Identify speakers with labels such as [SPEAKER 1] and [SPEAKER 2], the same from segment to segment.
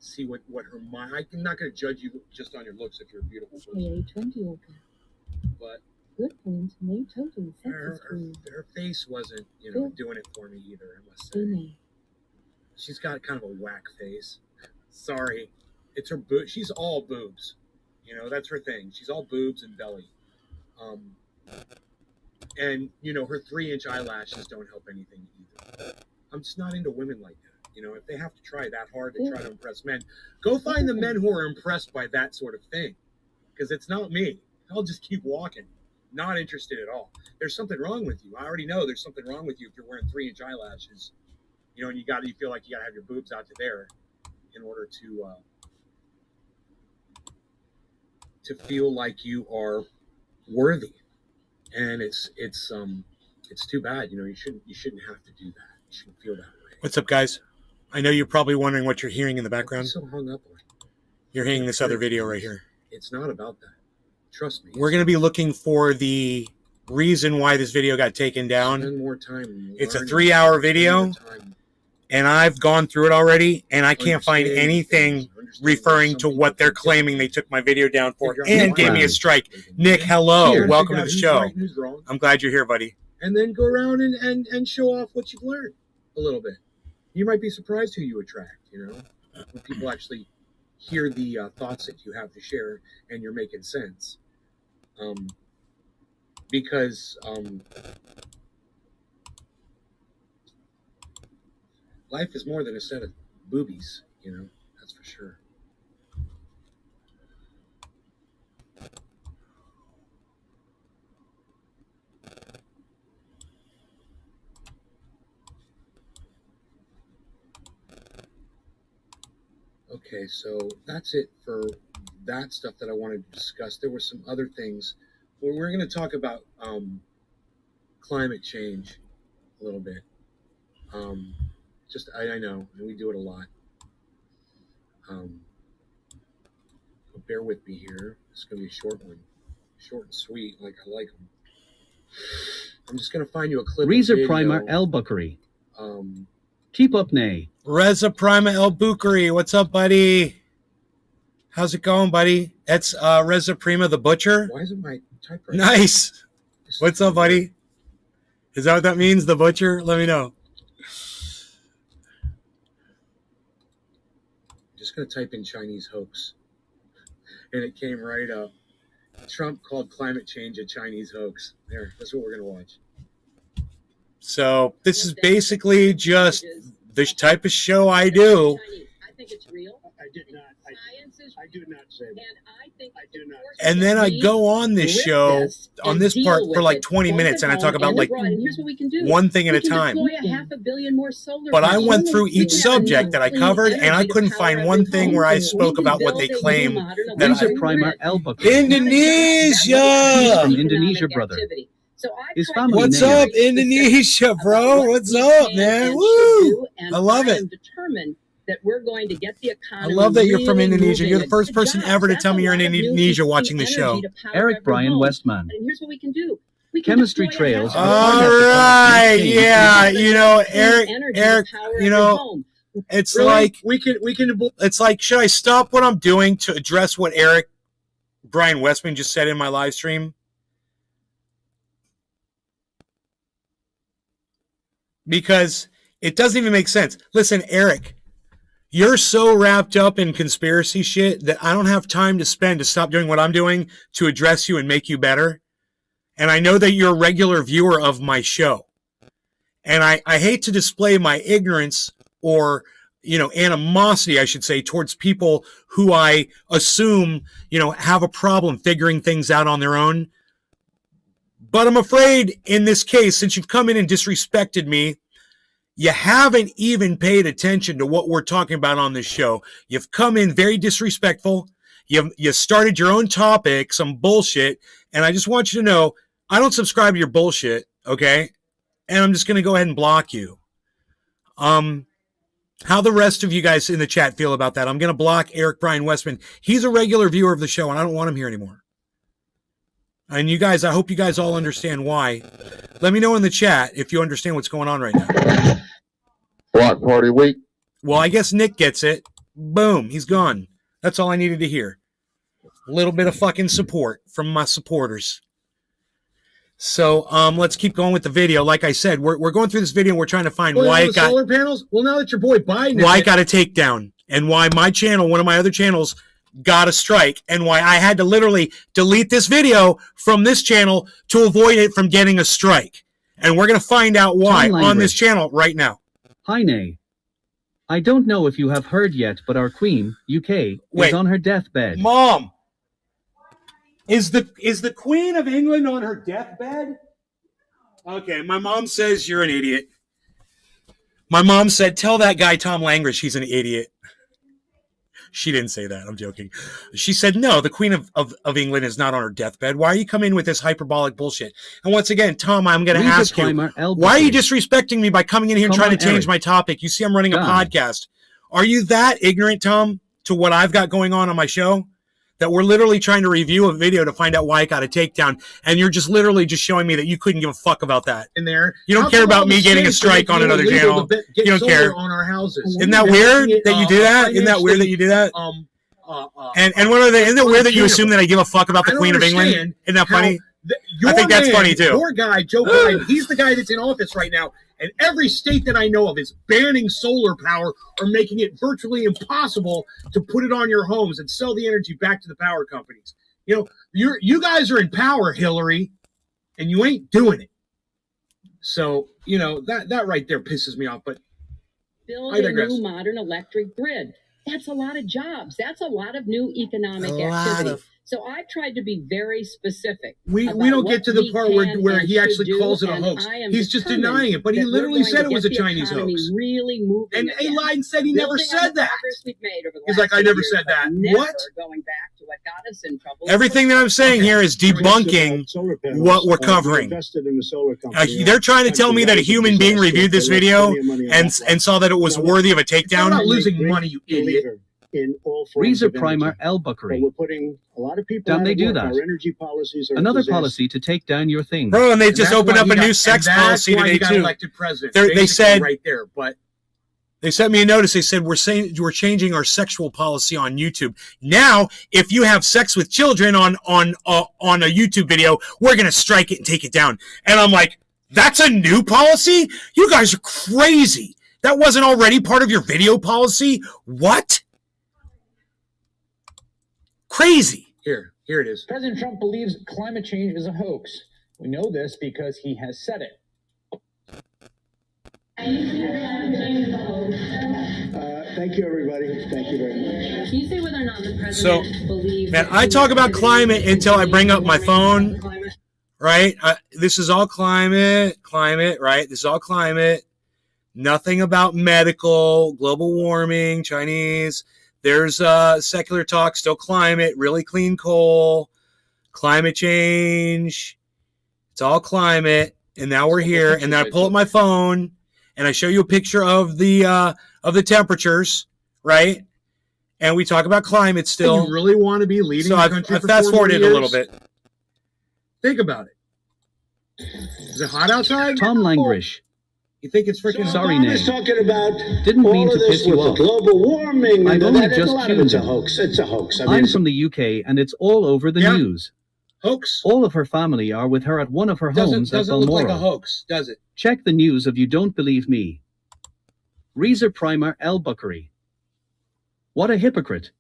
[SPEAKER 1] see what her mind. I'm not going to judge you just on your looks if you're a beautiful person. But her face wasn't, doing it for me either. I must say, she's got kind of a whack face. Sorry, it's her boob. She's all boobs. That's her thing. She's all boobs and belly. And her 3-inch eyelashes don't help anything either. I'm just not into women like that. If they have to try that hard to try to impress men, go find the men who are impressed by that sort of thing. Because it's not me. I'll just keep walking. Not interested at all. There's something wrong with you. I already know there's something wrong with you if you're wearing 3-inch eyelashes. And you feel like you gotta have your boobs out to there in order to feel like you are worthy. And it's too bad. You shouldn't have to do that. You shouldn't feel that way.
[SPEAKER 2] What's up, guys? I know you're probably wondering what you're hearing in the background.
[SPEAKER 1] I'm so hung up on it.
[SPEAKER 2] You're hearing this other video right here.
[SPEAKER 1] It's not about that. Trust me.
[SPEAKER 2] We're going to be looking for the reason why this video got taken down.
[SPEAKER 1] Spend more time.
[SPEAKER 2] It's a 3-hour video, and I've gone through it already, and I can't find anything referring to what they're claiming they took my video down for and gave me a strike. Nick, hello. Welcome to the show. I'm glad you're here, buddy.
[SPEAKER 1] And then go around and show off what you've learned a little bit. You might be surprised who you attract, when people actually hear the thoughts that you have to share and you're making sense. Because life is more than a set of boobies, that's for sure. Okay, so that's it for that stuff that I wanted to discuss. There were some other things. We're going to talk about climate change a little bit. I know, and we do it a lot. Bear with me here. It's going to be a short one. Short and sweet, like I like them. I'm just going to find you a clip
[SPEAKER 3] Reza
[SPEAKER 1] of video.
[SPEAKER 3] Prima El Bukhari. Keep up, Nay.
[SPEAKER 2] Reza Prima El Bukhari. What's up, buddy? How's it going, buddy? That's Reza Prima the Butcher.
[SPEAKER 1] Why isn't my typewriter?
[SPEAKER 2] Nice. What's up, buddy? Is that what that means, the Butcher? Let me know.
[SPEAKER 1] I'm just going to type in Chinese hoax. And it came right up. Trump called climate change a Chinese hoax. There, that's what we're going to watch.
[SPEAKER 2] So this is basically just the type of show I do.
[SPEAKER 4] I think it's real.
[SPEAKER 1] I did not. I do not say that.
[SPEAKER 4] And I think
[SPEAKER 1] I do not.
[SPEAKER 2] And then I go on this show, on this part, for like 20 minutes, and I talk about like one thing at a time. But I went through each subject that I covered, and I couldn't find one thing where I spoke about what they claim that
[SPEAKER 3] Reza Prima El Bukhari.
[SPEAKER 2] Indonesia!
[SPEAKER 3] He's from Indonesia, brother. His family
[SPEAKER 2] What's
[SPEAKER 3] name
[SPEAKER 2] up, Indonesia, bro? What's up, man? Woo! I love it.
[SPEAKER 4] That we're going to get the economy.
[SPEAKER 2] I love that you're from Indonesia. You're the first person ever to tell me you're in Indonesia watching the show.
[SPEAKER 3] Eric Brian Westman.
[SPEAKER 4] And here's what we can do. We
[SPEAKER 3] Chemistry Trails.
[SPEAKER 2] All right, yeah, Eric, it's
[SPEAKER 1] Really?
[SPEAKER 2] like
[SPEAKER 1] we can.
[SPEAKER 2] it's like, should I stop what I'm doing to address what Eric Brian Westman just said in my live stream? Because it doesn't even make sense. Listen, Eric, you're so wrapped up in conspiracy shit that I don't have time to spend to stop doing what I'm doing to address you and make you better. And I know that you're a regular viewer of my show. And I hate to display my ignorance or, animosity, I should say, towards people who I assume, have a problem figuring things out on their own. But I'm afraid in this case, since you've come in and disrespected me, you haven't even paid attention to what we're talking about on this show. You've come in very disrespectful. You started your own topic, some bullshit. And I just want you to know, I don't subscribe to your bullshit, okay? And I'm just going to go ahead and block you. How the rest of you guys in the chat feel about that? I'm going to block Eric Brian Westman. He's a regular viewer of the show, and I don't want him here anymore. And you guys, I hope you guys all understand why. Let me know in the chat if you understand what's going on right now.
[SPEAKER 5] Block party week.
[SPEAKER 2] Well, I guess Nick gets it. Boom, he's gone. That's all I needed to hear. A little bit of fucking support from my supporters. So let's keep going with the video. Like I said, we're going through this video and we're trying to find
[SPEAKER 1] Well,
[SPEAKER 2] why
[SPEAKER 1] you know
[SPEAKER 2] it
[SPEAKER 1] the
[SPEAKER 2] got
[SPEAKER 1] solar panels. Well, now that your boy Biden,
[SPEAKER 2] why it got a takedown, and why my channel, one of my other channels, got a strike, and why I had to literally delete this video from this channel to avoid it from getting a strike. And we're gonna find out why
[SPEAKER 3] Tom
[SPEAKER 2] on
[SPEAKER 3] Langridge.
[SPEAKER 2] this channel right now.
[SPEAKER 3] Hi, Nay. I don't know if you have heard yet, but our Queen, UK,
[SPEAKER 2] Wait.
[SPEAKER 3] is on her deathbed.
[SPEAKER 2] Mom, is the Queen of England on her deathbed? Okay, my mom says you're an idiot. My mom said, tell that guy Tom Langridge he's an idiot. She didn't say that. I'm joking. She said, no, the Queen of England is not on her deathbed. Why are you coming with this hyperbolic bullshit? And once again, Tom, I'm going to
[SPEAKER 3] Reza
[SPEAKER 2] ask you,
[SPEAKER 3] Primer, El
[SPEAKER 2] why are you
[SPEAKER 3] Bakri.
[SPEAKER 2] disrespecting me by coming in here and
[SPEAKER 3] Come
[SPEAKER 2] trying
[SPEAKER 3] on,
[SPEAKER 2] to change
[SPEAKER 3] Eric.
[SPEAKER 2] my topic? You see I'm running a
[SPEAKER 3] God.
[SPEAKER 2] podcast. Are you that ignorant, Tom, to what I've got going on my show? That we're literally trying to review a video to find out why it got a takedown, and you're just literally just showing me that you couldn't give a fuck about that.
[SPEAKER 1] in there.
[SPEAKER 2] You don't
[SPEAKER 1] How
[SPEAKER 2] care
[SPEAKER 1] come
[SPEAKER 2] about
[SPEAKER 1] all
[SPEAKER 2] me
[SPEAKER 1] the
[SPEAKER 2] getting a
[SPEAKER 1] states
[SPEAKER 2] strike
[SPEAKER 1] are
[SPEAKER 2] on
[SPEAKER 1] making it
[SPEAKER 2] another
[SPEAKER 1] illegal
[SPEAKER 2] channel?
[SPEAKER 1] to get
[SPEAKER 2] You don't
[SPEAKER 1] solar
[SPEAKER 2] care.
[SPEAKER 1] on our houses.
[SPEAKER 2] Isn't that
[SPEAKER 1] They're
[SPEAKER 2] weird
[SPEAKER 1] making it,
[SPEAKER 2] that you do that? Isn't that weird that you do that? And what are they? Isn't it weird that you assume that I give a fuck about the
[SPEAKER 1] I don't
[SPEAKER 2] Queen of England?
[SPEAKER 1] understand
[SPEAKER 2] Isn't that
[SPEAKER 1] how
[SPEAKER 2] funny?
[SPEAKER 1] Your
[SPEAKER 2] I think that's funny, too.
[SPEAKER 1] Your guy, Joe Biden, he's the guy that's in office right now, and every state that I know of is banning solar power or making it virtually impossible to put it on your homes and sell the energy back to the power companies. You know, you guys are in power, Hillary, and you ain't doing it. So, you know, that right there pisses me off. But
[SPEAKER 4] Build
[SPEAKER 1] I
[SPEAKER 4] a
[SPEAKER 1] digress.
[SPEAKER 4] new modern electric grid. That's a lot of jobs. That's a lot of new economic
[SPEAKER 2] A lot
[SPEAKER 4] activity.
[SPEAKER 2] of-
[SPEAKER 4] So I've tried to be very specific.
[SPEAKER 1] we
[SPEAKER 4] about
[SPEAKER 1] don't
[SPEAKER 4] what
[SPEAKER 1] get to the
[SPEAKER 4] we
[SPEAKER 1] part
[SPEAKER 4] can
[SPEAKER 1] where
[SPEAKER 4] and
[SPEAKER 1] he
[SPEAKER 4] should
[SPEAKER 1] actually
[SPEAKER 4] do,
[SPEAKER 1] calls it a
[SPEAKER 4] and
[SPEAKER 1] hoax.
[SPEAKER 4] I am
[SPEAKER 1] He's just
[SPEAKER 4] determined
[SPEAKER 1] denying it, but he
[SPEAKER 4] that we're
[SPEAKER 1] literally
[SPEAKER 4] going
[SPEAKER 1] said
[SPEAKER 4] to
[SPEAKER 1] it was
[SPEAKER 4] get
[SPEAKER 1] a
[SPEAKER 4] the
[SPEAKER 1] Chinese
[SPEAKER 4] economy
[SPEAKER 1] hoax.
[SPEAKER 4] Really moving
[SPEAKER 1] And he
[SPEAKER 4] again.
[SPEAKER 1] lied and said he never
[SPEAKER 4] Building on
[SPEAKER 1] said
[SPEAKER 4] the
[SPEAKER 1] that.
[SPEAKER 4] progress we've made over the
[SPEAKER 1] He's
[SPEAKER 4] last
[SPEAKER 1] like, I
[SPEAKER 4] few
[SPEAKER 1] never
[SPEAKER 4] years,
[SPEAKER 1] said
[SPEAKER 4] but
[SPEAKER 1] that.
[SPEAKER 4] never
[SPEAKER 1] What?
[SPEAKER 4] Going back to what got us in trouble.
[SPEAKER 2] Everything that I'm saying here is debunking what we're covering. They're trying to tell me that a human being reviewed this video and saw that it was worthy of a
[SPEAKER 1] It's not
[SPEAKER 2] takedown.
[SPEAKER 1] about losing money, you idiot.
[SPEAKER 5] In all forms
[SPEAKER 3] Reza
[SPEAKER 5] of energy.
[SPEAKER 3] Primer, El
[SPEAKER 5] But
[SPEAKER 3] Bakri.
[SPEAKER 5] we're putting a lot of people
[SPEAKER 3] Don't
[SPEAKER 5] out
[SPEAKER 3] they
[SPEAKER 5] of
[SPEAKER 3] do
[SPEAKER 5] work.
[SPEAKER 3] that?
[SPEAKER 5] Our energy policies are a
[SPEAKER 3] Another
[SPEAKER 5] disaster.
[SPEAKER 3] policy to take down your things.
[SPEAKER 2] Bro, and they
[SPEAKER 1] And
[SPEAKER 2] just
[SPEAKER 1] that's
[SPEAKER 2] opened
[SPEAKER 1] why
[SPEAKER 2] up
[SPEAKER 1] he
[SPEAKER 2] a new
[SPEAKER 1] got-
[SPEAKER 2] sex
[SPEAKER 1] and that's
[SPEAKER 2] policy
[SPEAKER 1] why
[SPEAKER 2] today
[SPEAKER 1] he got
[SPEAKER 2] too.
[SPEAKER 1] elected president.
[SPEAKER 2] They
[SPEAKER 1] Basically
[SPEAKER 2] said-
[SPEAKER 1] right there, but
[SPEAKER 2] They sent me a notice. They said we're changing our sexual policy on YouTube. Now, if you have sex with children on a YouTube video, we're gonna strike it and take it down. And I'm like, that's a new policy? You guys are crazy. That wasn't already part of your video policy? What? Crazy.
[SPEAKER 1] here it is.
[SPEAKER 6] President Trump believes climate change is a hoax. We know this because he has said it.
[SPEAKER 5] Thank you, everybody. Thank you very much.
[SPEAKER 4] Can you say whether or not the president
[SPEAKER 2] So,
[SPEAKER 4] believes
[SPEAKER 2] man,
[SPEAKER 4] that
[SPEAKER 2] I talk about climate until I bring up my phone.
[SPEAKER 4] Climate?
[SPEAKER 2] Right? This is all climate, right? This is all climate. Nothing about medical, global warming, Chinese. There's secular talk, still climate, really clean coal, climate change. It's all climate. And now we're here. And then I pull up my phone and I show you a picture of the temperatures, right? And we talk about climate still.
[SPEAKER 1] You really want to be leading
[SPEAKER 2] So
[SPEAKER 1] the
[SPEAKER 2] I've
[SPEAKER 1] country for
[SPEAKER 2] fast
[SPEAKER 1] 4
[SPEAKER 2] forwarded
[SPEAKER 1] more
[SPEAKER 2] a little
[SPEAKER 1] years?
[SPEAKER 2] bit.
[SPEAKER 1] Think about it. Is it hot outside?
[SPEAKER 3] Tom Langrish.
[SPEAKER 1] You think it's freaking
[SPEAKER 3] Sorry,
[SPEAKER 1] hot?
[SPEAKER 3] Nate.
[SPEAKER 5] He's talking about
[SPEAKER 3] Didn't
[SPEAKER 5] all
[SPEAKER 3] mean
[SPEAKER 5] of
[SPEAKER 3] to
[SPEAKER 5] this
[SPEAKER 3] piss you
[SPEAKER 5] with
[SPEAKER 3] off.
[SPEAKER 5] the global warming.
[SPEAKER 3] I've
[SPEAKER 5] and
[SPEAKER 3] only
[SPEAKER 5] that,
[SPEAKER 3] just
[SPEAKER 5] a lot of it's a
[SPEAKER 3] tuned in.
[SPEAKER 5] hoax. It's a hoax. I mean,
[SPEAKER 3] I'm from the UK and it's all over the
[SPEAKER 1] Yeah.
[SPEAKER 3] news.
[SPEAKER 1] Hoax?
[SPEAKER 3] All of her family are with her at one of her homes at
[SPEAKER 1] Doesn't look like a
[SPEAKER 3] Balmoral.
[SPEAKER 1] hoax, does it?
[SPEAKER 3] Check the news if you don't believe me. Reza Primer, El Bakri. What a hypocrite.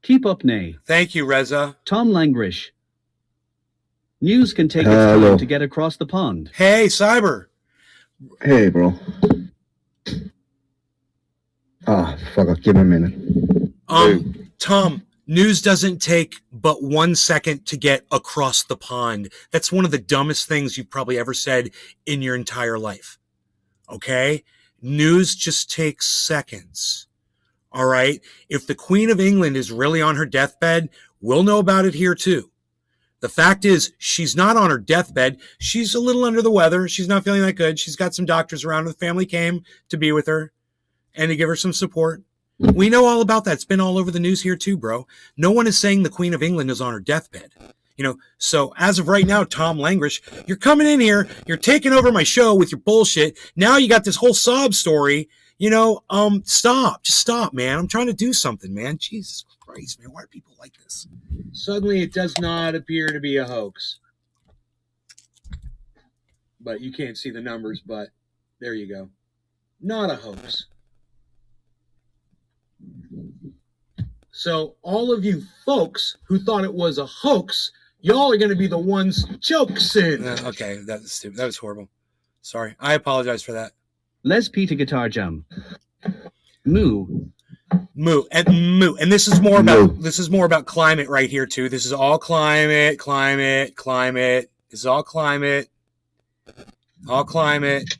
[SPEAKER 3] Keep up, Nay.
[SPEAKER 2] Thank you, Reza.
[SPEAKER 3] Tom Langrish. News can take its
[SPEAKER 7] Hello.
[SPEAKER 3] time to get across the pond.
[SPEAKER 2] Hey, Cyber.
[SPEAKER 7] Hey, bro. Fuck, give me a minute.
[SPEAKER 2] Tom, news doesn't take but 1 second to get across the pond. That's one of the dumbest things you've probably ever said in your entire life. Okay? News just takes seconds. All right? If the Queen of England is really on her deathbed, we'll know about it here too. The fact is, she's not on her deathbed. She's a little under the weather. She's not feeling that good. She's got some doctors around. The family came to be with her and to give her some support. We know all about that. It's been all over the news here too, bro. No one is saying the Queen of England is on her deathbed. You know, so as of right now, Tom Langrish, you're coming in here, you're taking over my show with your bullshit. Now you got this whole sob story. Stop. Just stop, man. I'm trying to do something, man. Jesus Christ, man. Why are people like this?
[SPEAKER 1] Suddenly, it does not appear to be a hoax. But you can't see the numbers, but there you go. Not a hoax. So all of you folks who thought it was a hoax, y'all are going to be the ones choking.
[SPEAKER 2] Okay, that was stupid. That was horrible. Sorry. I apologize for that.
[SPEAKER 3] Les Peter Guitar Jam. Moo.
[SPEAKER 2] And this is more about climate right here too. This is all climate. This is all climate. All climate.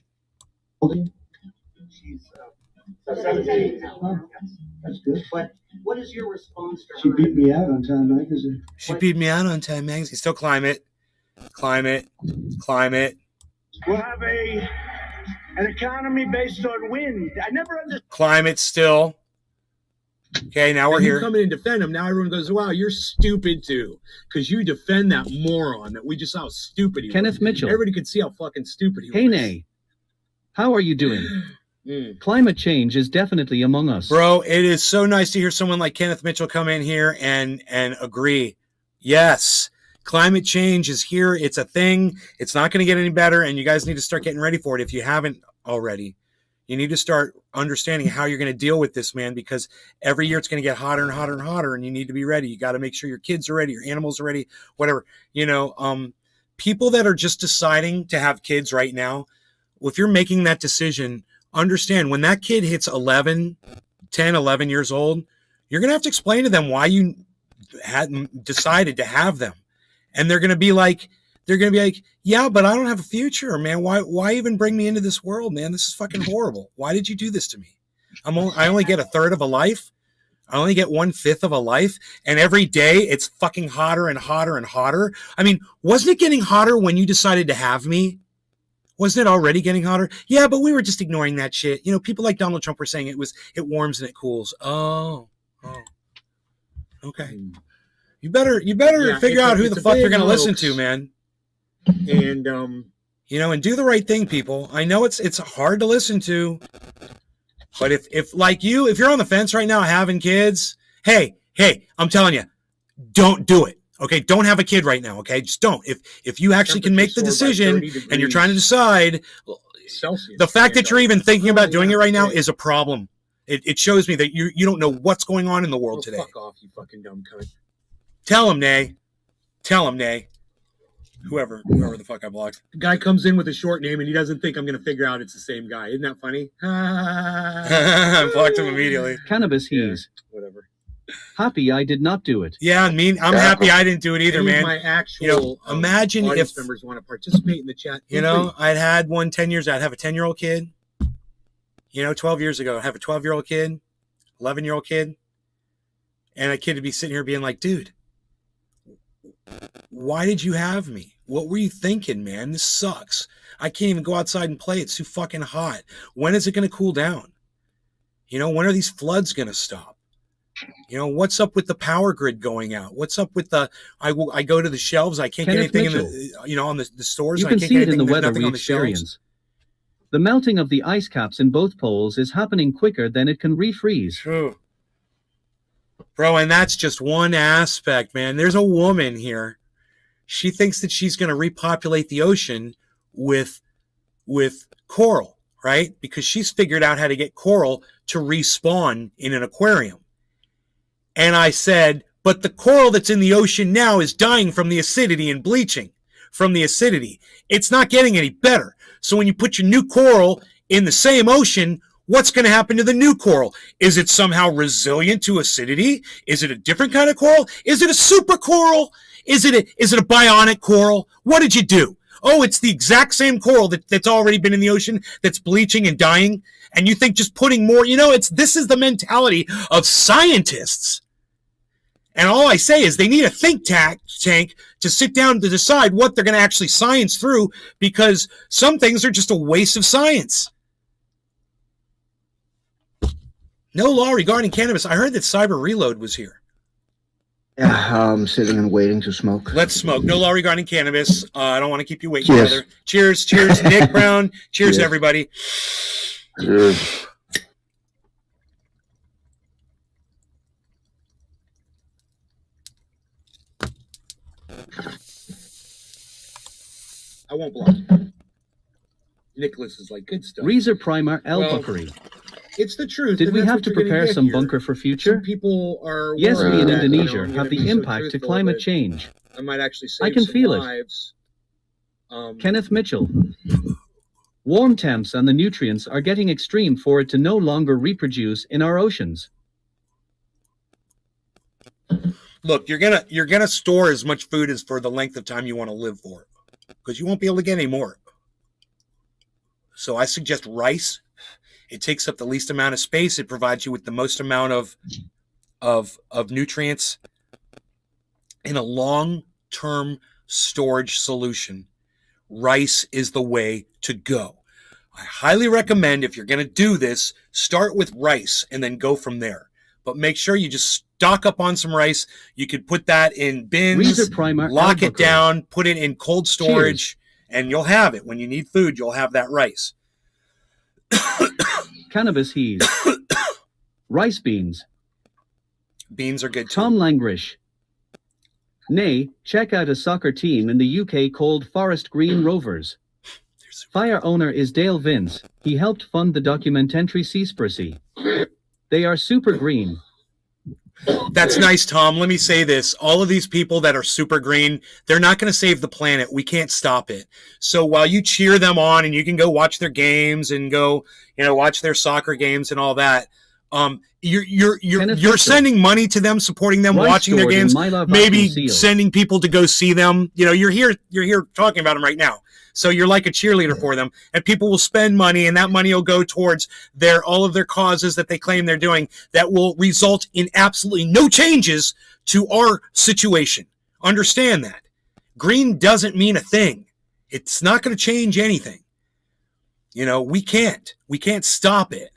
[SPEAKER 5] That's good.
[SPEAKER 8] But what is your response to
[SPEAKER 5] She
[SPEAKER 8] her?
[SPEAKER 5] beat me out on Time Magazine.
[SPEAKER 2] She beat me out on Time Magazine. Still climate.
[SPEAKER 5] We'll have an economy based on wind. I never understood.
[SPEAKER 2] Climate still. Okay, now we're
[SPEAKER 1] And you
[SPEAKER 2] here.
[SPEAKER 1] come in and defend him. Now everyone goes, wow, you're stupid too. Because you defend that moron that we just saw how stupid he
[SPEAKER 3] Kenneth
[SPEAKER 1] was.
[SPEAKER 3] Mitchell.
[SPEAKER 1] Everybody could see how fucking stupid he
[SPEAKER 3] Hey,
[SPEAKER 1] was.
[SPEAKER 3] Nay. How are you doing?
[SPEAKER 1] Mm.
[SPEAKER 3] Climate change is definitely among us.
[SPEAKER 2] Bro, it is so nice to hear someone like Kenneth Mitchell come in here and agree. Yes, climate change is here. It's a thing. It's not going to get any better, and you guys need to start getting ready for it if you haven't already. You need to start understanding how you're going to deal with this, man, because every year it's going to get hotter and hotter and hotter, and you need to be ready. You got to make sure your kids are ready, your animals are ready, whatever. People that are just deciding to have kids right now, if you're making that decision, understand when that kid hits 11 years old, you're going to have to explain to them why you hadn't decided to have them. And they're going to be like, yeah, but I don't have a future, man. Why even bring me into this world, man? This is fucking horrible. Why did you do this to me? I only get a third of a life. I only get 1/5 of a life. And every day it's fucking hotter and hotter and hotter. I mean, wasn't it getting hotter when you decided to have me? Wasn't it already getting hotter? Yeah, but we were just ignoring that shit. People like Donald Trump were saying it warms and it cools. Oh. Okay. You better figure out who the fuck you're going to listen to, man.
[SPEAKER 1] And
[SPEAKER 2] and do the right thing, people. I know it's hard to listen to, but if like if you're on the fence right now having kids, hey, I'm telling you, don't do it. Okay, don't have a kid right now. Okay, just don't. If you actually can make the decision and you're trying to decide,
[SPEAKER 1] Celsius,
[SPEAKER 2] the fact that you're even thinking about doing it right now is a problem. It shows me that you don't know what's going on in the world today.
[SPEAKER 1] Fuck off, you fucking dumb cunt.
[SPEAKER 2] Tell him, Nay. Whoever the fuck I blocked.
[SPEAKER 1] The guy comes in with a short name and he doesn't think I'm going to figure out it's the same guy. Isn't that funny?
[SPEAKER 2] I blocked him immediately.
[SPEAKER 3] Cannabis he's.
[SPEAKER 1] Whatever.
[SPEAKER 3] Happy I did not do it.
[SPEAKER 2] Yeah, I'm happy I didn't do it either,
[SPEAKER 1] Any of
[SPEAKER 2] man.
[SPEAKER 1] my actual
[SPEAKER 2] imagine
[SPEAKER 1] audience
[SPEAKER 2] if
[SPEAKER 1] members want to participate in the chat.
[SPEAKER 2] I'd had 10 years. I'd have a 10-year-old kid. 12 years ago, I'd have a 12-year-old kid, 11-year-old kid, and a kid would be sitting here being like, dude, why did you have me? What were you thinking, man? This sucks. I can't even go outside and play. It's too fucking hot. When is it going to cool down? When are these floods going to stop? What's up with the power grid going out? What's up with I go to the shelves. I can't
[SPEAKER 3] Kenneth
[SPEAKER 2] get anything
[SPEAKER 3] Mitchell.
[SPEAKER 2] in on the stores.
[SPEAKER 3] You
[SPEAKER 2] I
[SPEAKER 3] can
[SPEAKER 2] can't
[SPEAKER 3] see
[SPEAKER 2] get
[SPEAKER 3] it in the
[SPEAKER 2] anything, there's
[SPEAKER 3] weather
[SPEAKER 2] nothing
[SPEAKER 3] we
[SPEAKER 2] on the shelves.
[SPEAKER 3] experience. The melting of the ice caps in both poles is happening quicker than it can refreeze.
[SPEAKER 2] True. Bro, and that's just one aspect, man. There's a woman here. She thinks that she's going to repopulate the ocean with coral, right? Because she's figured out how to get coral to respawn in an aquarium. And I said, but the coral that's in the ocean now is dying from the acidity and bleaching from the acidity. It's not getting any better. So when you put your new coral in the same ocean, what's going to happen to the new coral? Is it somehow resilient to acidity? Is it a different kind of coral? Is it a super coral? Is it a bionic coral? What did you do? Oh, it's the exact same coral that's already been in the ocean that's bleaching and dying. And you think just putting more, this is the mentality of scientists. And all I say is they need a think tank to sit down to decide what they're going to actually science through, because some things are just a waste of science. No law regarding cannabis. I heard that Cyber Reload was here.
[SPEAKER 7] Yeah, I'm sitting and waiting to smoke.
[SPEAKER 2] Let's smoke. No law regarding cannabis. I don't want to keep you waiting,
[SPEAKER 7] Cheers.
[SPEAKER 2] brother. Cheers, Nick Brown. Cheers, everybody.
[SPEAKER 7] Cheers.
[SPEAKER 1] won't block you. Nicholas is like, good stuff.
[SPEAKER 3] Reezer Primer El
[SPEAKER 1] Well,
[SPEAKER 3] Buckery.
[SPEAKER 1] It's the truth.
[SPEAKER 3] Did
[SPEAKER 1] and
[SPEAKER 3] we
[SPEAKER 1] that's
[SPEAKER 3] have
[SPEAKER 1] what
[SPEAKER 3] to
[SPEAKER 1] you're gonna
[SPEAKER 3] prepare
[SPEAKER 1] get
[SPEAKER 3] some
[SPEAKER 1] here.
[SPEAKER 3] bunker for
[SPEAKER 1] Some
[SPEAKER 3] future?
[SPEAKER 1] people are
[SPEAKER 3] Yes,
[SPEAKER 1] worried
[SPEAKER 3] we in
[SPEAKER 1] that,
[SPEAKER 3] Indonesia
[SPEAKER 1] I'm
[SPEAKER 3] have
[SPEAKER 1] gonna
[SPEAKER 3] the
[SPEAKER 1] be so
[SPEAKER 3] impact to
[SPEAKER 1] truthful
[SPEAKER 3] climate
[SPEAKER 1] that
[SPEAKER 3] change.
[SPEAKER 1] I might actually save
[SPEAKER 3] I can
[SPEAKER 1] some
[SPEAKER 3] feel it.
[SPEAKER 1] lives.
[SPEAKER 3] Kenneth Mitchell. Warm temps and the nutrients are getting extreme for it to no longer reproduce in our oceans.
[SPEAKER 2] Look, you're gonna store as much food as for the length of time you want to live for, because you won't be able to get any more. So I suggest rice. It takes up the least amount of space. It provides you with the most amount of nutrients in a long-term storage solution. Rice is the way to go. I highly recommend, if you're going to do this, start with rice and then go from there. But make sure you just stock up on some rice. You could put that in bins,
[SPEAKER 3] Reezer Primer
[SPEAKER 2] lock
[SPEAKER 3] El
[SPEAKER 2] it
[SPEAKER 3] Buckery.
[SPEAKER 2] down, put it in cold storage, and you'll have it. When you need food, you'll have that rice.
[SPEAKER 3] Cannabis Hees. Rice beans.
[SPEAKER 2] Beans are good too.
[SPEAKER 3] Tom Langrish. Nay, check out a soccer team in the UK called Forest Green Rovers. Fire owner is Dale Vince. He helped fund the documentary Seaspiracy. They are super green.
[SPEAKER 2] That's nice, Tom. Let me say this. All of these people that are super green, they're not going to save the planet. We can't stop it. So while you cheer them on and you can go watch their games and go, watch their soccer games and all that, you're sending money to them, supporting them,
[SPEAKER 3] Rice
[SPEAKER 2] watching their
[SPEAKER 3] stored in
[SPEAKER 2] games,
[SPEAKER 3] Mylar
[SPEAKER 2] maybe
[SPEAKER 3] vacuum sealed.
[SPEAKER 2] sending people to go see them. You're here talking about them right now. So you're like a cheerleader for them, and people will spend money, and that money will go towards all of their causes that they claim they're doing that will result in absolutely no changes to our situation. Understand that. Green doesn't mean a thing. It's not going to change anything. We can't stop it.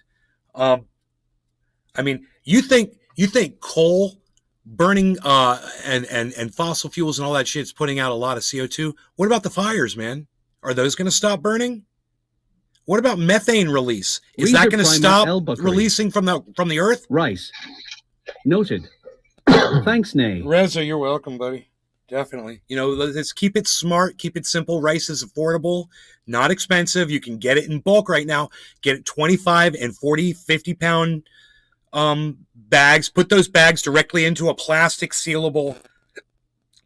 [SPEAKER 2] You think coal burning and fossil fuels and all that shit is putting out a lot of CO2? What about the fires, man? Are those going to stop burning? What about methane release? Is that going to stop releasing from the earth?
[SPEAKER 3] Rice. Noted. Thanks, Nay.
[SPEAKER 2] Reza, you're welcome, buddy. Definitely. Let's keep it smart, keep it simple. Rice is affordable, not expensive. You can get it in bulk right now. Get it 25 and 40, 50-pound bags. Put those bags directly into a plastic sealable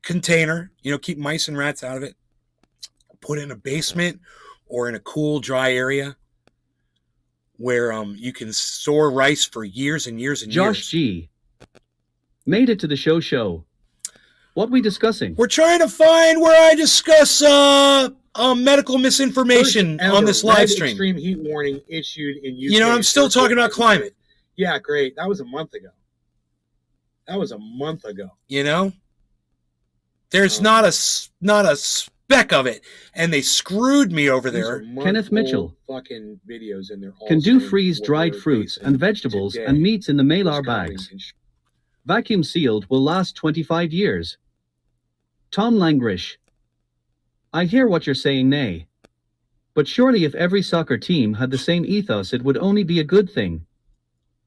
[SPEAKER 2] container. Keep mice and rats out of it. Put it in a basement or in a cool, dry area where you can store rice for years and years and years.
[SPEAKER 3] Josh G. Made it to the show. What we discussing?
[SPEAKER 2] We're trying to find where I discuss medical misinformation
[SPEAKER 1] First ever
[SPEAKER 2] on this live
[SPEAKER 1] red
[SPEAKER 2] stream.
[SPEAKER 1] Extreme heat warning issued in UK.
[SPEAKER 2] I'm still talking about climate.
[SPEAKER 1] Yeah, great. That was a month ago.
[SPEAKER 2] There's not a speck of it, and they screwed me over
[SPEAKER 1] These
[SPEAKER 2] there.
[SPEAKER 1] are
[SPEAKER 3] Kenneth Mitchell.
[SPEAKER 1] fucking videos, and they're all
[SPEAKER 3] Can do
[SPEAKER 1] saying
[SPEAKER 3] freeze
[SPEAKER 1] what
[SPEAKER 3] dried
[SPEAKER 1] they're
[SPEAKER 3] fruits
[SPEAKER 1] facing
[SPEAKER 3] and vegetables
[SPEAKER 1] today.
[SPEAKER 3] and meats in the Mylar
[SPEAKER 1] What's coming
[SPEAKER 3] bags.
[SPEAKER 1] in
[SPEAKER 3] Vacuum sealed will last 25 years. Tom Langrish. I hear what you're saying, Nay. But surely if every soccer team had the same ethos, it would only be a good thing.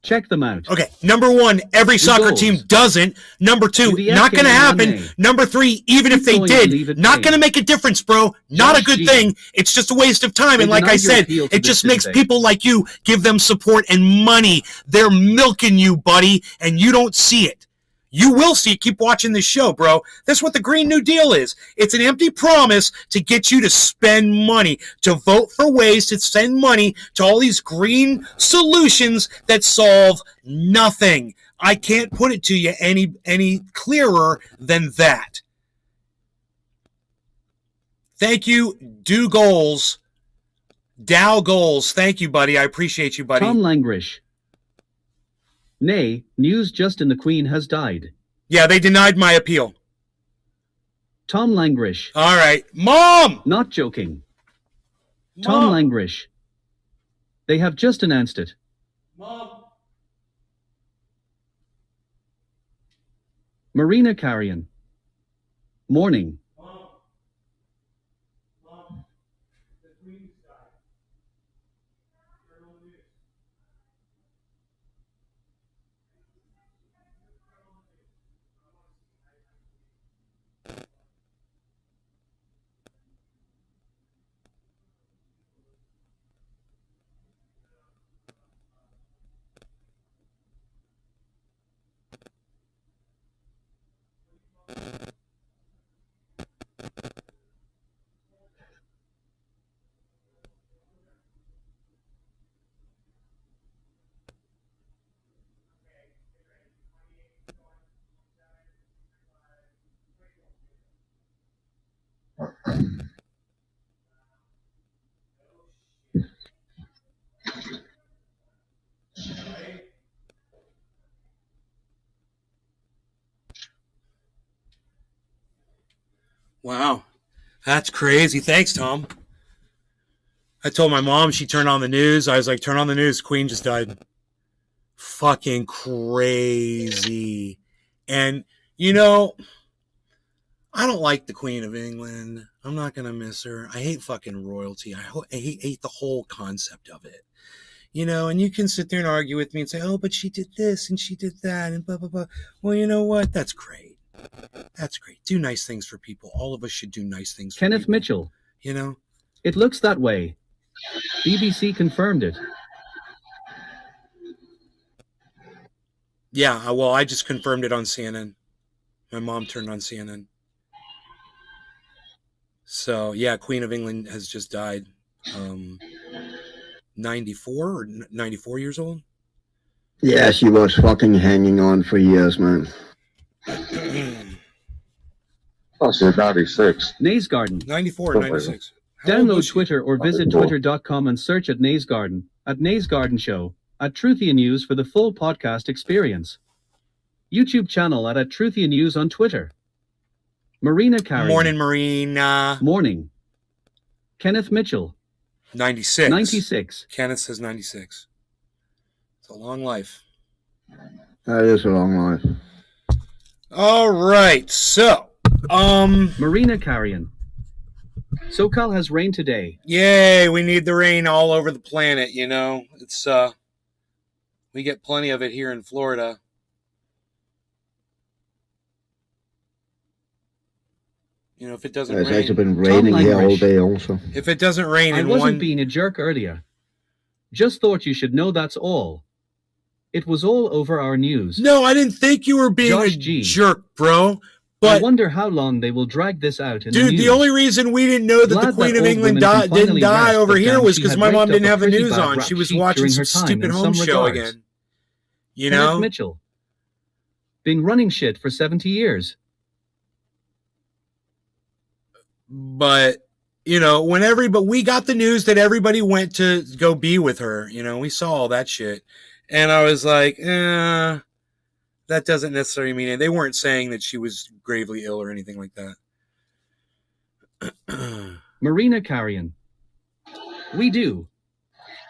[SPEAKER 3] Check them out.
[SPEAKER 2] Okay, number one, every soccer
[SPEAKER 3] goals.
[SPEAKER 2] team doesn't. Number two,
[SPEAKER 3] UVF
[SPEAKER 2] not going to
[SPEAKER 3] game
[SPEAKER 2] happen.
[SPEAKER 3] Monday.
[SPEAKER 2] Number three, even
[SPEAKER 3] Keep
[SPEAKER 2] if they
[SPEAKER 3] going and leave
[SPEAKER 2] did,
[SPEAKER 3] it
[SPEAKER 2] not
[SPEAKER 3] plain.
[SPEAKER 2] going to make a difference, bro. Not a
[SPEAKER 3] Josh
[SPEAKER 2] good
[SPEAKER 3] G.
[SPEAKER 2] thing. It's just a waste of time.
[SPEAKER 3] They
[SPEAKER 2] And like I
[SPEAKER 3] denied your
[SPEAKER 2] said,
[SPEAKER 3] appeal to
[SPEAKER 2] it just
[SPEAKER 3] this
[SPEAKER 2] makes
[SPEAKER 3] debate.
[SPEAKER 2] people like you give them support and money. They're milking you, buddy, and you don't see it. You will see it. Keep watching this show, bro. That's what the Green New Deal is. It's an empty promise to get you to spend money, to vote for ways to send money to all these green solutions that solve nothing. I can't put it to you any clearer than that. Thank you, Dow Goals. Thank you, buddy. I appreciate you, buddy.
[SPEAKER 3] Tom Langrish. Nay, news just in the Queen has died.
[SPEAKER 2] Yeah, they denied my appeal.
[SPEAKER 3] Tom Langrish.
[SPEAKER 2] All right. Mom!
[SPEAKER 3] Not joking. Tom
[SPEAKER 2] Mom!
[SPEAKER 3] Langrish. They have just announced it.
[SPEAKER 2] Mom!
[SPEAKER 3] Marina Carrion. Morning.
[SPEAKER 2] Mom! Mom! The Queen's died. Journal news. Wow. That's crazy. Thanks, Tom. I told my mom, she turned on the news. I was like, turn on the news. Queen just died. Fucking crazy. And, you know, I don't like the Queen of England. I'm not going to miss her. I hate fucking royalty. I hate the whole concept of it. You know, and you can sit there and argue with me and say, oh, but she did this and she did that and blah, blah, blah. Well, you know what? That's great. That's great. Do nice things for people. All of us should do nice things for
[SPEAKER 3] Kenneth
[SPEAKER 2] people.
[SPEAKER 3] Mitchell.
[SPEAKER 2] You know?
[SPEAKER 3] It looks that way. BBC confirmed it.
[SPEAKER 2] Yeah, well, I just confirmed it on CNN. My mom turned on CNN. So, yeah, Queen of England has just died. 94 or 94 years old?
[SPEAKER 7] Yeah, she was fucking hanging on for years, man.
[SPEAKER 9] Oh, she's 96.
[SPEAKER 3] Naysgarden.
[SPEAKER 2] 94 or 96. How old
[SPEAKER 3] Download
[SPEAKER 2] was she?
[SPEAKER 3] Twitter or visit twitter.com and search at Naysgarden, at Naysgarden Show, at Truthian News for the full podcast experience. YouTube channel at Truthian News on Twitter. Marina Carey.
[SPEAKER 2] Morning, Marina.
[SPEAKER 3] Morning. Kenneth Mitchell.
[SPEAKER 2] 96.
[SPEAKER 3] 96.
[SPEAKER 2] Kenneth says 96. It's a long life.
[SPEAKER 7] That is a long life.
[SPEAKER 2] All right, so,
[SPEAKER 3] Marina Carrion. SoCal has rain today.
[SPEAKER 2] yay, we need the rain all over the planet, you know. It's, we get plenty of it here in Florida. You know, if it doesn't
[SPEAKER 7] It's
[SPEAKER 2] rain,
[SPEAKER 7] actually been raining here all
[SPEAKER 3] Langridge.
[SPEAKER 7] day also.
[SPEAKER 2] if it doesn't rain
[SPEAKER 3] I
[SPEAKER 2] in
[SPEAKER 3] wasn't
[SPEAKER 2] one,
[SPEAKER 3] being a jerk earlier. Just thought you should know that's all. It was all over our news.
[SPEAKER 2] no, I didn't think you were being
[SPEAKER 3] Josh
[SPEAKER 2] a
[SPEAKER 3] G.
[SPEAKER 2] jerk, bro.
[SPEAKER 3] I
[SPEAKER 2] But
[SPEAKER 3] wonder how long they will drag this out in the
[SPEAKER 2] dude,
[SPEAKER 3] news.
[SPEAKER 2] the only reason we didn't know that
[SPEAKER 3] Glad
[SPEAKER 2] the Queen
[SPEAKER 3] that
[SPEAKER 2] of
[SPEAKER 3] old
[SPEAKER 2] England
[SPEAKER 3] women can
[SPEAKER 2] didn't
[SPEAKER 3] finally
[SPEAKER 2] die
[SPEAKER 3] rest,
[SPEAKER 2] over
[SPEAKER 3] but
[SPEAKER 2] here
[SPEAKER 3] damn,
[SPEAKER 2] was
[SPEAKER 3] she
[SPEAKER 2] because
[SPEAKER 3] had
[SPEAKER 2] my mom
[SPEAKER 3] raked
[SPEAKER 2] didn't
[SPEAKER 3] up a
[SPEAKER 2] have the
[SPEAKER 3] pretty
[SPEAKER 2] news
[SPEAKER 3] bad
[SPEAKER 2] on.
[SPEAKER 3] rap
[SPEAKER 2] She was
[SPEAKER 3] sheet
[SPEAKER 2] watching
[SPEAKER 3] during
[SPEAKER 2] some
[SPEAKER 3] her time
[SPEAKER 2] stupid
[SPEAKER 3] in
[SPEAKER 2] home
[SPEAKER 3] some
[SPEAKER 2] show
[SPEAKER 3] regards.
[SPEAKER 2] again. You
[SPEAKER 3] Kenneth
[SPEAKER 2] know?
[SPEAKER 3] Mitchell. Been running shit for 70 years.
[SPEAKER 2] But, you know, but we got the news that everybody went to go be with her. You know, we saw all that shit. And I was like, that doesn't necessarily mean it. They weren't saying that she was gravely ill or anything like that.
[SPEAKER 3] Marina Carrion. We do.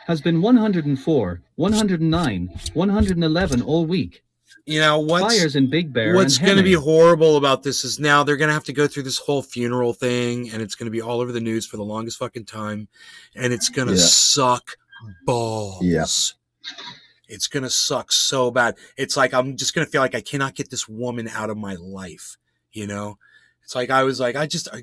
[SPEAKER 3] Has been 104, 109, 111 all week.
[SPEAKER 2] You know,
[SPEAKER 3] Fires in Big Bear
[SPEAKER 2] what's
[SPEAKER 3] and
[SPEAKER 2] going to be
[SPEAKER 3] Heme.
[SPEAKER 2] horrible about this is now they're going to have to go through this whole funeral thing, and it's going to be all over the news for the longest fucking time, and it's going to
[SPEAKER 7] Yeah.
[SPEAKER 2] suck balls.
[SPEAKER 7] Yeah.
[SPEAKER 2] It's going to suck so bad. It's like I'm just going to feel like I cannot get this woman out of my life, you know? It's like I'm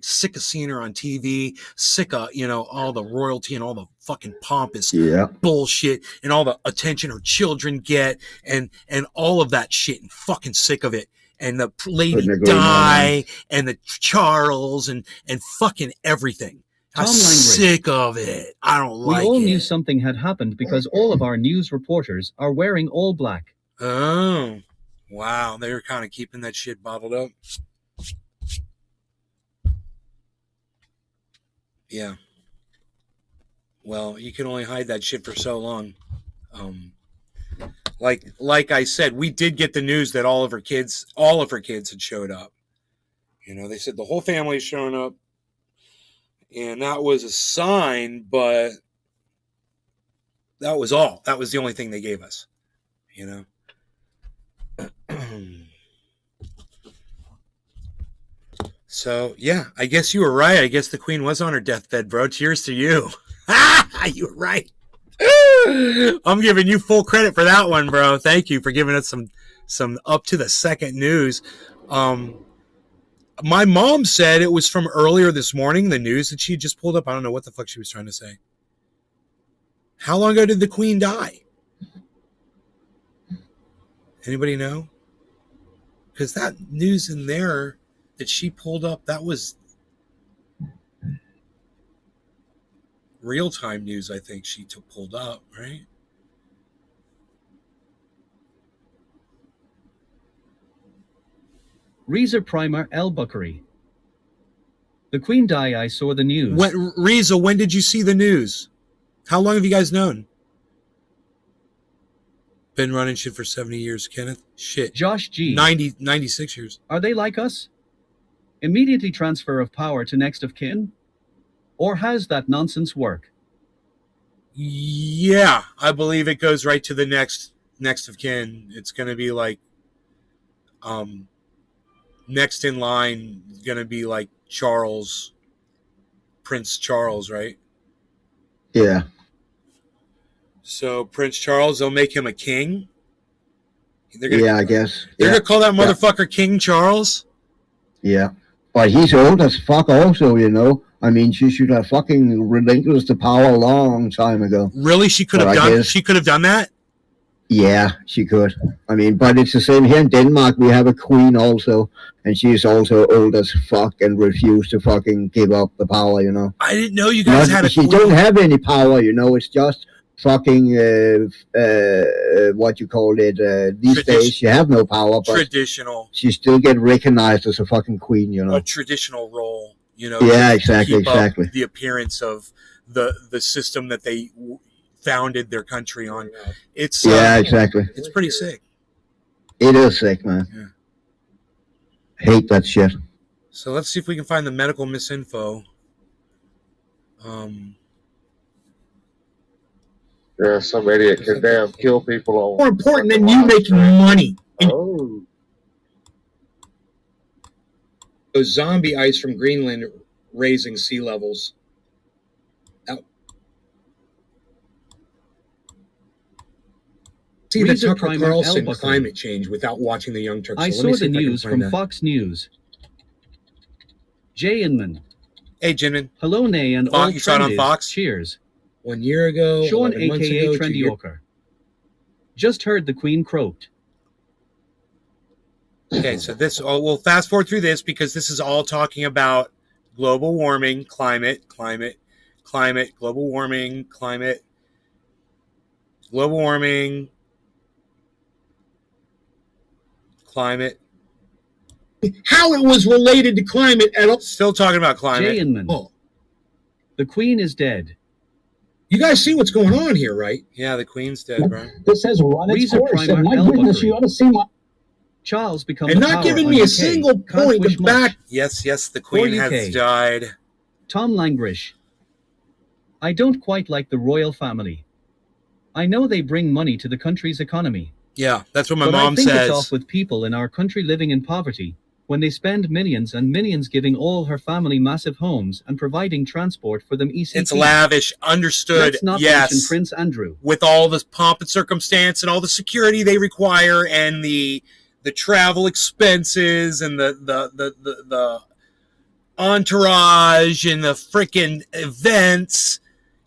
[SPEAKER 2] sick of seeing her on TV, sick of, you know, all the royalty and all the fucking pompous
[SPEAKER 7] Yeah.
[SPEAKER 2] bullshit and all the attention her children get and all of that shit, and fucking sick of it. And the lady
[SPEAKER 7] Couldn't agree more,
[SPEAKER 2] Di and the Charles and fucking everything. I'm
[SPEAKER 3] Tom Langridge.
[SPEAKER 2] sick of it. I don't
[SPEAKER 3] We
[SPEAKER 2] like
[SPEAKER 3] all
[SPEAKER 2] it.
[SPEAKER 3] knew something had happened because all of our news reporters are wearing all black.
[SPEAKER 2] Oh, wow. They were kind of keeping that shit bottled up. Yeah. Well, you can only hide that shit for so long. Like I said, we did get the news that all of her kids had showed up. You know, they said the whole family's showing up. And that was a sign, but that was all. That was the only thing they gave us. You know? So, yeah, I guess you were right. I guess the Queen was on her deathbed, bro. Cheers to you. You were right. I'm giving you full credit for that one, bro. Thank you for giving us some up to the second news. My mom said it was from earlier this morning, the news that she just pulled up. I don't know what the fuck she was trying to say. How long ago did the Queen die? Anybody know? Because that news in there that she pulled up, that was real-time news, I think she pulled up, right?
[SPEAKER 3] Reza Primer El Bukhari. The Queen died. I saw the news.
[SPEAKER 2] Reza, when did you see the news? How long have you guys known? Been running shit for 70 years, Kenneth. Shit.
[SPEAKER 3] Josh G.
[SPEAKER 2] 96 years.
[SPEAKER 3] Are they like us? Immediately transfer of power to next of kin? Or how's that nonsense work?
[SPEAKER 2] Yeah, I believe it goes right to the next of kin. It's going to be like, next in line is going to be like Charles, Prince Charles, right?
[SPEAKER 7] Yeah.
[SPEAKER 2] So Prince Charles, they'll make him a king.
[SPEAKER 7] Yeah, I guess.
[SPEAKER 2] They're
[SPEAKER 7] Yeah.
[SPEAKER 2] going to call that motherfucker King Charles?
[SPEAKER 7] Yeah. But he's old as fuck also, you know. I mean, she should have fucking relinquished the power a long time ago.
[SPEAKER 2] Really? She could have done that?
[SPEAKER 7] Yeah, she could. I mean, but it's the same here in Denmark. We have a queen also, and she's also old as fuck and refused to fucking give up the power, you know.
[SPEAKER 2] I didn't know you guys had a
[SPEAKER 7] She
[SPEAKER 2] queen.
[SPEAKER 7] don't have any power, you know. It's just fucking, what you call it, these days. She have no power, but
[SPEAKER 2] Traditional.
[SPEAKER 7] she still get recognized as a fucking queen, you know.
[SPEAKER 2] A traditional role, you know.
[SPEAKER 7] Yeah,
[SPEAKER 2] to keep up
[SPEAKER 7] exactly.
[SPEAKER 2] the appearance of the system that they founded their country on. It's
[SPEAKER 7] Yeah, exactly.
[SPEAKER 2] It's pretty sick.
[SPEAKER 7] It is sick, man.
[SPEAKER 2] Yeah.
[SPEAKER 7] Hate that shit.
[SPEAKER 2] So let's see if we can find the medical misinfo.
[SPEAKER 9] Yeah, some idiot can damn kill people on.
[SPEAKER 1] More important than you making money.
[SPEAKER 9] Oh.
[SPEAKER 1] Those zombie ice from Greenland raising sea levels. See the
[SPEAKER 3] Reader
[SPEAKER 1] Tucker
[SPEAKER 3] Primer
[SPEAKER 1] Carlson
[SPEAKER 3] Elbuckle.
[SPEAKER 1] climate change without watching the Young Turks.
[SPEAKER 3] I
[SPEAKER 1] So let me
[SPEAKER 3] saw
[SPEAKER 1] see
[SPEAKER 3] the
[SPEAKER 1] if I can
[SPEAKER 3] news
[SPEAKER 1] find
[SPEAKER 3] from
[SPEAKER 1] that.
[SPEAKER 3] Fox News. Jay Inman.
[SPEAKER 2] Hey, Jinmin.
[SPEAKER 3] Hello, Nay, and
[SPEAKER 2] Fox-
[SPEAKER 3] all
[SPEAKER 2] you saw it on
[SPEAKER 3] trendies.
[SPEAKER 2] Fox?
[SPEAKER 3] Cheers.
[SPEAKER 1] 1 year ago,
[SPEAKER 3] Sean,
[SPEAKER 1] 11 months
[SPEAKER 3] a.k.a.
[SPEAKER 1] ago, 2
[SPEAKER 3] Trendy
[SPEAKER 1] years-
[SPEAKER 3] Oker. Just heard the Queen croaked.
[SPEAKER 2] Okay, so we'll fast forward through this because this is all talking about global warming, climate, global warming, global warming, climate.
[SPEAKER 1] How it was related to climate at all.
[SPEAKER 2] Still talking about climate.
[SPEAKER 3] Jay Inman.
[SPEAKER 1] Oh,
[SPEAKER 3] The Queen is dead.
[SPEAKER 1] you guys see what's going on here, right?
[SPEAKER 2] Yeah, the Queen's dead, bro.
[SPEAKER 6] This has run its
[SPEAKER 3] Reason
[SPEAKER 6] course,
[SPEAKER 3] Primer
[SPEAKER 6] and my
[SPEAKER 3] Elbuckle.
[SPEAKER 6] goodness, you ought to see my...
[SPEAKER 3] Charles become
[SPEAKER 1] And
[SPEAKER 3] the
[SPEAKER 1] not
[SPEAKER 3] power
[SPEAKER 1] giving
[SPEAKER 3] on
[SPEAKER 1] me a
[SPEAKER 3] UK.
[SPEAKER 1] single
[SPEAKER 3] Can't
[SPEAKER 1] point
[SPEAKER 3] wish
[SPEAKER 1] to
[SPEAKER 3] much.
[SPEAKER 1] back.
[SPEAKER 2] Yes, the Queen
[SPEAKER 3] UK.
[SPEAKER 2] has died.
[SPEAKER 3] Tom Langrish. I don't quite like the royal family. I know they bring money to the country's economy.
[SPEAKER 2] Yeah, that's what my
[SPEAKER 3] But
[SPEAKER 2] mom
[SPEAKER 3] I think
[SPEAKER 2] says.
[SPEAKER 3] it's off with people in our country living in poverty, when they spend millions and millions giving all her family massive homes and providing transport for them ECT.
[SPEAKER 2] It's lavish, understood,
[SPEAKER 3] Let's not
[SPEAKER 2] yes.
[SPEAKER 3] mention Prince Andrew.
[SPEAKER 2] With all the pomp and circumstance and all the security they require and the travel expenses and the entourage and the freaking events,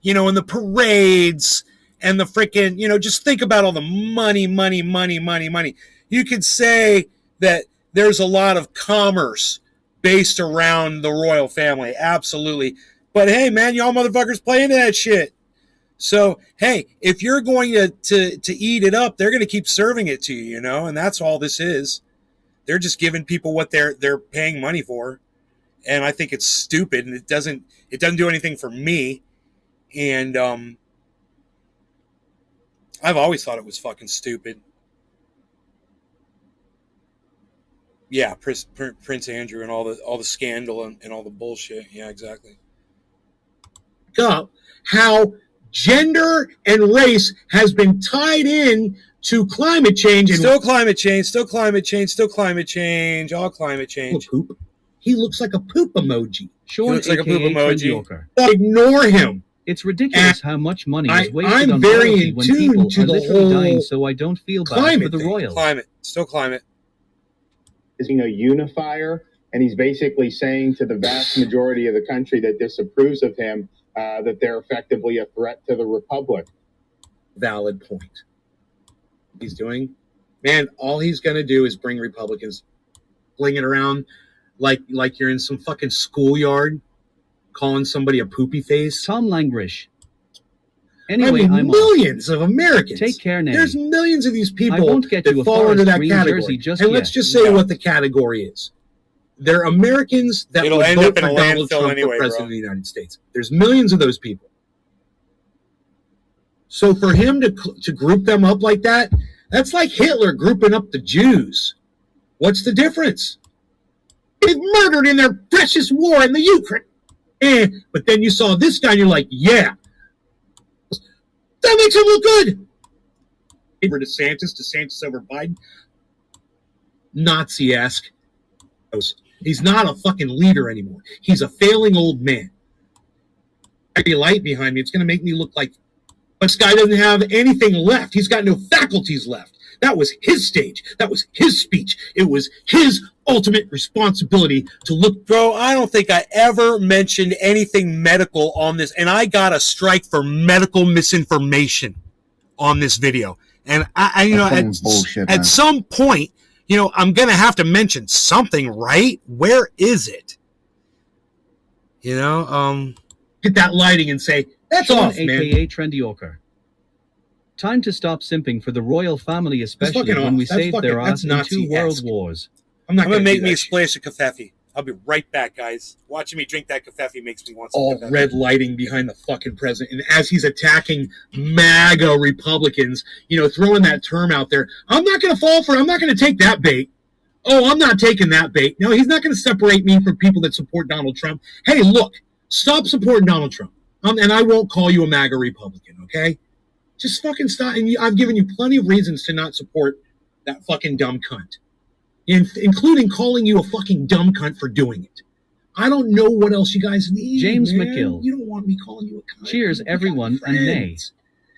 [SPEAKER 2] you know, and the parades and the freaking, you know, just think about all the money. You could say that there's a lot of commerce based around the royal family, absolutely. But hey, man, y'all motherfuckers play into that shit. So, hey, if you're going to eat it up, they're going to keep serving it to you, you know, and that's all this is. They're just giving people what they're paying money for. And I think it's stupid, and it doesn't do anything for me. And I've always thought it was fucking stupid. Yeah, Prince Andrew and all the scandal and all the bullshit. Yeah, exactly.
[SPEAKER 1] Up how gender and race has been tied in to climate change and
[SPEAKER 2] Still climate change, all climate change.
[SPEAKER 1] poop. He looks like a poop emoji.
[SPEAKER 3] Sean,
[SPEAKER 2] looks like a poop
[SPEAKER 3] aka
[SPEAKER 2] emoji.
[SPEAKER 3] Trendy Oker.
[SPEAKER 1] Ignore him.
[SPEAKER 3] It's ridiculous how much money is wasted
[SPEAKER 1] I'm
[SPEAKER 3] on
[SPEAKER 1] very
[SPEAKER 3] royalty
[SPEAKER 1] in
[SPEAKER 3] when
[SPEAKER 1] tune
[SPEAKER 3] people
[SPEAKER 1] to
[SPEAKER 3] are
[SPEAKER 1] the
[SPEAKER 3] literally
[SPEAKER 1] whole
[SPEAKER 3] dying, so I don't feel bad for
[SPEAKER 1] climate
[SPEAKER 3] the
[SPEAKER 1] thing.
[SPEAKER 3] royals.
[SPEAKER 2] Still climate.
[SPEAKER 6] is being a unifier, and he's basically saying to the vast majority of the country that disapproves of him that they're effectively a threat to the republic.
[SPEAKER 1] Valid point. He's doing, man, all he's going to do is bring Republicans, fling it around like you're in some fucking schoolyard, calling somebody a poopy face.
[SPEAKER 3] Tom Langrish.
[SPEAKER 1] I
[SPEAKER 3] Anyway,
[SPEAKER 1] mean,
[SPEAKER 3] I'm off.
[SPEAKER 1] millions of Americans.
[SPEAKER 3] Take care, Nay.
[SPEAKER 1] There's millions of these
[SPEAKER 3] I
[SPEAKER 1] people
[SPEAKER 3] won't get you
[SPEAKER 1] that
[SPEAKER 3] a
[SPEAKER 1] fall
[SPEAKER 3] forest
[SPEAKER 1] under that
[SPEAKER 3] green
[SPEAKER 1] category.
[SPEAKER 3] jersey just
[SPEAKER 1] And
[SPEAKER 3] yet.
[SPEAKER 1] let's just say
[SPEAKER 2] No.
[SPEAKER 1] what the category is. They're Americans that
[SPEAKER 2] It'll
[SPEAKER 1] would
[SPEAKER 2] end
[SPEAKER 1] vote
[SPEAKER 2] up in
[SPEAKER 1] for
[SPEAKER 2] a
[SPEAKER 1] Donald
[SPEAKER 2] landfill
[SPEAKER 1] Trump
[SPEAKER 2] anyway,
[SPEAKER 1] for president
[SPEAKER 2] bro.
[SPEAKER 1] of the United States. There's millions of those people. So for him to group them up like that, that's like Hitler grouping up the Jews. What's the difference? is murdered in their precious war in the Ukraine. But then you saw this guy and you're like, yeah, that makes him look good. Over DeSantis over Biden, Nazi-esque. He's not a fucking leader anymore. He's a failing old man. Very light behind me. It's going to make me look like, but this guy doesn't have anything left. He's got no faculties left. That was his stage. That was his speech. It was his ultimate responsibility to look.
[SPEAKER 2] Bro, I don't think I ever mentioned anything medical on this, and I got a strike for medical misinformation on this video. And I you know, at some point, you know, I'm going to have to mention something, right? Where is it? You know,
[SPEAKER 1] get that lighting and say, that's
[SPEAKER 3] Sean,
[SPEAKER 1] off, man.
[SPEAKER 3] AKA Trendyolker. Time to stop simping for the royal family, especially when we saved their ass in 2 world wars.
[SPEAKER 2] I'm going to make me a splash of kafefe. I'll be right back, guys. Watching me drink that kafefe makes me want some
[SPEAKER 1] all
[SPEAKER 2] kafefe.
[SPEAKER 1] red lighting behind the fucking president. And as he's attacking MAGA Republicans, you know, throwing that term out there, I'm not going to fall for it. I'm not going to take that bait. Oh, I'm not taking that bait. No, he's not going to separate me from people that support Donald Trump. Hey, look, stop supporting Donald Trump. And I won't call you a MAGA Republican, okay? Just fucking stop. And I've given you plenty of reasons to not support that fucking dumb cunt. Including calling you a fucking dumb cunt for doing it. I don't know what else you guys need.
[SPEAKER 3] James
[SPEAKER 1] man.
[SPEAKER 3] McGill.
[SPEAKER 1] You don't want me calling you a cunt.
[SPEAKER 3] Cheers, everyone, and nay.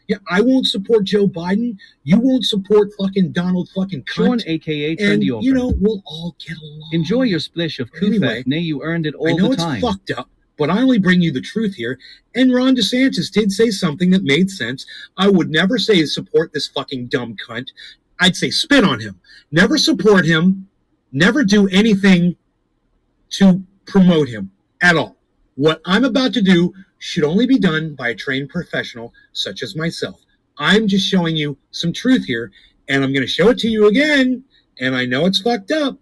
[SPEAKER 1] Yeah, I won't support Joe Biden. You won't support fucking Donald fucking cunt.
[SPEAKER 3] Sean, AKA Trendyolker.
[SPEAKER 1] And, you know, we'll all get along.
[SPEAKER 3] Enjoy your splish of Kufek.
[SPEAKER 1] Anyway,
[SPEAKER 3] nay, you earned it all the time.
[SPEAKER 1] I know it's fucked up, but I only bring you the truth here. And Ron DeSantis did say something that made sense. I would never say support this fucking dumb cunt. I'd say spit on him. Never support him. Never do anything to promote him at all. What I'm about to do should only be done by a trained professional such as myself. I'm just showing you some truth here, and I'm going to show it to you again, and I know it's fucked up,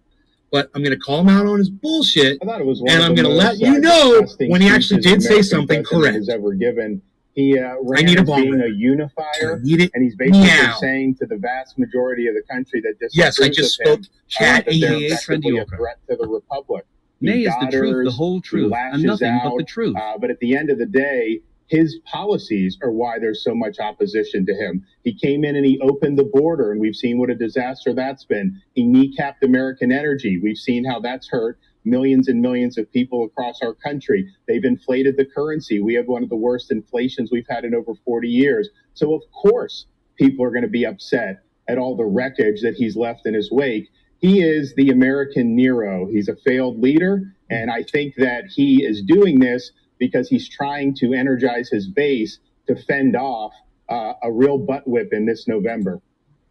[SPEAKER 1] but I'm going to call him out on his bullshit,
[SPEAKER 6] I thought it was one
[SPEAKER 1] and
[SPEAKER 6] of
[SPEAKER 1] I'm
[SPEAKER 6] the
[SPEAKER 1] going to let
[SPEAKER 6] most,
[SPEAKER 1] you know
[SPEAKER 6] disgusting
[SPEAKER 1] when he actually
[SPEAKER 6] speeches
[SPEAKER 1] did say
[SPEAKER 6] American
[SPEAKER 1] something
[SPEAKER 6] president
[SPEAKER 1] correct.
[SPEAKER 6] has ever given. He ran
[SPEAKER 1] need a
[SPEAKER 6] as
[SPEAKER 1] bomber.
[SPEAKER 6] being a unifier,
[SPEAKER 1] I need it
[SPEAKER 6] and he's basically
[SPEAKER 1] now.
[SPEAKER 6] saying to the vast majority of the country that disapproves
[SPEAKER 1] Yes, I just
[SPEAKER 6] of him,
[SPEAKER 1] spoke chat
[SPEAKER 6] that they're
[SPEAKER 3] AKA
[SPEAKER 6] effectively a
[SPEAKER 3] Trendyolker.
[SPEAKER 6] threat to the republic. He
[SPEAKER 3] Nay is the truth, the
[SPEAKER 6] dodders,
[SPEAKER 3] whole
[SPEAKER 6] he
[SPEAKER 3] truth, and
[SPEAKER 6] lashes
[SPEAKER 3] nothing but
[SPEAKER 6] out,
[SPEAKER 3] the truth.
[SPEAKER 6] But at the end of the day, his policies are why there's so much opposition to him. He came in and he opened the border, and we've seen what a disaster that's been. He kneecapped American energy. We've seen how that's hurt millions and millions of people across our country. They've inflated the currency. We have one of the worst inflations we've had in over 40 years. So of course, people are going to be upset at all the wreckage that he's left in his wake. He is the American Nero. He's a failed leader. And I think that he is doing this because he's trying to energize his base to fend off a real butt whipping this November.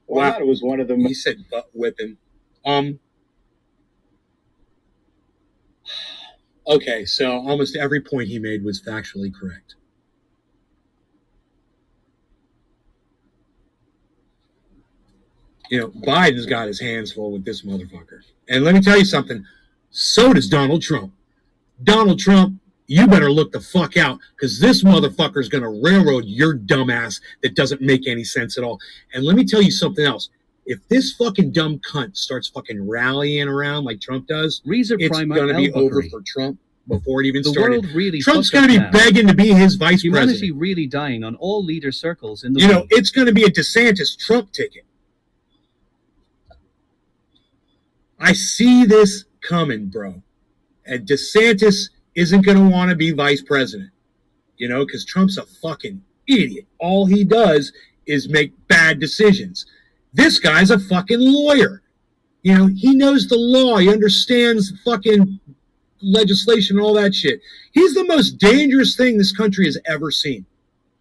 [SPEAKER 6] Well,
[SPEAKER 1] Wow.
[SPEAKER 6] I thought it was one of the
[SPEAKER 1] He said butt whipping. Okay, so almost every point he made was factually correct. You know, Biden's got his hands full with this motherfucker. And let me tell you something. So does Donald Trump. Donald Trump, you better look the fuck out, because this motherfucker's going to railroad your dumbass that doesn't make any sense at all. And let me tell you something else. If this fucking dumb cunt starts fucking rallying around like Trump does,
[SPEAKER 3] Reezer
[SPEAKER 1] it's
[SPEAKER 3] Primer
[SPEAKER 1] going to be over
[SPEAKER 3] Elbuckry.
[SPEAKER 1] for Trump before it even
[SPEAKER 3] The
[SPEAKER 1] started.
[SPEAKER 3] world really
[SPEAKER 1] Trump's
[SPEAKER 3] fucked
[SPEAKER 1] going to
[SPEAKER 3] up
[SPEAKER 1] be
[SPEAKER 3] now.
[SPEAKER 1] begging to be his vice
[SPEAKER 3] Humanity
[SPEAKER 1] president.
[SPEAKER 3] really dying on all leader circles in the
[SPEAKER 1] You know,
[SPEAKER 3] world.
[SPEAKER 1] it's going to be a DeSantis Trump ticket. I see this coming, bro. And DeSantis isn't going to want to be vice president, you know, because Trump's a fucking idiot. All he does is make bad decisions. This guy's a fucking lawyer. You know, he knows the law. He understands fucking legislation and all that shit. He's the most dangerous thing this country has ever seen.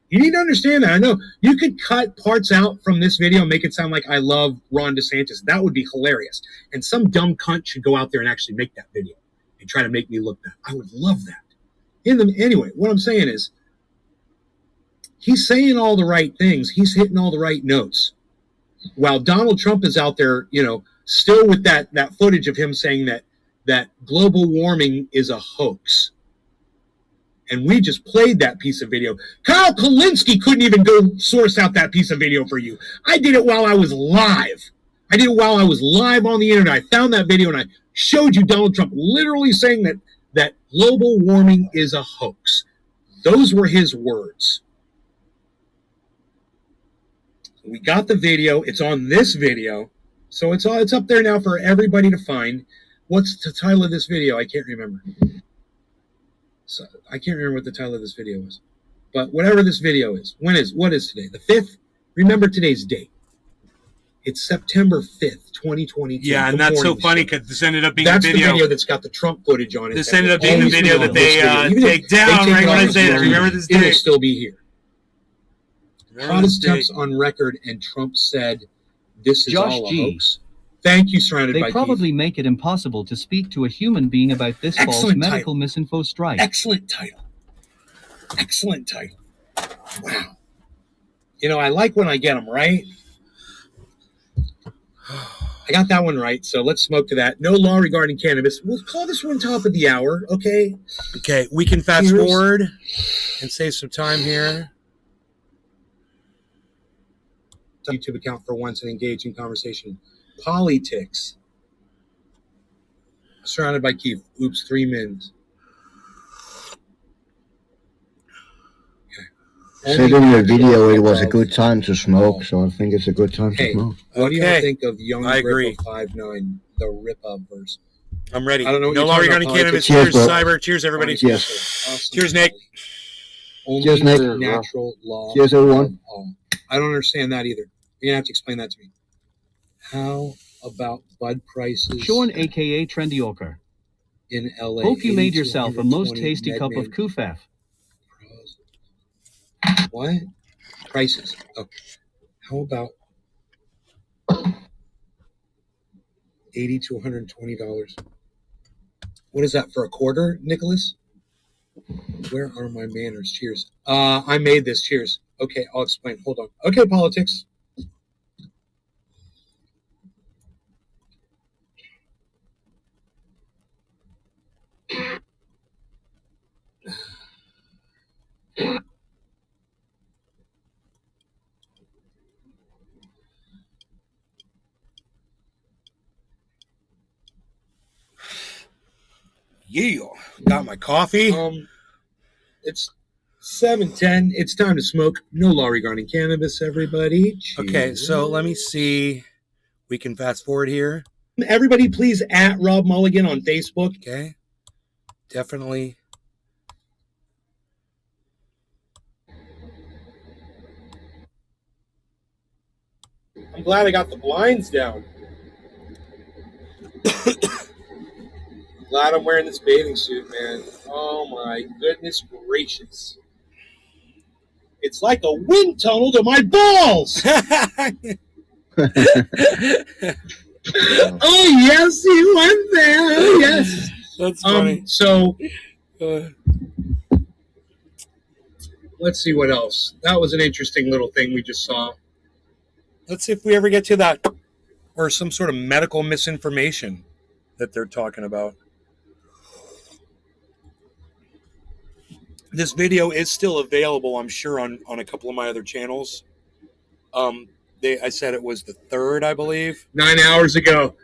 [SPEAKER 1] You need to understand that. I know you could cut parts out from this video and make it sound like I love Ron DeSantis. That would be hilarious. And some dumb cunt should go out there and actually make that video and try to make me look bad. I would love that. Anyway, what I'm saying is he's saying all the right things. He's hitting all the right notes. While Donald Trump is out there, you know, still with that footage of him saying that global warming is a hoax. And we just played that piece of video. Kyle Kulinski couldn't even go source out that piece of video for you. I did it while I was live. I did it while I was live on the internet. I found that video and I showed you Donald Trump literally saying that global warming is a hoax. Those were his words. We got the video. It's on this video. So it's up there now for everybody to find. What's the title of this video? I can't remember. So I can't remember what the title of this video was. But whatever this video is, what is today? The 5th? Remember today's date. It's September 5th, 2022.
[SPEAKER 2] Yeah, and that's so funny because this ended up being
[SPEAKER 1] that's
[SPEAKER 2] a video.
[SPEAKER 1] the video that's got the Trump footage on it.
[SPEAKER 2] This ended up being the video that they take down right when I say this. Remember this
[SPEAKER 1] It will
[SPEAKER 2] day?
[SPEAKER 1] still be here.
[SPEAKER 2] Remember
[SPEAKER 1] Hottest
[SPEAKER 2] this day?
[SPEAKER 1] temps on record, and Trump said, "This is
[SPEAKER 3] Josh
[SPEAKER 1] all a
[SPEAKER 3] G.
[SPEAKER 1] hoax." Thank you, surrounded
[SPEAKER 3] They
[SPEAKER 1] by
[SPEAKER 3] probably
[SPEAKER 1] Keith.
[SPEAKER 3] make it impossible to speak to a human being about this false
[SPEAKER 1] Excellent
[SPEAKER 3] medical
[SPEAKER 1] title.
[SPEAKER 3] misinfo strike.
[SPEAKER 1] Excellent title. Excellent title. Wow. You know, I like when I get them right. I got that one right, so let's smoke to that. No law regarding cannabis. We'll call this one top of the hour, okay?
[SPEAKER 2] Okay, we can fast
[SPEAKER 1] Cheers.
[SPEAKER 2] forward and save some time here.
[SPEAKER 1] YouTube account for once and engage in conversation. Politics. Surrounded by Keith. Oops, 3 mins. Okay.
[SPEAKER 7] Said in your video it was a good time to smoke, so I think it's a good time to
[SPEAKER 1] Hey,
[SPEAKER 7] smoke.
[SPEAKER 1] what do you
[SPEAKER 2] Okay.
[SPEAKER 1] think of Young
[SPEAKER 2] I agree.
[SPEAKER 1] Ripper 5'9", the Rip-Up verse?
[SPEAKER 2] I'm ready.
[SPEAKER 1] I don't know what
[SPEAKER 2] No
[SPEAKER 1] you're
[SPEAKER 2] law
[SPEAKER 1] talking
[SPEAKER 2] regarding
[SPEAKER 1] about
[SPEAKER 2] cannabis.
[SPEAKER 7] politics.
[SPEAKER 2] Cheers,
[SPEAKER 7] Cheers, bro.
[SPEAKER 2] Cyber. Cheers, everybody.
[SPEAKER 7] Cheers.
[SPEAKER 2] Cheers, Nick.
[SPEAKER 1] Only
[SPEAKER 7] Cheers, Nick.
[SPEAKER 1] natural law.
[SPEAKER 7] Cheers, everyone.
[SPEAKER 1] of all. I don't understand that either. You're going to have to explain that to me. How about bud prices
[SPEAKER 3] Sean, aka Trendy Orker.
[SPEAKER 1] in LA?
[SPEAKER 3] Hope you made
[SPEAKER 1] 80 to
[SPEAKER 3] yourself a most
[SPEAKER 1] 120
[SPEAKER 3] tasty cup of
[SPEAKER 1] Medman
[SPEAKER 3] kufaf.
[SPEAKER 1] pros. What? Prices. Oh. How about $80 to $120? What is that for a quarter, Nicholas? Where are my manners? Cheers. I made this. Cheers. Okay, I'll explain. Hold on. Okay, politics.
[SPEAKER 2] Yeah. Got my coffee.
[SPEAKER 1] It's 7:10. It's time to smoke. No law regarding cannabis, everybody.
[SPEAKER 2] Okay, so let me see. We can fast forward here.
[SPEAKER 1] Everybody, please at Rob Mulligan on Facebook.
[SPEAKER 2] Okay. Definitely.
[SPEAKER 1] I'm glad I got the blinds down. Glad I'm wearing this bathing suit, man. Oh my goodness gracious. It's like a wind tunnel to my balls. Oh, yes, he went there. Yes.
[SPEAKER 2] That's funny.
[SPEAKER 1] So
[SPEAKER 2] Uh,
[SPEAKER 1] let's see what else. That was an interesting little thing we just saw.
[SPEAKER 2] let's see if we ever get to that or some sort of medical misinformation that they're talking about. This video is still available, I'm sure, on a couple of my other channels. I said it was the 3rd, I believe.
[SPEAKER 1] 9 hours ago.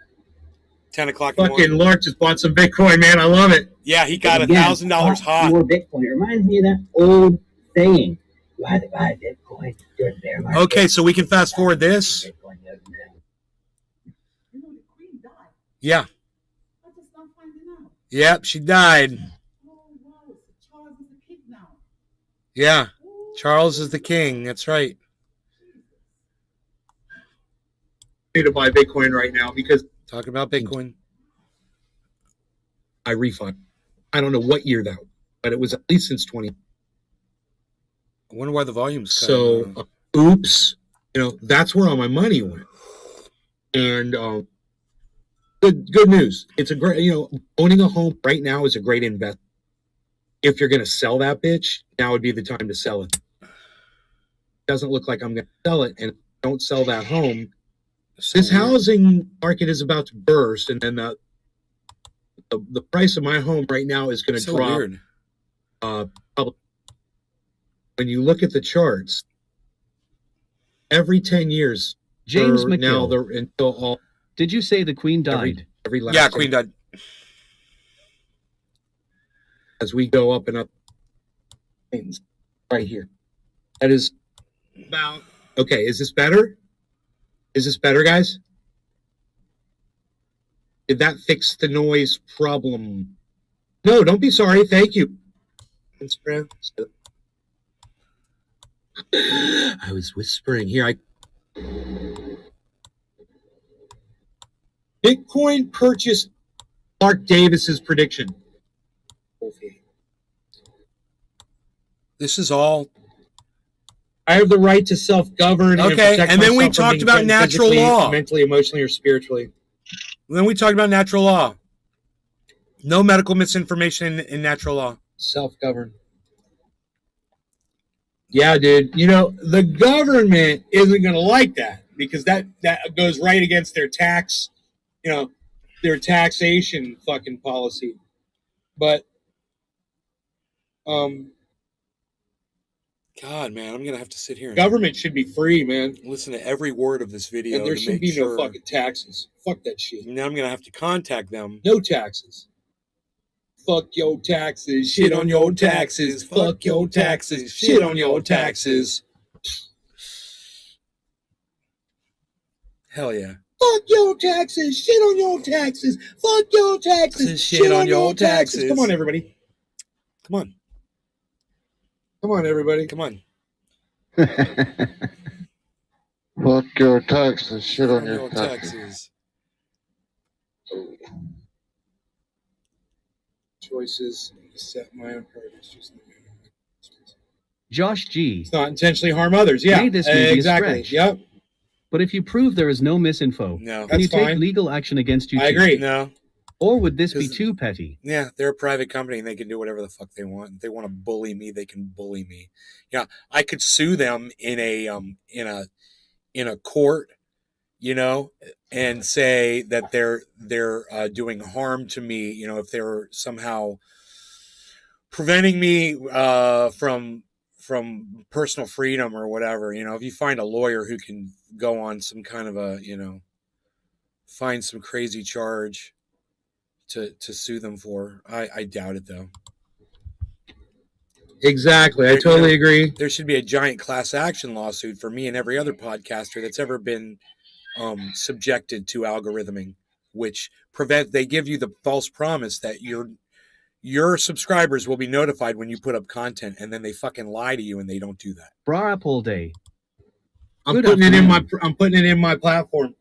[SPEAKER 2] 10 o'clock in the
[SPEAKER 1] Fucking
[SPEAKER 2] morning.
[SPEAKER 1] Lark just bought some Bitcoin, man. I love it.
[SPEAKER 2] Yeah, he got
[SPEAKER 8] Again,
[SPEAKER 2] $1,000 hot.
[SPEAKER 8] More Bitcoin. It reminds me of that old saying. You either buy Bitcoin during the bear market.
[SPEAKER 2] Okay, so we can fast forward this.
[SPEAKER 8] Bitcoin doesn't matter.
[SPEAKER 10] You know, the queen died.
[SPEAKER 2] Yeah.
[SPEAKER 10] I just not finding out.
[SPEAKER 2] Yep, she died.
[SPEAKER 10] Oh, wow. So Charles is the king now.
[SPEAKER 2] Yeah. Charles is the king. That's right.
[SPEAKER 1] I need to buy Bitcoin right now because
[SPEAKER 2] Talking about Bitcoin.
[SPEAKER 1] I refund. I don't know what year that was, but it was at least since 20.
[SPEAKER 2] I wonder why the volume's cut.
[SPEAKER 1] So, oops. You know, that's where all my money went. And good news. It's a great, owning a home right now is a great investment. If you're going to sell that bitch, now would be the time to sell it. Doesn't look like I'm going to sell it, and if I don't sell that home, this housing market is about to burst, and then the price of my home right now is going to
[SPEAKER 2] so
[SPEAKER 1] drop.
[SPEAKER 2] weird.
[SPEAKER 1] Probably. When you look at the charts, every 10 years,
[SPEAKER 3] James
[SPEAKER 1] now
[SPEAKER 3] McGill.
[SPEAKER 1] until all
[SPEAKER 3] Did you say the queen died?
[SPEAKER 1] every last
[SPEAKER 2] Yeah,
[SPEAKER 1] year.
[SPEAKER 2] Queen died. As we go up and up, right here. That is about okay. Is this better? Is this better, guys? Did that fix the noise problem? No, don't be sorry. Thank you. Instagram. I was whispering here. Bitcoin purchase. Mark Davis's prediction. This is all. I have the right to self-govern.
[SPEAKER 1] Okay, and then we talked about natural law.
[SPEAKER 2] Mentally, emotionally, or spiritually. Then we talked about natural law. No medical misinformation in natural law. Self-govern. Yeah, dude. You know, the government isn't going to like that because that goes right against their tax, you know, their taxation fucking policy. But, God, man, I'm going to have to sit here. Government should be free, man. Listen to every word of this video. And there should be no fucking taxes. Fuck that shit. Now I'm going to have to contact them. No taxes. Fuck your taxes. Shit on your taxes. Fuck your taxes. Shit on your taxes. Hell yeah. Fuck your taxes. Shit on your taxes. Fuck your taxes. Shit on your taxes. Come on, everybody. Come on. Come on, everybody. Come on.
[SPEAKER 9] Fuck your taxes. Shit on your taxes.
[SPEAKER 2] Choices. Set my own priorities.
[SPEAKER 3] Josh G.
[SPEAKER 2] It's not intentionally harm others. Yeah,
[SPEAKER 3] May this may be a
[SPEAKER 2] exactly.
[SPEAKER 3] stretch.
[SPEAKER 2] Yep.
[SPEAKER 3] But if you prove there is no misinfo,
[SPEAKER 2] No,
[SPEAKER 3] can you
[SPEAKER 2] that's
[SPEAKER 3] take
[SPEAKER 2] fine.
[SPEAKER 3] legal action against you?
[SPEAKER 2] I agree. No.
[SPEAKER 3] Or would this be
[SPEAKER 2] Because-
[SPEAKER 3] too petty?
[SPEAKER 2] Yeah, they're a private company and they can do whatever the fuck they want. If they want to bully me, they can bully me. Yeah, I could sue them in a court, you know, and say that they're doing harm to me. You know, if they're somehow preventing me from personal freedom or whatever. You know, if you find a lawyer who can go on some kind of a, you know, find some crazy charge to sue them for. I doubt it, though. Exactly. I totally agree. There should be a giant class action lawsuit for me and every other podcaster that's ever been subjected to algorithming, which they give you the false promise that your subscribers will be notified when you put up content, and then they fucking lie to you and they don't do that.
[SPEAKER 3] Bra Apple Day.
[SPEAKER 2] I'm putting it in my platform.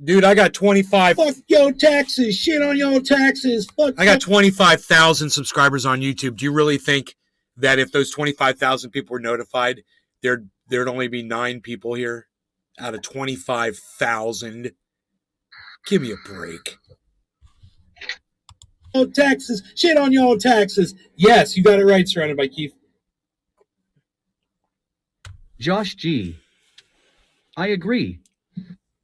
[SPEAKER 2] Dude, I got 25. Fuck your taxes. Shit on your taxes. I got 25,000 subscribers on YouTube. Do you really think that if those 25,000 people were notified, there'd only be 9 people here out of 25,000? Give me a break. Oh, taxes. Shit on your taxes. Yes, you got it right, surrounded by Keith.
[SPEAKER 3] Josh G. I agree.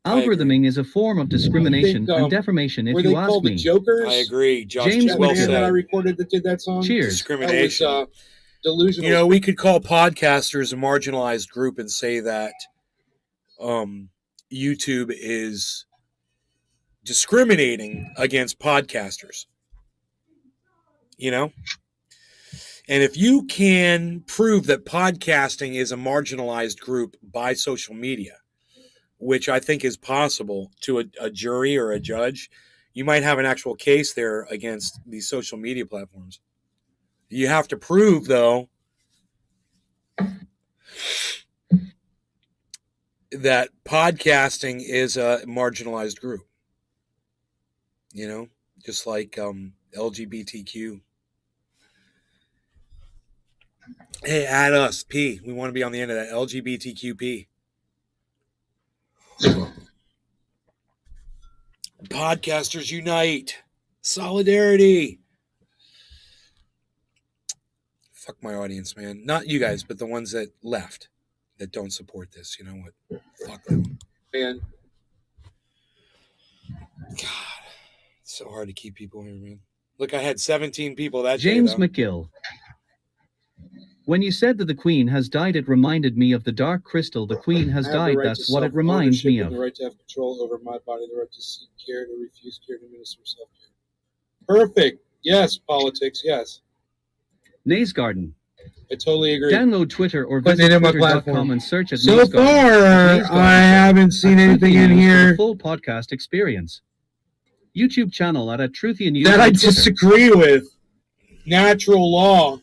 [SPEAKER 3] Algorithming is a form of discrimination and defamation, if
[SPEAKER 2] were
[SPEAKER 3] you
[SPEAKER 2] they
[SPEAKER 3] ask
[SPEAKER 2] called
[SPEAKER 3] me.
[SPEAKER 2] The Jokers? I agree. Josh,
[SPEAKER 3] James
[SPEAKER 2] well
[SPEAKER 3] McGill.
[SPEAKER 2] that I recorded that did that song.
[SPEAKER 3] Cheers.
[SPEAKER 2] Discrimination. That was, delusional. You know, we could call podcasters a marginalized group and say that YouTube is discriminating against podcasters. You know? And if you can prove that podcasting is a marginalized group by social media, which I think is possible to a jury or a judge, you might have an actual case there against these social media platforms. You have to prove, though, that podcasting is a marginalized group. You know, just like LGBTQ. Hey, add us, P. We want to be on the end of that. LGBTQP. Podcasters unite. Solidarity. Fuck my audience, man. Not you guys, but the ones that left, that don't support this. You know what? Fuck them. Man. God. It's so hard to keep people here, man. Look, I had 17 people that
[SPEAKER 3] James
[SPEAKER 2] day,
[SPEAKER 3] McGill. When you said that the Queen has died, it reminded me of the Dark Crystal. The Queen has died. That's what it reminds me of.
[SPEAKER 2] The right to have control over my body, the right to seek care, to refuse care, to administer self-care. Perfect. Yes, politics. Yes,
[SPEAKER 3] Nays Garden.
[SPEAKER 2] I totally agree.
[SPEAKER 3] Download Twitter or
[SPEAKER 2] Putting
[SPEAKER 3] visit
[SPEAKER 2] it in my
[SPEAKER 3] twitter.com
[SPEAKER 2] platform.
[SPEAKER 3] and search at
[SPEAKER 2] So
[SPEAKER 3] Nays Garden.
[SPEAKER 2] far,
[SPEAKER 3] Nays Garden
[SPEAKER 2] I haven't seen
[SPEAKER 3] at
[SPEAKER 2] anything
[SPEAKER 3] Truthian
[SPEAKER 2] in
[SPEAKER 3] News for the
[SPEAKER 2] here
[SPEAKER 3] full podcast experience. YouTube channel at Truthian News
[SPEAKER 2] that
[SPEAKER 3] on
[SPEAKER 2] I
[SPEAKER 3] Twitter.
[SPEAKER 2] disagree with. Natural law.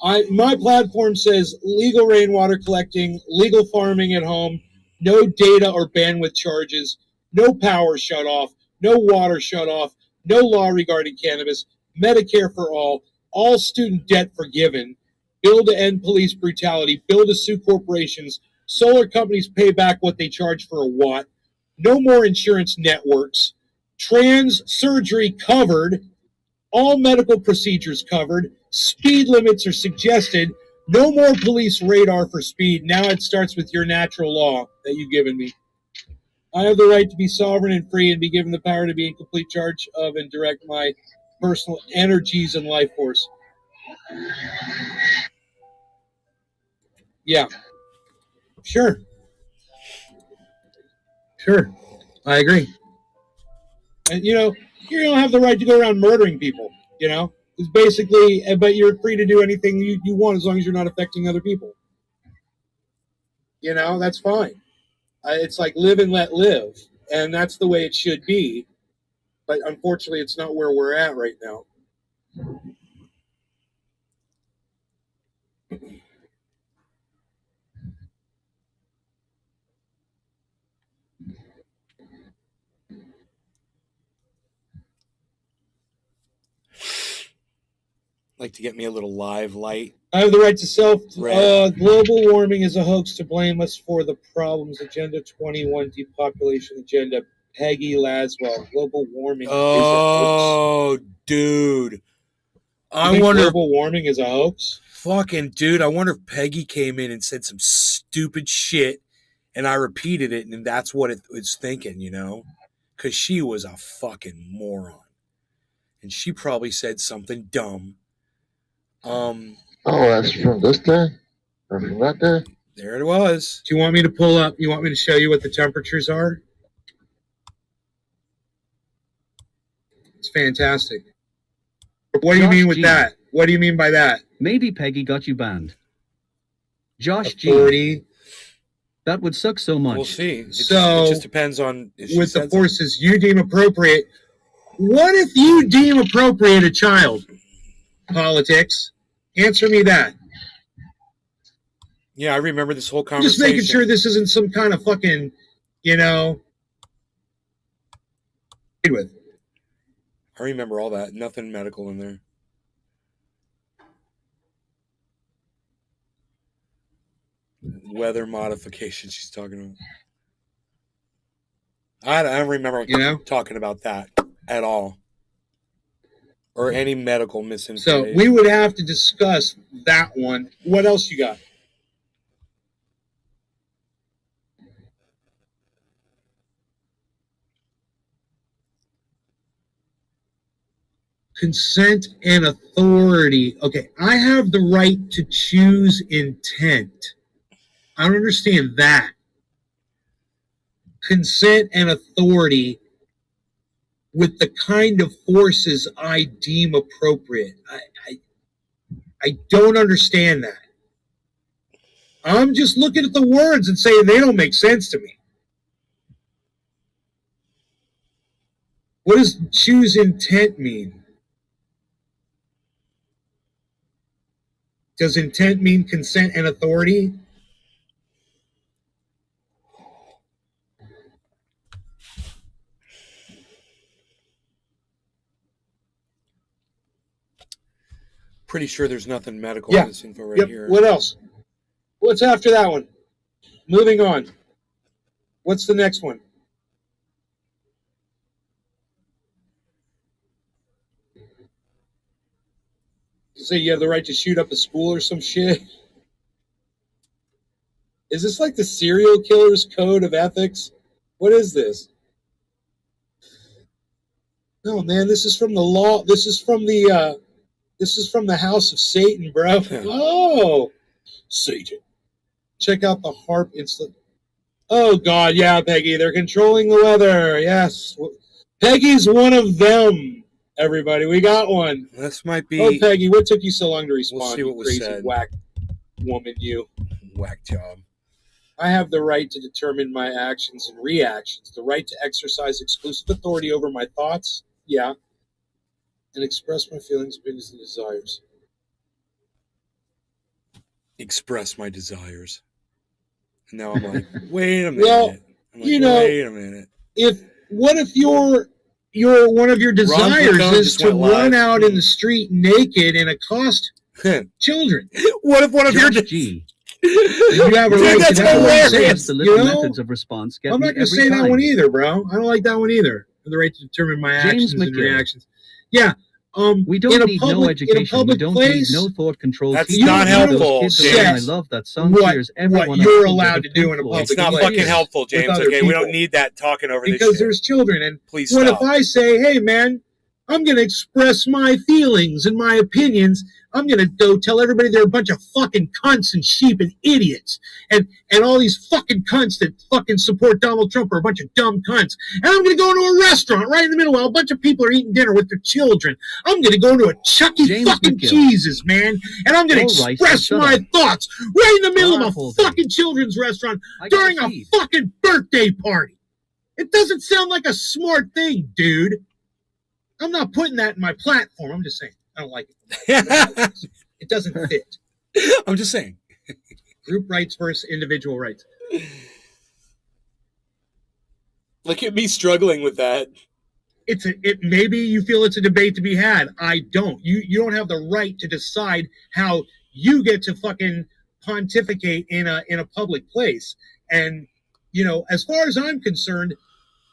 [SPEAKER 2] My platform says legal rainwater collecting, legal farming at home, no data or bandwidth charges, no power shut off, no water shut off, no law regarding cannabis, Medicare for all student debt forgiven, bill to end police brutality, bill to sue corporations, solar companies pay back what they charge for a watt, no more insurance networks, trans surgery covered, all medical procedures covered, speed limits are suggested, no more police radar for speed. Now it starts with your natural law that you've given me. I have the right to be sovereign and free and be given the power to be in complete charge of and direct my personal energies and life force. Yeah. Sure. I agree. And, you don't have the right to go around murdering people, It's basically, but you're free to do anything you want as long as you're not affecting other people. That's fine. It's like live and let live, and that's the way it should be. But unfortunately, it's not where we're at right now. Like to get me a little live light. I have the right to self. Global warming is a hoax to blame us for the problems. Agenda 21 depopulation agenda. Peggy Laswell. Global warming is a hoax. Dude. I wonder global warming is a hoax? Fucking dude, I wonder if Peggy came in and said some stupid shit and I repeated it and that's what it's thinking, Because she was a fucking moron. And she probably said something dumb.
[SPEAKER 9] Oh, that's from this day? Or from that day?
[SPEAKER 2] There it was. Do you want me to pull up? You want me to show you what the temperatures are? It's fantastic. What do you mean with that? What do you mean by that?
[SPEAKER 3] Maybe Peggy got you banned. Josh
[SPEAKER 2] Authority.
[SPEAKER 3] G. That would suck so much.
[SPEAKER 2] We'll see. It just depends on with the forces you deem appropriate. What if you deem appropriate a child? Politics. Answer me that. Yeah, I remember this whole conversation. Just making sure this isn't some kind of fucking, with. I remember all that. Nothing medical in there. Weather modification she's talking about. I don't remember talking about that at all. Or any medical misinformation. So we would have to discuss that one. What else you got? Consent and authority. Okay, I have the right to choose intent. I don't understand that. Consent and authority with the kind of forces I deem appropriate. I don't understand that. I'm just looking at the words and saying they don't make sense to me. What does choose intent mean? Does intent mean consent and authority? Pretty sure there's nothing medical in this info right here. What else? What's after that one? Moving on. What's the next one? Say you have the right to shoot up a school or some shit? Is this like the serial killer's code of ethics? What is this? No, man, this is from the law. This is from the house of Satan, bro. Oh, Satan. Check out the HAARP incident. Oh, God, yeah, Peggy. They're controlling the weather. Yes.
[SPEAKER 1] Peggy's one of them. Everybody, we got one.
[SPEAKER 2] This might be.
[SPEAKER 1] Oh, Peggy, what took you so long to respond?
[SPEAKER 2] We'll see
[SPEAKER 1] you
[SPEAKER 2] what was
[SPEAKER 1] crazy
[SPEAKER 2] said.
[SPEAKER 1] whack woman, you.
[SPEAKER 2] Whack job.
[SPEAKER 1] I have the right to determine my actions and reactions, the right to exercise exclusive authority over my thoughts, yeah, and express my feelings, opinions, and desires.
[SPEAKER 2] Express my desires. And now I'm like, wait a minute.
[SPEAKER 1] Well,
[SPEAKER 2] I'm like,
[SPEAKER 1] you know,
[SPEAKER 2] wait a minute.
[SPEAKER 1] What if your one of your desires
[SPEAKER 2] Ron
[SPEAKER 1] is
[SPEAKER 2] just
[SPEAKER 1] to
[SPEAKER 2] went live.
[SPEAKER 1] run out in the street naked and accost children?
[SPEAKER 2] What if one of your
[SPEAKER 3] Josh G.
[SPEAKER 1] You have a
[SPEAKER 2] Dude,
[SPEAKER 1] right
[SPEAKER 2] that's
[SPEAKER 1] to that.
[SPEAKER 2] hilarious.
[SPEAKER 3] The
[SPEAKER 1] You
[SPEAKER 3] little
[SPEAKER 1] know?
[SPEAKER 3] methods of response get
[SPEAKER 1] I'm
[SPEAKER 3] me
[SPEAKER 1] not going to
[SPEAKER 3] every
[SPEAKER 1] say that
[SPEAKER 3] time.
[SPEAKER 1] one either, bro. I don't like that one either. The right to determine my
[SPEAKER 3] James
[SPEAKER 1] actions and
[SPEAKER 3] McGill.
[SPEAKER 1] reactions. Yeah.
[SPEAKER 3] We don't
[SPEAKER 1] in a
[SPEAKER 3] need
[SPEAKER 1] public,
[SPEAKER 3] no
[SPEAKER 1] in a
[SPEAKER 3] education. We
[SPEAKER 1] public
[SPEAKER 3] don't
[SPEAKER 1] place,
[SPEAKER 3] need no thought control.
[SPEAKER 2] That's
[SPEAKER 3] teaching.
[SPEAKER 2] not
[SPEAKER 3] Those
[SPEAKER 2] helpful,
[SPEAKER 3] kids are
[SPEAKER 2] James.
[SPEAKER 3] saying, I love that song.
[SPEAKER 1] What-
[SPEAKER 3] Cheers, everyone.
[SPEAKER 1] what
[SPEAKER 3] I
[SPEAKER 1] you're
[SPEAKER 3] think
[SPEAKER 1] allowed
[SPEAKER 3] of
[SPEAKER 1] to
[SPEAKER 3] the
[SPEAKER 1] do in a
[SPEAKER 3] Pink
[SPEAKER 1] public
[SPEAKER 2] It's not
[SPEAKER 1] place.
[SPEAKER 2] fucking helpful, James.
[SPEAKER 1] other
[SPEAKER 2] Okay, we
[SPEAKER 1] people.
[SPEAKER 2] don't need that talking over this
[SPEAKER 1] because
[SPEAKER 2] shit.
[SPEAKER 1] there's children. And
[SPEAKER 2] Please
[SPEAKER 1] what
[SPEAKER 2] stop.
[SPEAKER 1] if I say, hey, man, I'm going to express my feelings and my opinions. I'm going to go tell everybody they're a bunch of fucking cunts and sheep and idiots. And all these fucking cunts that fucking support Donald Trump are a bunch of dumb cunts. And I'm going to go into a restaurant right in the middle while a bunch of people are eating dinner with their children. I'm going to go into a Chuck E.
[SPEAKER 3] James
[SPEAKER 1] fucking
[SPEAKER 3] McGill.
[SPEAKER 1] Cheese's, man. And I'm going to
[SPEAKER 3] All right,
[SPEAKER 1] express
[SPEAKER 3] shut
[SPEAKER 1] my
[SPEAKER 3] up.
[SPEAKER 1] thoughts right in the middle
[SPEAKER 3] Shut
[SPEAKER 1] of
[SPEAKER 3] up,
[SPEAKER 1] a
[SPEAKER 3] Holden.
[SPEAKER 1] fucking children's restaurant
[SPEAKER 3] I gotta
[SPEAKER 1] during a
[SPEAKER 3] feed.
[SPEAKER 1] fucking birthday party. It doesn't sound like a smart thing, dude. I'm not putting that in my platform. I'm just saying. I don't like it. It doesn't fit.
[SPEAKER 2] I'm just saying.
[SPEAKER 1] Group rights versus individual rights.
[SPEAKER 2] Look at me struggling with that.
[SPEAKER 1] Maybe you feel it's a debate to be had. I don't. You don't have the right to decide how you get to fucking pontificate in a public place. And as far as I'm concerned,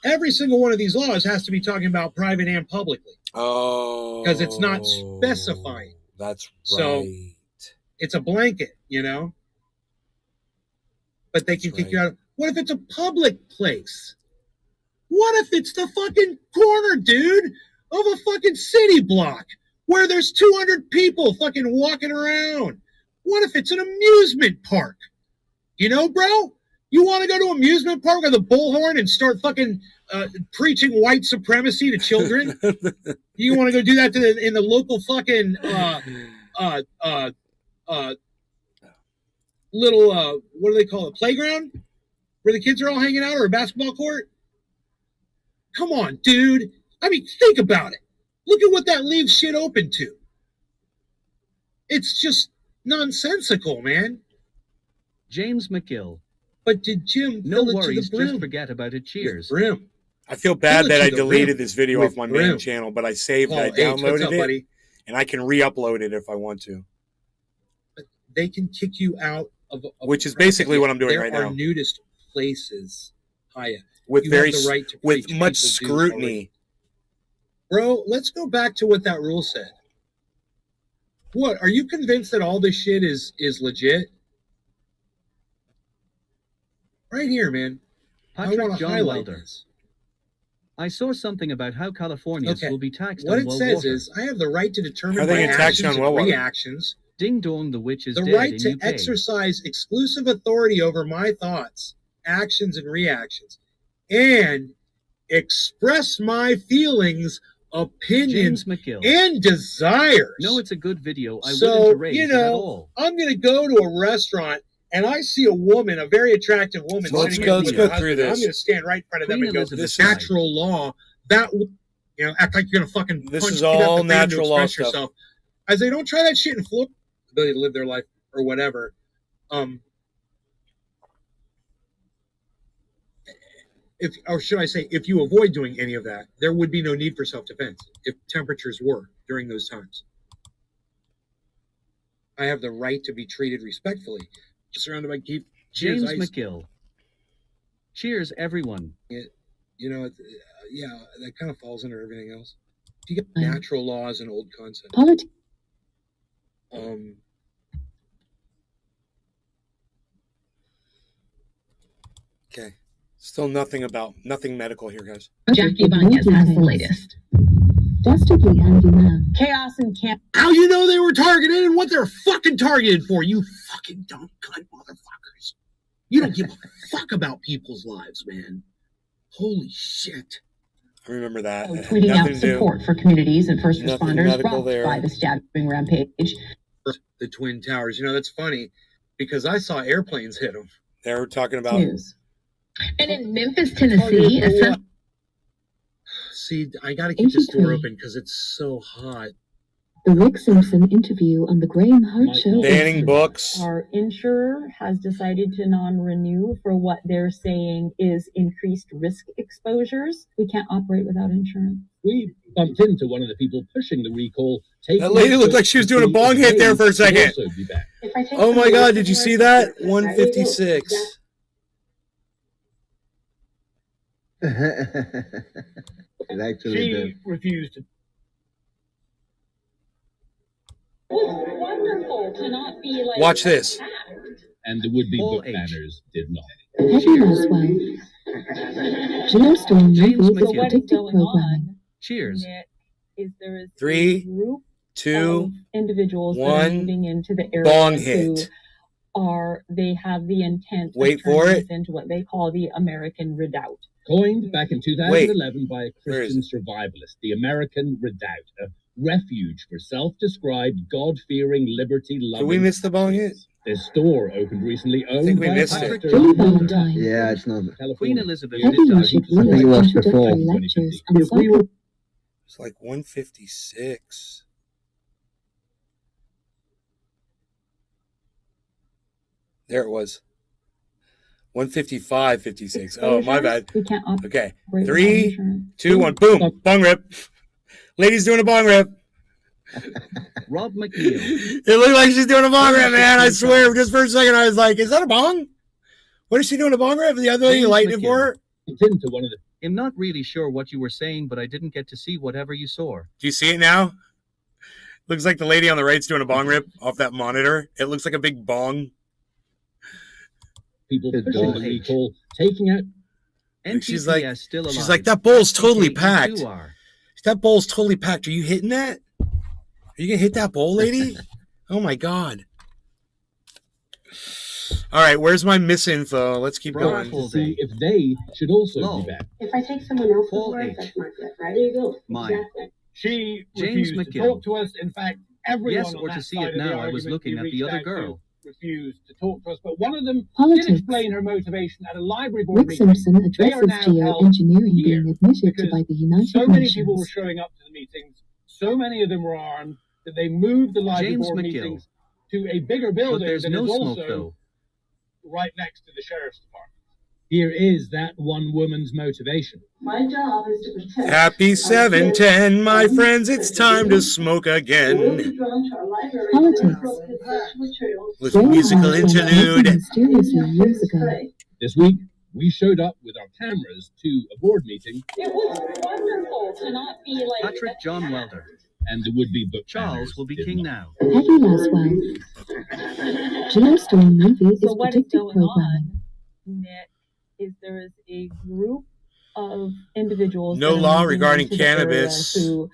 [SPEAKER 1] every single one of these laws has to be talking about private and publicly.
[SPEAKER 2] Oh.
[SPEAKER 1] Because it's not specifying.
[SPEAKER 2] That's right.
[SPEAKER 1] So it's a blanket, But they can
[SPEAKER 2] That's
[SPEAKER 1] kick you out. What if it's a public place? What if it's the fucking corner, dude, of a fucking city block where there's 200 people fucking walking around? What if it's an amusement park? Bro? You want to go to an amusement park with a bullhorn and start fucking preaching white supremacy to children? You want to go do that in the local fucking little what do they call it? Playground? Where the kids are all hanging out, or a basketball court? Come on, dude. I mean, think about it. Look at what that leaves shit open to. It's just nonsensical, man.
[SPEAKER 3] James McGill.
[SPEAKER 1] But did Jim
[SPEAKER 3] No
[SPEAKER 1] fill it to
[SPEAKER 3] worries,
[SPEAKER 1] the brim?
[SPEAKER 3] just forget about it. Cheers.
[SPEAKER 1] Brim.
[SPEAKER 2] I feel bad
[SPEAKER 1] Fill it
[SPEAKER 2] that
[SPEAKER 1] to
[SPEAKER 2] I
[SPEAKER 1] the
[SPEAKER 2] deleted
[SPEAKER 1] brim
[SPEAKER 2] this video
[SPEAKER 1] with
[SPEAKER 2] off my
[SPEAKER 1] brim.
[SPEAKER 2] main channel, but I saved
[SPEAKER 1] Paul
[SPEAKER 2] it, I
[SPEAKER 1] H, what's
[SPEAKER 2] downloaded
[SPEAKER 1] up,
[SPEAKER 2] it,
[SPEAKER 1] buddy?
[SPEAKER 2] and I can re-upload it if I want to.
[SPEAKER 1] They can kick you out of
[SPEAKER 2] Which is basically what I'm doing right
[SPEAKER 1] There
[SPEAKER 2] now.
[SPEAKER 1] are nudist places, Haya.
[SPEAKER 2] With
[SPEAKER 1] You
[SPEAKER 2] very
[SPEAKER 1] have the right to
[SPEAKER 2] with
[SPEAKER 1] preach.
[SPEAKER 2] much
[SPEAKER 1] People do
[SPEAKER 2] scrutiny.
[SPEAKER 1] already. Bro, let's go back to what that rule said. What, are you convinced that all this shit is legit? Right here, man. I
[SPEAKER 3] Patrick
[SPEAKER 1] want to
[SPEAKER 3] John
[SPEAKER 1] highlight
[SPEAKER 3] Wilder.
[SPEAKER 1] this.
[SPEAKER 3] I saw something about how Californians
[SPEAKER 1] Okay.
[SPEAKER 3] will be taxed
[SPEAKER 1] What
[SPEAKER 3] on
[SPEAKER 1] it
[SPEAKER 3] well
[SPEAKER 1] says
[SPEAKER 3] water.
[SPEAKER 1] is, I have the right to determine
[SPEAKER 2] How are they
[SPEAKER 1] my
[SPEAKER 2] gonna tax
[SPEAKER 1] actions
[SPEAKER 2] you on
[SPEAKER 1] and
[SPEAKER 2] well water?
[SPEAKER 1] reactions,
[SPEAKER 3] Ding dong, the witch is
[SPEAKER 1] the
[SPEAKER 3] dead
[SPEAKER 1] right
[SPEAKER 3] in
[SPEAKER 1] to
[SPEAKER 3] UK.
[SPEAKER 1] exercise exclusive authority over my thoughts, actions, and reactions, and express my feelings, opinions,
[SPEAKER 3] James McGill.
[SPEAKER 1] and desires.
[SPEAKER 3] No, it's a good video. I
[SPEAKER 1] So,
[SPEAKER 3] wouldn't erase
[SPEAKER 1] you
[SPEAKER 3] it at
[SPEAKER 1] know,
[SPEAKER 3] all.
[SPEAKER 1] I'm going to go to a restaurant and I see a woman, a very attractive woman.
[SPEAKER 2] So let's
[SPEAKER 1] sitting
[SPEAKER 2] go-
[SPEAKER 1] with
[SPEAKER 2] let's
[SPEAKER 1] her
[SPEAKER 2] go through
[SPEAKER 1] husband. I'm
[SPEAKER 2] this.
[SPEAKER 1] going to stand right in front of them
[SPEAKER 3] Queen
[SPEAKER 1] and go,
[SPEAKER 3] Elizabeth
[SPEAKER 1] this
[SPEAKER 3] died.
[SPEAKER 1] natural law, that, act like you're going to fucking
[SPEAKER 2] This
[SPEAKER 1] punch
[SPEAKER 2] is
[SPEAKER 1] me up
[SPEAKER 2] all
[SPEAKER 1] the thing to
[SPEAKER 2] natural law
[SPEAKER 1] express
[SPEAKER 2] stuff.
[SPEAKER 1] yourself. I say, don't try that shit in Florida. Ability to live their life or whatever. Or should I say, if you avoid doing any of that, there would be no need for self-defense if temperatures were during those times. I have the right to be treated respectfully. Surrounded by keep.
[SPEAKER 3] James
[SPEAKER 1] Cheers, ice.
[SPEAKER 3] McGill. Cheers, everyone.
[SPEAKER 1] You know, yeah, that kind of falls under everything else. If you get natural law as an old concept.
[SPEAKER 2] Okay. Still nothing medical here, guys.
[SPEAKER 4] Jackie Ibanez has the latest.
[SPEAKER 10] Dastardly Andy Man.
[SPEAKER 4] Chaos and camp.
[SPEAKER 1] How you know they were targeted and what they're fucking targeted for, you fucking dumb cunt motherfuckers. You don't give a fuck about people's lives, man. Holy shit.
[SPEAKER 2] I remember that.
[SPEAKER 4] tweeting out support for communities and first
[SPEAKER 2] Nothing
[SPEAKER 4] responders
[SPEAKER 2] medical
[SPEAKER 4] rocked
[SPEAKER 2] there.
[SPEAKER 4] by the stabbing rampage.
[SPEAKER 1] The Twin Towers. You know, that's funny because I saw airplanes hit them.
[SPEAKER 2] They were talking about.
[SPEAKER 4] News. And in Memphis, Tennessee,
[SPEAKER 1] See, I got to keep this door
[SPEAKER 10] 83.
[SPEAKER 1] open because it's so hot.
[SPEAKER 10] The Rick Simpson interview on the Graham Hart Show.
[SPEAKER 2] Banning books.
[SPEAKER 4] our insurer has decided to non-renew for what they're saying is increased risk exposures. We can't operate without insurance.
[SPEAKER 11] We bumped into one of the people pushing the recall.
[SPEAKER 2] That lady looked like she was doing a bong hit there for a second. Oh my God, did you see that? 156.
[SPEAKER 7] It actually did.
[SPEAKER 5] She refused to.
[SPEAKER 4] It was wonderful to not be like.
[SPEAKER 2] Watch this.
[SPEAKER 11] And the would-be
[SPEAKER 3] Paul
[SPEAKER 11] book
[SPEAKER 3] H.
[SPEAKER 11] banners did not.
[SPEAKER 10] Peggy Roswell. Geostorm
[SPEAKER 3] James
[SPEAKER 10] movies
[SPEAKER 3] McGill.
[SPEAKER 10] predictive programming.
[SPEAKER 3] Cheers.
[SPEAKER 4] Nick, is there is
[SPEAKER 2] 3,
[SPEAKER 4] a group
[SPEAKER 2] 2,
[SPEAKER 4] of individuals that
[SPEAKER 2] 1,
[SPEAKER 4] are moving into the area
[SPEAKER 2] bong
[SPEAKER 4] who
[SPEAKER 2] hit.
[SPEAKER 4] they have the intent
[SPEAKER 2] Wait
[SPEAKER 4] of
[SPEAKER 2] for
[SPEAKER 4] turning
[SPEAKER 2] it.
[SPEAKER 4] this into what they call the American Redoubt.
[SPEAKER 11] Coined back in 2011 by a Christian survivalist, the American Redoubt, a refuge for self-described God-fearing, liberty-loving.
[SPEAKER 2] Did we miss the bong hit?
[SPEAKER 11] Their store opened recently, owned
[SPEAKER 2] think we
[SPEAKER 11] by
[SPEAKER 2] missed
[SPEAKER 11] Pastor
[SPEAKER 2] it.
[SPEAKER 10] Billy Valentine.
[SPEAKER 7] Yeah, it's not.
[SPEAKER 3] Queen Elizabeth
[SPEAKER 10] Peggy
[SPEAKER 3] did die.
[SPEAKER 10] Ushik
[SPEAKER 7] I think it
[SPEAKER 10] leads
[SPEAKER 7] was before.
[SPEAKER 10] introductory lectures on
[SPEAKER 5] If we were
[SPEAKER 2] It's like 156. There it was. 155, 56. Oh, my bad.
[SPEAKER 4] We can't operate
[SPEAKER 2] Okay.
[SPEAKER 4] without
[SPEAKER 2] 3,
[SPEAKER 4] insurance.
[SPEAKER 2] 2, 1. Boom. Bong rip. Lady's doing a bong rip.
[SPEAKER 3] Rob McNeil.
[SPEAKER 2] It looked like she's doing a bong rip, man. I swear. Just for a second, I was like, is that a bong? What is she doing a bong rip? The other lady
[SPEAKER 3] James
[SPEAKER 2] lighting it
[SPEAKER 3] McGill.
[SPEAKER 2] for her?
[SPEAKER 11] into one of the.
[SPEAKER 3] I'm not really sure what you were saying, but I didn't get to see whatever you saw.
[SPEAKER 2] Do you see it now? Looks like the lady on the right's doing a bong rip off that monitor. It looks like a big bong.
[SPEAKER 11] People
[SPEAKER 7] Good
[SPEAKER 11] pushing
[SPEAKER 7] God.
[SPEAKER 11] the recall, taking out.
[SPEAKER 2] She's like,
[SPEAKER 3] NTPS still alive.
[SPEAKER 2] she's like, that bowl's totally
[SPEAKER 3] Okay, you
[SPEAKER 2] packed.
[SPEAKER 3] two are.
[SPEAKER 2] That bowl's totally packed. Are you hitting that? Are you gonna hit that bowl, lady? Oh my God. All right, where's my misinfo? Let's keep going.
[SPEAKER 11] To see if they should also
[SPEAKER 3] Low.
[SPEAKER 11] be back.
[SPEAKER 12] If I take someone else's
[SPEAKER 3] Paul
[SPEAKER 12] word,
[SPEAKER 3] H.
[SPEAKER 12] that's my good, right? There you go.
[SPEAKER 3] Mine.
[SPEAKER 12] Exactly.
[SPEAKER 5] She
[SPEAKER 3] James
[SPEAKER 5] refused to
[SPEAKER 3] McGill.
[SPEAKER 5] talk to us. In fact, everyone
[SPEAKER 3] Yes,
[SPEAKER 5] on
[SPEAKER 3] or
[SPEAKER 5] that
[SPEAKER 3] to see
[SPEAKER 5] side
[SPEAKER 3] it
[SPEAKER 5] of the
[SPEAKER 3] now, I was
[SPEAKER 5] argument
[SPEAKER 3] looking
[SPEAKER 5] we
[SPEAKER 3] at the
[SPEAKER 5] reached
[SPEAKER 3] other
[SPEAKER 5] out to
[SPEAKER 3] girl.
[SPEAKER 5] refused to talk to us, but one of them
[SPEAKER 10] Politics.
[SPEAKER 5] did explain her motivation at a library board
[SPEAKER 10] Rick
[SPEAKER 5] meeting.
[SPEAKER 10] Simpson
[SPEAKER 5] They are
[SPEAKER 10] addresses
[SPEAKER 5] now held
[SPEAKER 10] geoengineering
[SPEAKER 5] here
[SPEAKER 10] being admitted to
[SPEAKER 5] because
[SPEAKER 10] by the United
[SPEAKER 5] so many people were
[SPEAKER 10] Nations.
[SPEAKER 5] showing up to the meetings. So many of them were armed that they moved the library
[SPEAKER 3] James
[SPEAKER 5] board
[SPEAKER 3] McGill.
[SPEAKER 5] meetings to a bigger building
[SPEAKER 3] But there's
[SPEAKER 5] that
[SPEAKER 3] no
[SPEAKER 5] is
[SPEAKER 3] smoke,
[SPEAKER 5] also
[SPEAKER 3] though.
[SPEAKER 5] right next to the sheriff's department.
[SPEAKER 11] Here is that one woman's motivation.
[SPEAKER 12] My job is to protect.
[SPEAKER 2] Happy 710, my friends. It's time to smoke again.
[SPEAKER 10] Politics.
[SPEAKER 2] With
[SPEAKER 10] Graham
[SPEAKER 2] musical
[SPEAKER 10] Hart went missing
[SPEAKER 2] interlude.
[SPEAKER 10] mysteriously years ago.
[SPEAKER 11] This week, we showed up with our cameras to a board meeting,
[SPEAKER 4] It was wonderful to not be like
[SPEAKER 3] Patrick John Welder.
[SPEAKER 11] and the would-be book
[SPEAKER 3] Charles
[SPEAKER 11] banners
[SPEAKER 3] will be
[SPEAKER 11] did
[SPEAKER 3] king
[SPEAKER 11] not.
[SPEAKER 3] now.
[SPEAKER 10] Peggy Laswell. Geostorm movie is
[SPEAKER 4] So what is
[SPEAKER 10] predictive
[SPEAKER 4] going
[SPEAKER 10] programming.
[SPEAKER 4] on, Nick, is there is a group of individuals
[SPEAKER 2] No
[SPEAKER 4] that are
[SPEAKER 2] law
[SPEAKER 4] moving
[SPEAKER 2] regarding
[SPEAKER 4] into the area
[SPEAKER 2] cannabis.
[SPEAKER 4] who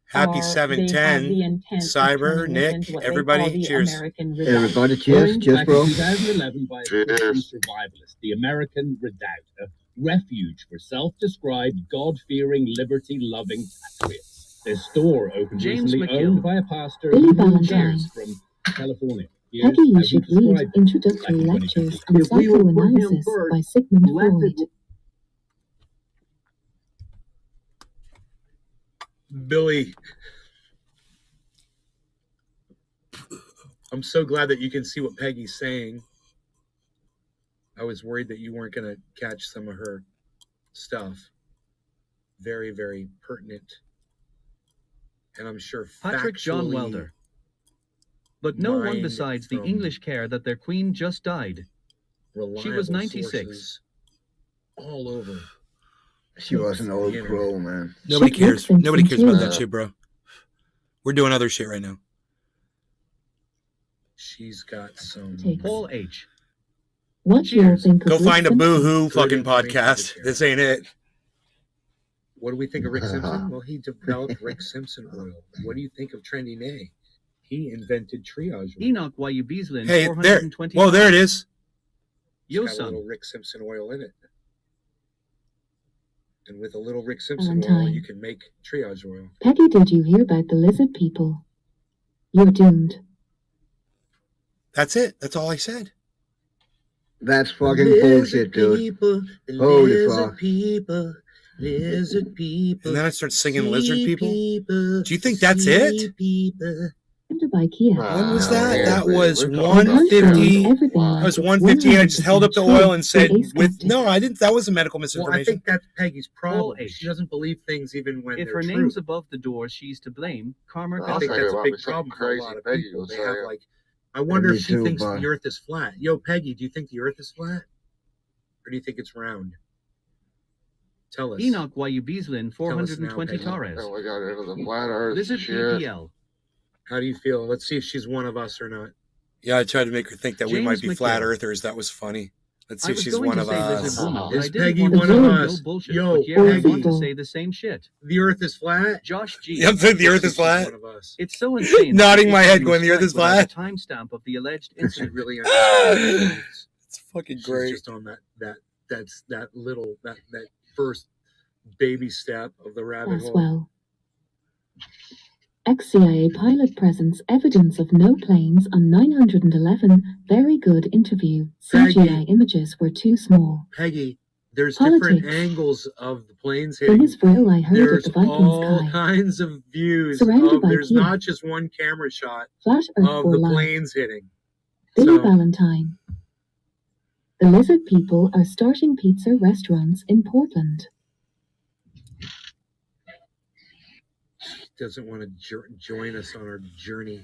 [SPEAKER 2] Happy
[SPEAKER 4] they have
[SPEAKER 2] 710.
[SPEAKER 4] the intent of
[SPEAKER 2] Cyber,
[SPEAKER 4] turning this
[SPEAKER 2] Nick,
[SPEAKER 4] into what they
[SPEAKER 2] everybody,
[SPEAKER 4] call the
[SPEAKER 2] cheers.
[SPEAKER 4] American Redoubt.
[SPEAKER 7] Everybody, cheers,
[SPEAKER 11] Coined
[SPEAKER 7] cheers,
[SPEAKER 11] back
[SPEAKER 7] bro.
[SPEAKER 11] in 2011 by a Christian
[SPEAKER 9] Cheers.
[SPEAKER 11] survivalist, the American Redoubt, a refuge for self-described God-fearing, liberty-loving patriots. Their store opened
[SPEAKER 3] James
[SPEAKER 11] recently,
[SPEAKER 3] McGill.
[SPEAKER 11] owned by a pastor
[SPEAKER 10] Billy
[SPEAKER 11] who
[SPEAKER 10] Valentine.
[SPEAKER 11] shares from California. Here's
[SPEAKER 10] Peggy
[SPEAKER 11] how he
[SPEAKER 10] Ushik leads
[SPEAKER 11] described it.
[SPEAKER 10] introductory
[SPEAKER 11] Back in
[SPEAKER 10] lectures on
[SPEAKER 5] If we were put him
[SPEAKER 10] psychoanalysis
[SPEAKER 5] first,
[SPEAKER 10] by Sigmund
[SPEAKER 5] let
[SPEAKER 10] Freud.
[SPEAKER 5] it-
[SPEAKER 1] Billy, I'm so glad that you can see what Peggy's saying. I was worried that you weren't going to catch some of her stuff. Very, very pertinent. And I'm sure
[SPEAKER 3] Patrick John
[SPEAKER 1] factually
[SPEAKER 3] Welder. But no one
[SPEAKER 1] mined
[SPEAKER 3] besides the
[SPEAKER 1] from
[SPEAKER 3] English care that their queen just died. She was
[SPEAKER 1] reliable
[SPEAKER 3] 96.
[SPEAKER 1] sources all over.
[SPEAKER 7] She was an old
[SPEAKER 1] You know.
[SPEAKER 7] crow, man.
[SPEAKER 2] Nobody
[SPEAKER 10] Check Rick
[SPEAKER 2] cares.
[SPEAKER 10] Simpson
[SPEAKER 2] Nobody cares about
[SPEAKER 10] too.
[SPEAKER 2] that shit, bro. We're doing other shit right now.
[SPEAKER 1] She's got some.
[SPEAKER 10] Takes.
[SPEAKER 3] Paul H.
[SPEAKER 10] What do you think of
[SPEAKER 2] Go
[SPEAKER 10] Rick
[SPEAKER 2] find a
[SPEAKER 10] Simpson?
[SPEAKER 2] boo-hoo
[SPEAKER 1] Good
[SPEAKER 2] fucking
[SPEAKER 1] information
[SPEAKER 2] podcast.
[SPEAKER 1] to
[SPEAKER 2] This ain't it.
[SPEAKER 1] What do we think of Rick Simpson? Well, he developed Rick Simpson oil. What do you think of Trendy Nay? He invented triage oil.
[SPEAKER 3] Enoch Y.U. Beaslin.
[SPEAKER 2] Hey, there.
[SPEAKER 3] 420.
[SPEAKER 2] Whoa, there it is.
[SPEAKER 1] It's got a little
[SPEAKER 3] Yosun.
[SPEAKER 1] Rick Simpson oil in it. And with a little Rick Simpson oil,
[SPEAKER 10] Valentine.
[SPEAKER 1] you can make triage oil.
[SPEAKER 10] Peggy, did you hear about the lizard people? You're doomed.
[SPEAKER 2] That's it. That's all I said.
[SPEAKER 7] That's fucking bullshit, dude.
[SPEAKER 1] People,
[SPEAKER 7] Holy
[SPEAKER 1] lizard
[SPEAKER 7] fuck.
[SPEAKER 1] people, lizard people.
[SPEAKER 2] And then I start singing Lizard
[SPEAKER 1] sea
[SPEAKER 2] People.
[SPEAKER 1] people.
[SPEAKER 2] Do you think that's
[SPEAKER 1] sea
[SPEAKER 2] it?
[SPEAKER 1] People.
[SPEAKER 10] Under by Kia.
[SPEAKER 2] When was that?
[SPEAKER 9] man,
[SPEAKER 2] That
[SPEAKER 9] baby,
[SPEAKER 2] was
[SPEAKER 9] we're talking
[SPEAKER 2] 150.
[SPEAKER 10] Everything
[SPEAKER 2] That was
[SPEAKER 10] like
[SPEAKER 2] 150. I just held up the
[SPEAKER 10] 100%
[SPEAKER 2] oil and said,
[SPEAKER 10] true.
[SPEAKER 2] "With no, I didn't. That wasn't medical
[SPEAKER 1] Well, I
[SPEAKER 2] misinformation."
[SPEAKER 1] think that's Peggy's problem.
[SPEAKER 3] Well, H.
[SPEAKER 1] She doesn't believe things even when
[SPEAKER 3] If
[SPEAKER 1] they're
[SPEAKER 3] her
[SPEAKER 1] true.
[SPEAKER 3] name's above the door, she's to blame. Karma
[SPEAKER 9] Well,
[SPEAKER 1] I
[SPEAKER 9] I'll
[SPEAKER 1] think
[SPEAKER 9] tell you
[SPEAKER 1] that's a
[SPEAKER 9] about
[SPEAKER 1] big
[SPEAKER 9] me something
[SPEAKER 1] problem for a
[SPEAKER 9] crazy
[SPEAKER 1] lot of
[SPEAKER 9] Peggy
[SPEAKER 1] people.
[SPEAKER 9] will
[SPEAKER 1] They
[SPEAKER 9] say.
[SPEAKER 1] have like, I wonder
[SPEAKER 7] Me
[SPEAKER 1] if she
[SPEAKER 7] too,
[SPEAKER 1] thinks
[SPEAKER 7] bud.
[SPEAKER 1] the Earth is flat. Yo, Peggy, do you think the Earth is flat, or do you think it's round? Tell us.
[SPEAKER 3] Enoch Wayubislin,
[SPEAKER 1] Tell us now,
[SPEAKER 3] 420
[SPEAKER 1] Peggy.
[SPEAKER 3] Torres.
[SPEAKER 9] Oh, we got rid of the flat earth
[SPEAKER 3] Lizard
[SPEAKER 9] shit.
[SPEAKER 3] PPL.
[SPEAKER 1] How do you feel? Let's see if she's one of us or not.
[SPEAKER 2] Yeah, I tried to make her think that we
[SPEAKER 3] James
[SPEAKER 2] might be flat
[SPEAKER 3] McGill.
[SPEAKER 2] earthers. That was funny. Let's see
[SPEAKER 3] I
[SPEAKER 2] if
[SPEAKER 3] was
[SPEAKER 2] she's
[SPEAKER 3] going
[SPEAKER 2] one
[SPEAKER 3] to
[SPEAKER 2] of
[SPEAKER 3] say
[SPEAKER 2] us.
[SPEAKER 3] lizard woman, but
[SPEAKER 1] Is
[SPEAKER 3] I didn't
[SPEAKER 1] Peggy
[SPEAKER 3] want to
[SPEAKER 1] one of
[SPEAKER 3] say
[SPEAKER 1] us?
[SPEAKER 3] no bullshit.
[SPEAKER 1] Yo,
[SPEAKER 3] but yeah, I
[SPEAKER 1] Peggy.
[SPEAKER 3] want to say the same shit.
[SPEAKER 1] The Earth is flat.
[SPEAKER 3] Josh G.
[SPEAKER 2] You think the Earth is
[SPEAKER 1] She's
[SPEAKER 2] flat?
[SPEAKER 1] one of us.
[SPEAKER 3] It's so insane.
[SPEAKER 2] Nodding
[SPEAKER 3] that
[SPEAKER 2] my
[SPEAKER 3] this
[SPEAKER 2] head
[SPEAKER 3] news
[SPEAKER 2] going, the Earth
[SPEAKER 3] site
[SPEAKER 2] is
[SPEAKER 3] without a
[SPEAKER 2] flat?
[SPEAKER 3] timestamp of the alleged
[SPEAKER 1] She
[SPEAKER 3] incident.
[SPEAKER 1] really understands.
[SPEAKER 2] It's fucking
[SPEAKER 1] She's
[SPEAKER 2] great.
[SPEAKER 1] just on that little first baby step of the rabbit hole.
[SPEAKER 10] Roswell. Ex-CIA pilot presents evidence of no planes on 911. Very good interview. CGI images were too small.
[SPEAKER 1] Peggy, there's different
[SPEAKER 10] Politics.
[SPEAKER 1] angles of the planes
[SPEAKER 10] From
[SPEAKER 1] hitting.
[SPEAKER 10] Israel, I heard
[SPEAKER 1] There's
[SPEAKER 10] of the
[SPEAKER 1] all
[SPEAKER 10] Vikings sky.
[SPEAKER 1] kinds of views.
[SPEAKER 10] Surrounded by
[SPEAKER 1] There's
[SPEAKER 10] Kia.
[SPEAKER 1] not just one camera shot
[SPEAKER 10] Flat Earth
[SPEAKER 1] of
[SPEAKER 10] or
[SPEAKER 1] the
[SPEAKER 10] live.
[SPEAKER 1] planes hitting.
[SPEAKER 10] Billy
[SPEAKER 1] So,
[SPEAKER 10] Valentine. The lizard people are starting pizza restaurants in Portland.
[SPEAKER 1] doesn't want to join us on our journey.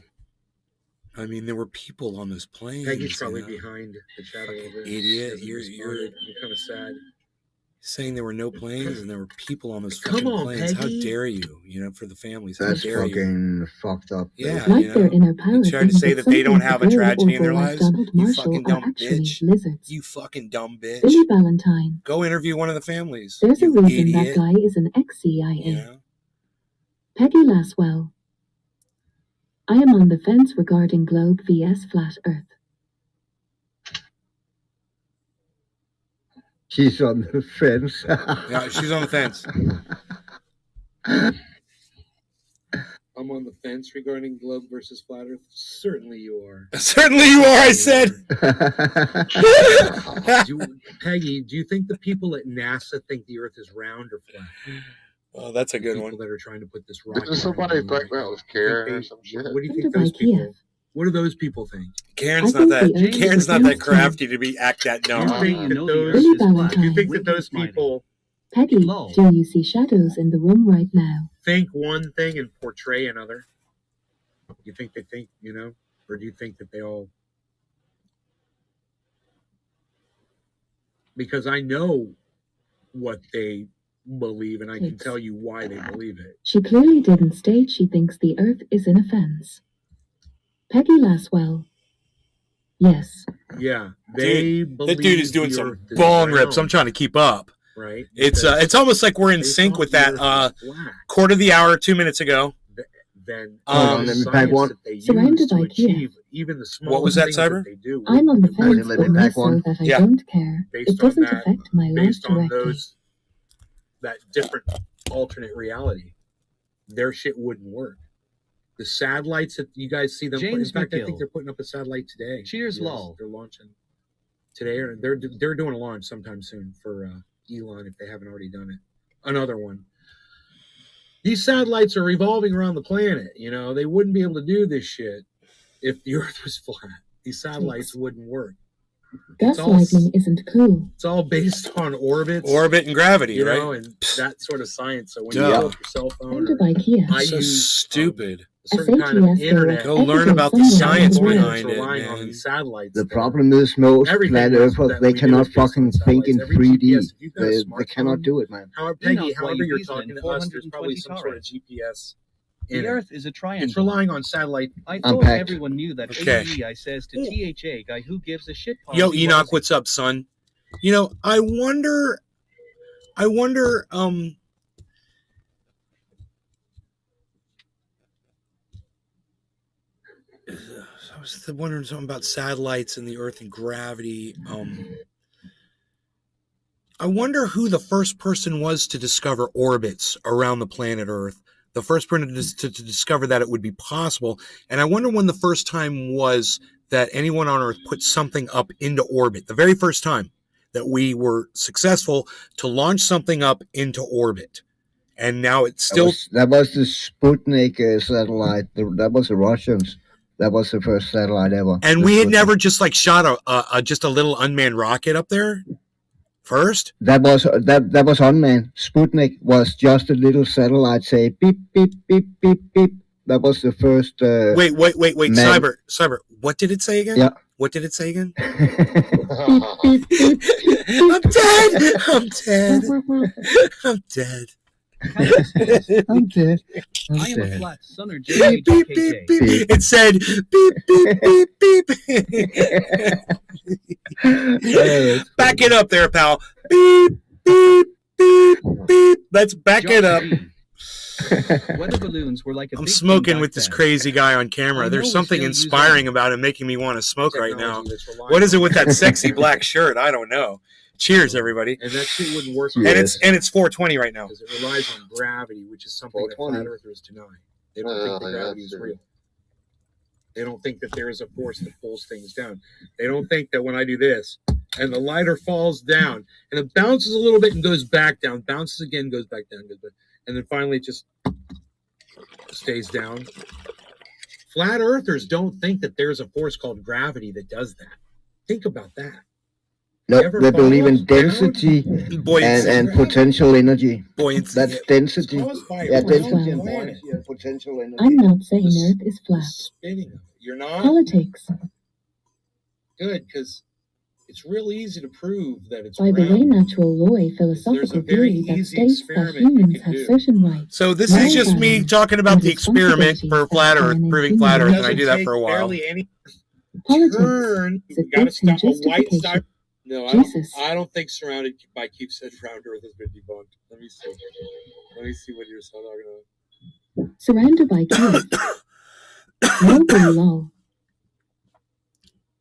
[SPEAKER 2] I mean, there were people on those planes.
[SPEAKER 1] Peggy's probably
[SPEAKER 2] you know?
[SPEAKER 1] behind the shadow of it.
[SPEAKER 2] Idiot.
[SPEAKER 1] She
[SPEAKER 2] You're
[SPEAKER 1] hasn't responded. I'm kind of sad.
[SPEAKER 2] saying there were no planes and there were people on those
[SPEAKER 1] Come
[SPEAKER 2] fucking
[SPEAKER 1] on,
[SPEAKER 2] planes.
[SPEAKER 1] Peggy.
[SPEAKER 2] How dare you? You know, for the families. How
[SPEAKER 7] That's
[SPEAKER 2] dare you?
[SPEAKER 7] fucking fucked up.
[SPEAKER 2] Yeah,
[SPEAKER 10] Like
[SPEAKER 2] you
[SPEAKER 10] their
[SPEAKER 2] know,
[SPEAKER 10] inner power
[SPEAKER 2] you try to
[SPEAKER 10] things
[SPEAKER 2] say
[SPEAKER 10] that
[SPEAKER 2] that they don't
[SPEAKER 10] something
[SPEAKER 2] have a
[SPEAKER 10] good
[SPEAKER 2] tragedy in
[SPEAKER 10] or
[SPEAKER 2] their
[SPEAKER 10] like
[SPEAKER 2] lives.
[SPEAKER 10] Donald
[SPEAKER 2] You
[SPEAKER 10] Marshall
[SPEAKER 2] fucking
[SPEAKER 10] are
[SPEAKER 2] dumb
[SPEAKER 10] actually
[SPEAKER 2] bitch.
[SPEAKER 10] lizards.
[SPEAKER 2] You fucking dumb bitch.
[SPEAKER 10] Billy Valentine.
[SPEAKER 2] Go interview one of the families.
[SPEAKER 10] There's a
[SPEAKER 2] you
[SPEAKER 10] reason
[SPEAKER 2] idiot.
[SPEAKER 10] that guy is an ex-CIA.
[SPEAKER 2] You know?
[SPEAKER 10] Peggy Laswell. I am on the fence regarding globe vs flat earth.
[SPEAKER 7] She's on the fence.
[SPEAKER 2] Yeah, she's on the fence.
[SPEAKER 1] I'm on the fence regarding globe versus flat Earth. Certainly you are.
[SPEAKER 2] Certainly you are, I said.
[SPEAKER 1] Peggy, do you think the people at NASA think the Earth is round or flat?
[SPEAKER 2] Oh, that's a good
[SPEAKER 1] People
[SPEAKER 2] one.
[SPEAKER 1] that are trying to put this rocket.
[SPEAKER 9] Did somebody
[SPEAKER 1] on the moon
[SPEAKER 9] think
[SPEAKER 1] right
[SPEAKER 9] that
[SPEAKER 1] now.
[SPEAKER 9] was Karen or
[SPEAKER 1] Think
[SPEAKER 9] some
[SPEAKER 1] they-
[SPEAKER 9] shit?
[SPEAKER 1] What do you think
[SPEAKER 10] Under
[SPEAKER 1] those
[SPEAKER 10] by
[SPEAKER 1] people?
[SPEAKER 10] Kiev.
[SPEAKER 1] What do those people think?
[SPEAKER 2] Karen's
[SPEAKER 10] I
[SPEAKER 2] not
[SPEAKER 10] think
[SPEAKER 2] that.
[SPEAKER 10] the Earth
[SPEAKER 2] Karen's
[SPEAKER 10] is
[SPEAKER 2] not
[SPEAKER 10] a
[SPEAKER 2] that
[SPEAKER 10] fence.
[SPEAKER 2] crafty to be act that dumb.
[SPEAKER 1] Do you think
[SPEAKER 3] you
[SPEAKER 1] that
[SPEAKER 3] know the
[SPEAKER 1] those?
[SPEAKER 3] Earth
[SPEAKER 10] Billy
[SPEAKER 3] is flat.
[SPEAKER 1] Do you
[SPEAKER 10] Valentine.
[SPEAKER 1] think that
[SPEAKER 3] Winking
[SPEAKER 1] those
[SPEAKER 3] smiley.
[SPEAKER 1] people
[SPEAKER 10] Peggy,
[SPEAKER 3] Lol.
[SPEAKER 10] do you see shadows in the room right now?
[SPEAKER 1] think one thing and portray another? You think they think, or do you think that they all? Because I know what they believe, and I can
[SPEAKER 10] Takes.
[SPEAKER 1] tell you why they believe it.
[SPEAKER 10] She clearly didn't state she thinks the Earth is in a fence. Peggy Laswell. Yes.
[SPEAKER 1] Yeah, they believe
[SPEAKER 2] That dude is doing
[SPEAKER 1] the
[SPEAKER 2] some
[SPEAKER 1] Earth is
[SPEAKER 2] bong rips. I'm
[SPEAKER 1] round,
[SPEAKER 2] trying to keep up.
[SPEAKER 1] right?
[SPEAKER 2] It's
[SPEAKER 1] Because
[SPEAKER 2] almost like we're in
[SPEAKER 1] they
[SPEAKER 2] sync
[SPEAKER 1] thought
[SPEAKER 2] with
[SPEAKER 1] the
[SPEAKER 2] that
[SPEAKER 1] Earth was flat.
[SPEAKER 2] quarter of the hour 2 minutes ago.
[SPEAKER 1] Then
[SPEAKER 2] Hold
[SPEAKER 7] on,
[SPEAKER 1] the
[SPEAKER 7] let me pack
[SPEAKER 1] science
[SPEAKER 7] one.
[SPEAKER 1] that they
[SPEAKER 10] Surrounded
[SPEAKER 1] use to
[SPEAKER 10] by Kia.
[SPEAKER 1] achieve even the smallest
[SPEAKER 2] What was that,
[SPEAKER 1] things
[SPEAKER 2] Cyber?
[SPEAKER 1] they do.
[SPEAKER 10] I'm on the
[SPEAKER 1] it
[SPEAKER 10] fence,
[SPEAKER 7] let
[SPEAKER 10] but
[SPEAKER 7] me
[SPEAKER 10] more
[SPEAKER 7] pack
[SPEAKER 10] so
[SPEAKER 7] one.
[SPEAKER 10] that I
[SPEAKER 2] Yeah.
[SPEAKER 10] don't care.
[SPEAKER 1] Based
[SPEAKER 10] It doesn't
[SPEAKER 1] on that,
[SPEAKER 10] affect my life
[SPEAKER 1] based on
[SPEAKER 10] directly.
[SPEAKER 1] that different alternate reality, their shit wouldn't work. The satellites that you guys see them put, in
[SPEAKER 3] James
[SPEAKER 1] fact, I
[SPEAKER 3] McGill.
[SPEAKER 1] think they're putting up a satellite today.
[SPEAKER 3] Cheers,
[SPEAKER 1] Yes,
[SPEAKER 3] lol.
[SPEAKER 1] They're launching today, or they're doing a launch sometime soon for Elon if they haven't already done it. Another one. These satellites are revolving around the planet. They wouldn't be able to do this shit if the Earth was flat. These satellites wouldn't work. It's all
[SPEAKER 10] Gaslighting isn't cool.
[SPEAKER 1] It's all based on orbits,
[SPEAKER 2] Orbit and gravity,
[SPEAKER 1] you
[SPEAKER 2] right?
[SPEAKER 1] know, and that sort of science. So when
[SPEAKER 2] Duh.
[SPEAKER 1] you pull up your cell phone,
[SPEAKER 10] Under
[SPEAKER 1] or
[SPEAKER 10] by Kia.
[SPEAKER 1] I
[SPEAKER 2] So
[SPEAKER 1] use
[SPEAKER 2] stupid.
[SPEAKER 1] a certain kind of
[SPEAKER 10] SATS
[SPEAKER 1] internet,
[SPEAKER 2] Go learn about the
[SPEAKER 10] Everything
[SPEAKER 2] science
[SPEAKER 10] somewhere
[SPEAKER 1] it's
[SPEAKER 2] behind it,
[SPEAKER 1] relying on
[SPEAKER 2] man.
[SPEAKER 1] these satellites.
[SPEAKER 7] The
[SPEAKER 1] that-
[SPEAKER 7] problem is most
[SPEAKER 1] Everything
[SPEAKER 7] flat
[SPEAKER 1] is
[SPEAKER 7] earthers,
[SPEAKER 1] that
[SPEAKER 7] they
[SPEAKER 1] we do
[SPEAKER 7] cannot
[SPEAKER 1] is based on
[SPEAKER 7] fucking think in
[SPEAKER 1] satellites. Every
[SPEAKER 7] 3D.
[SPEAKER 1] GPS, if you've got a
[SPEAKER 7] They cannot
[SPEAKER 1] smartphone,
[SPEAKER 7] do it, man.
[SPEAKER 1] However, Peggy,
[SPEAKER 3] Enoch
[SPEAKER 1] however you're
[SPEAKER 3] Wayubislin,
[SPEAKER 1] talking to us, there's probably
[SPEAKER 3] 420
[SPEAKER 1] some sort of
[SPEAKER 3] Taurus.
[SPEAKER 1] GPS
[SPEAKER 3] The
[SPEAKER 1] in it.
[SPEAKER 3] Earth is a triangle.
[SPEAKER 1] It's relying on satellite.
[SPEAKER 3] I
[SPEAKER 7] I'm
[SPEAKER 3] thought
[SPEAKER 7] packed.
[SPEAKER 3] everyone knew that
[SPEAKER 2] Okay.
[SPEAKER 3] AEI says to THA guy who gives a shit.
[SPEAKER 2] Yo,
[SPEAKER 3] policy
[SPEAKER 2] Enoch,
[SPEAKER 3] was-
[SPEAKER 2] what's up, son? I wonder, I was wondering something about satellites and the Earth and gravity. I wonder who the first person was to discover orbits around the planet Earth. The first person to discover that it would be possible. And I wonder when the first time was that anyone on Earth put something up into orbit. The very first time that we were successful to launch something up into orbit. And now it's still...
[SPEAKER 7] That was the Sputnik satellite. That was the Russians. That was the first satellite ever.
[SPEAKER 2] And we had never just like shot just a little unmanned rocket up there first?
[SPEAKER 7] That was unmanned. Sputnik was just a little satellite say beep, beep, beep, beep, beep. That was the first...
[SPEAKER 2] Wait. Cyber. What did it say again?
[SPEAKER 7] Yeah.
[SPEAKER 2] What did it say again?
[SPEAKER 7] Beep, beep, beep, beep,
[SPEAKER 2] I'm dead. I'm dead. I'm dead.
[SPEAKER 7] I'm dead.
[SPEAKER 3] I am a flat son or
[SPEAKER 2] Beep, beep, beep, beep. It said beep, beep, beep, beep. Back it up there, pal. Beep, beep, beep, beep. Let's back it up.
[SPEAKER 3] Weather balloons were like a
[SPEAKER 2] I'm
[SPEAKER 3] big
[SPEAKER 2] smoking
[SPEAKER 3] thing
[SPEAKER 2] with
[SPEAKER 3] back
[SPEAKER 2] this
[SPEAKER 3] then.
[SPEAKER 2] crazy guy on camera.
[SPEAKER 3] I
[SPEAKER 2] There's
[SPEAKER 3] know
[SPEAKER 2] something
[SPEAKER 3] we still use
[SPEAKER 2] inspiring about him, making me want to smoke right now. What is it with that sexy black shirt? I don't know. Cheers, everybody.
[SPEAKER 1] And that shit wouldn't work.
[SPEAKER 2] And it's 420 right now.
[SPEAKER 1] Because it relies on gravity, which is something that flat earthers deny. They don't think that gravity is real. They don't think that there is a force that pulls things down. They don't think that when I do this and the lighter falls down and it bounces a little bit and goes back down, bounces again, goes back down, goes back, and then finally it just stays down. Flat earthers don't think that there's a force called gravity that does that. Think about that.
[SPEAKER 7] No, they believe in density and potential energy.
[SPEAKER 2] Buoyancy.
[SPEAKER 7] That's density. Yeah, density and
[SPEAKER 10] Well,
[SPEAKER 7] buoyancy and potential energy.
[SPEAKER 10] I'm not saying Earth is flat.
[SPEAKER 1] Spinning. You're not?
[SPEAKER 10] Politics.
[SPEAKER 1] Good, because it's real easy to prove that it's
[SPEAKER 10] By the way,
[SPEAKER 1] round.
[SPEAKER 10] natural law, a philosophical
[SPEAKER 1] very
[SPEAKER 10] theory that
[SPEAKER 1] easy
[SPEAKER 10] states that
[SPEAKER 1] experiment you
[SPEAKER 10] humans
[SPEAKER 1] can
[SPEAKER 10] have
[SPEAKER 1] do.
[SPEAKER 10] certain rights.
[SPEAKER 2] So this is just me talking about the experiment for flat Earth, proving flat Earth, and I do that for a while.
[SPEAKER 1] Barely any
[SPEAKER 10] Politics
[SPEAKER 1] turn.
[SPEAKER 10] is a
[SPEAKER 1] You gotta
[SPEAKER 10] fixed
[SPEAKER 1] stop a white
[SPEAKER 10] justification.
[SPEAKER 1] star. No,
[SPEAKER 10] Jesus.
[SPEAKER 1] I don't think surrounded by Keep said round Earth has been debunked. Let me see. Let me see what you're talking about.
[SPEAKER 10] Surrounded by Keith. Noble law.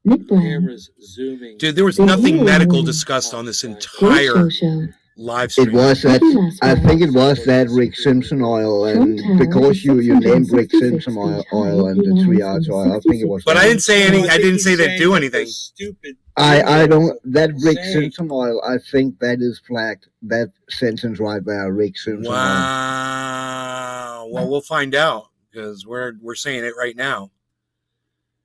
[SPEAKER 10] Nick Brown.
[SPEAKER 1] Cameras zooming.
[SPEAKER 2] Dude, there was
[SPEAKER 10] The
[SPEAKER 2] nothing
[SPEAKER 10] hero
[SPEAKER 2] medical
[SPEAKER 10] woman.
[SPEAKER 2] discussed on this
[SPEAKER 10] Great
[SPEAKER 2] entire
[SPEAKER 10] show.
[SPEAKER 2] live stream.
[SPEAKER 7] It was that. I think it was that Rick Simpson oil, and
[SPEAKER 10] Trump Tower
[SPEAKER 7] because
[SPEAKER 10] is
[SPEAKER 7] you named Rick
[SPEAKER 10] 666
[SPEAKER 7] Simpson
[SPEAKER 10] feet
[SPEAKER 7] oil
[SPEAKER 10] high,
[SPEAKER 7] and the
[SPEAKER 10] belongs
[SPEAKER 7] 3
[SPEAKER 10] in
[SPEAKER 7] hours
[SPEAKER 10] the
[SPEAKER 7] oil, I think it was.
[SPEAKER 2] But I didn't say any. I didn't say
[SPEAKER 1] they'd
[SPEAKER 2] they'd do anything.
[SPEAKER 1] Stupid.
[SPEAKER 7] I don't. That Rick
[SPEAKER 1] Say.
[SPEAKER 7] Simpson oil, I think that is flagged. That sentence right there, Rick Simpson oil.
[SPEAKER 2] Wow. Well, we'll find out because we're saying it right now.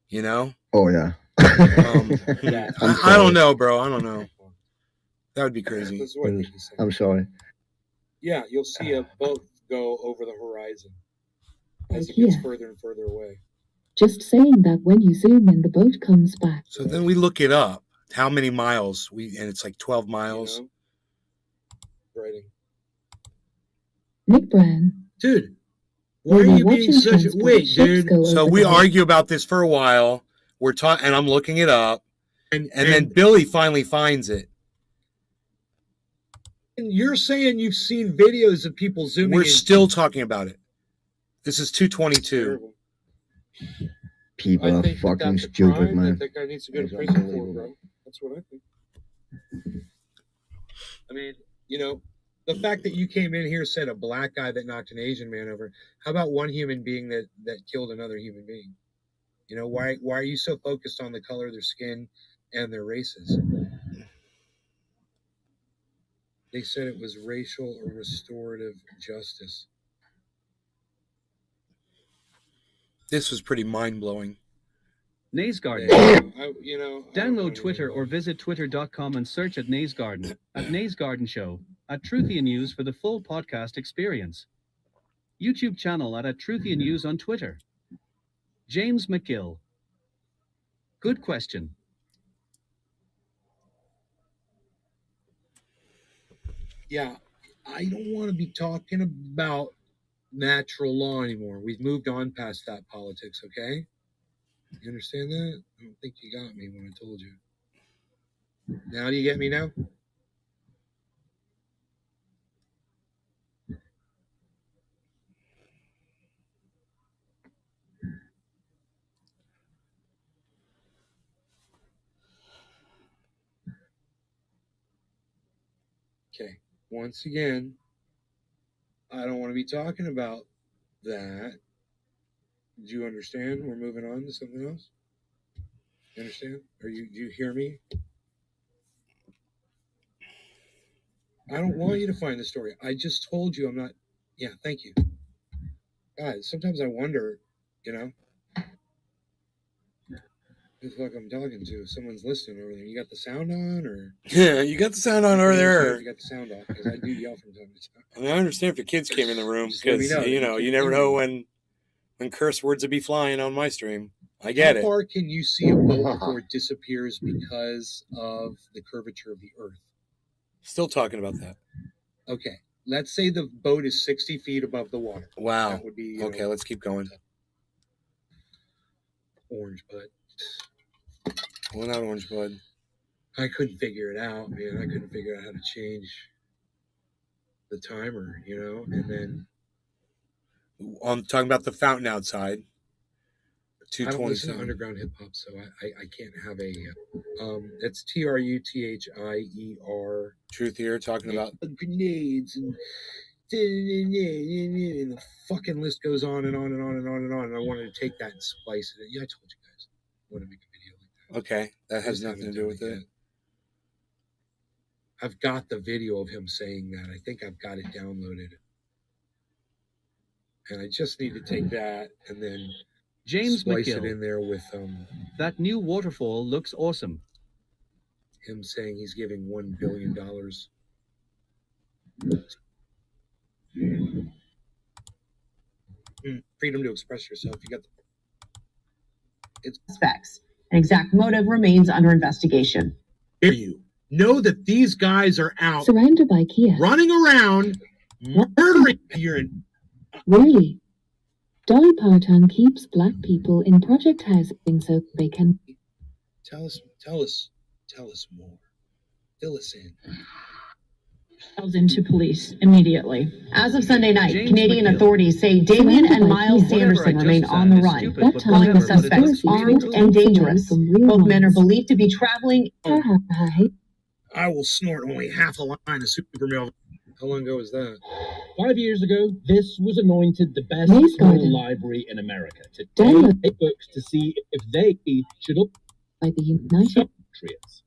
[SPEAKER 2] You know.
[SPEAKER 7] Oh yeah.
[SPEAKER 2] I don't know, bro. I don't know. That would be crazy.
[SPEAKER 1] This is what he said.
[SPEAKER 7] I'm sorry.
[SPEAKER 1] Yeah, you'll see a boat go over the horizon as it
[SPEAKER 10] Yeah.
[SPEAKER 1] gets further and further away.
[SPEAKER 10] Just saying that when you zoom in, the boat comes back.
[SPEAKER 2] So then we look it up. How many miles? And it's like 12 miles.
[SPEAKER 1] You know? Writing.
[SPEAKER 10] Nick Brown.
[SPEAKER 1] Dude, why
[SPEAKER 10] We
[SPEAKER 1] are
[SPEAKER 10] were
[SPEAKER 1] you being
[SPEAKER 10] watching
[SPEAKER 1] such a
[SPEAKER 10] transport
[SPEAKER 1] wait,
[SPEAKER 10] ships
[SPEAKER 1] dude?
[SPEAKER 10] go
[SPEAKER 2] So
[SPEAKER 10] over
[SPEAKER 2] we
[SPEAKER 10] the boat.
[SPEAKER 2] argue about this for a while. We're talking, and I'm looking it up, and then Billy finally finds it.
[SPEAKER 1] And you're saying you've seen videos of people zooming
[SPEAKER 2] We're
[SPEAKER 1] in.
[SPEAKER 2] still talking about it. This is 222.
[SPEAKER 1] Terrible.
[SPEAKER 7] People
[SPEAKER 1] I
[SPEAKER 7] are
[SPEAKER 1] think
[SPEAKER 7] fucking
[SPEAKER 1] that's a
[SPEAKER 7] stupid,
[SPEAKER 1] crime
[SPEAKER 7] man.
[SPEAKER 1] that guy needs to go to
[SPEAKER 7] It's
[SPEAKER 1] prison for,
[SPEAKER 7] unbelievable.
[SPEAKER 1] bro. That's what I think. I mean, you know, the fact that you came in here said a black guy that knocked an Asian man over. How about one human being that killed another human being? You know, why are you so focused on the color of their skin and their races? They said it was racial or restorative justice.
[SPEAKER 2] This was pretty mind-blowing.
[SPEAKER 3] Nays Garden.
[SPEAKER 1] You know,
[SPEAKER 3] Download Twitter or visit twitter.com and search at Nays Garden, at Nays Garden Show, at Truthian News for the full podcast experience. YouTube channel at Truthian News on Twitter. James McGill. Good question.
[SPEAKER 1] yeah, I don't want to be talking about natural law anymore. We've moved on past that politics, okay? You understand that? I don't think you got me when I told you. Now do you get me now? Okay. Once again, I don't want to be talking about that. Do you understand? We're moving on to something else. You understand? Do you hear me? I don't want you to find the story. I just told you I'm not. Yeah, thank you. God, sometimes I wonder, you know, who the fuck I'm talking to. If someone's listening over there. You got the sound on, or?
[SPEAKER 2] Yeah, you got the sound on over there.
[SPEAKER 1] You got the sound off, because I do yell from time to time.
[SPEAKER 2] I mean, I understand if your kids came in the room,
[SPEAKER 1] Just let me
[SPEAKER 2] because,
[SPEAKER 1] know.
[SPEAKER 2] you know, you never know when curse words would be flying on my stream. I get
[SPEAKER 1] How
[SPEAKER 2] it.
[SPEAKER 1] far can you see a boat before it disappears because of the curvature of the Earth?
[SPEAKER 2] Still talking about that.
[SPEAKER 1] Okay. Let's say the boat is 60 feet above the water.
[SPEAKER 2] Wow.
[SPEAKER 1] That would be,
[SPEAKER 2] okay, let's keep going.
[SPEAKER 1] Orange bud.
[SPEAKER 2] Well, not orange bud.
[SPEAKER 1] I couldn't figure it out, man. I couldn't figure out how to change the timer, you know? And then...
[SPEAKER 2] I'm talking about the fountain outside.
[SPEAKER 1] I don't listen to underground hip hop, so I can't have a. It's TRUTHIER.
[SPEAKER 2] Truth here, talking about
[SPEAKER 1] grenades and the fucking list goes on and on and on and on and on. And I wanted to take that and splice it. Yeah, I told you guys I want to make a video like that.
[SPEAKER 2] Okay, that has nothing to do with it.
[SPEAKER 1] I've got the video of him saying that. I think I've got it downloaded, and I just need to take that and then.
[SPEAKER 3] James
[SPEAKER 1] Splice
[SPEAKER 3] McGill.
[SPEAKER 1] it in there with
[SPEAKER 3] That new waterfall looks awesome.
[SPEAKER 1] Him saying he's giving $1 billion. Freedom to express yourself. You got it's
[SPEAKER 13] suspects. An exact motive remains under investigation.
[SPEAKER 1] Hear you know that these guys are out
[SPEAKER 10] Surrounded by Kia.
[SPEAKER 1] running around murdering you.
[SPEAKER 10] Really? Dolly Parton keeps black people in project housing so they can...
[SPEAKER 1] Tell us more. Fill us in.
[SPEAKER 13] Into police immediately. As of Sunday night,
[SPEAKER 3] James
[SPEAKER 13] Canadian
[SPEAKER 3] McGill.
[SPEAKER 13] authorize Damien
[SPEAKER 10] Surrounded
[SPEAKER 13] and
[SPEAKER 10] by
[SPEAKER 13] Miles
[SPEAKER 10] Kia.
[SPEAKER 13] Sanderson remain on the run,
[SPEAKER 10] That time
[SPEAKER 13] calling the
[SPEAKER 10] was
[SPEAKER 13] suspects
[SPEAKER 10] conspiracy
[SPEAKER 13] armed
[SPEAKER 10] to
[SPEAKER 13] and
[SPEAKER 10] take away
[SPEAKER 13] dangerous.
[SPEAKER 10] from real
[SPEAKER 13] Both men are
[SPEAKER 10] ones.
[SPEAKER 13] believed to be traveling.
[SPEAKER 1] I will snort only half a line of super milk. How long ago was that?
[SPEAKER 11] 5 years ago, this was anointed the best
[SPEAKER 10] Maze
[SPEAKER 11] small
[SPEAKER 10] Garden.
[SPEAKER 11] library in America. Today,
[SPEAKER 10] Download.
[SPEAKER 11] it books to see if they should up
[SPEAKER 10] By the United...
[SPEAKER 11] Patriots.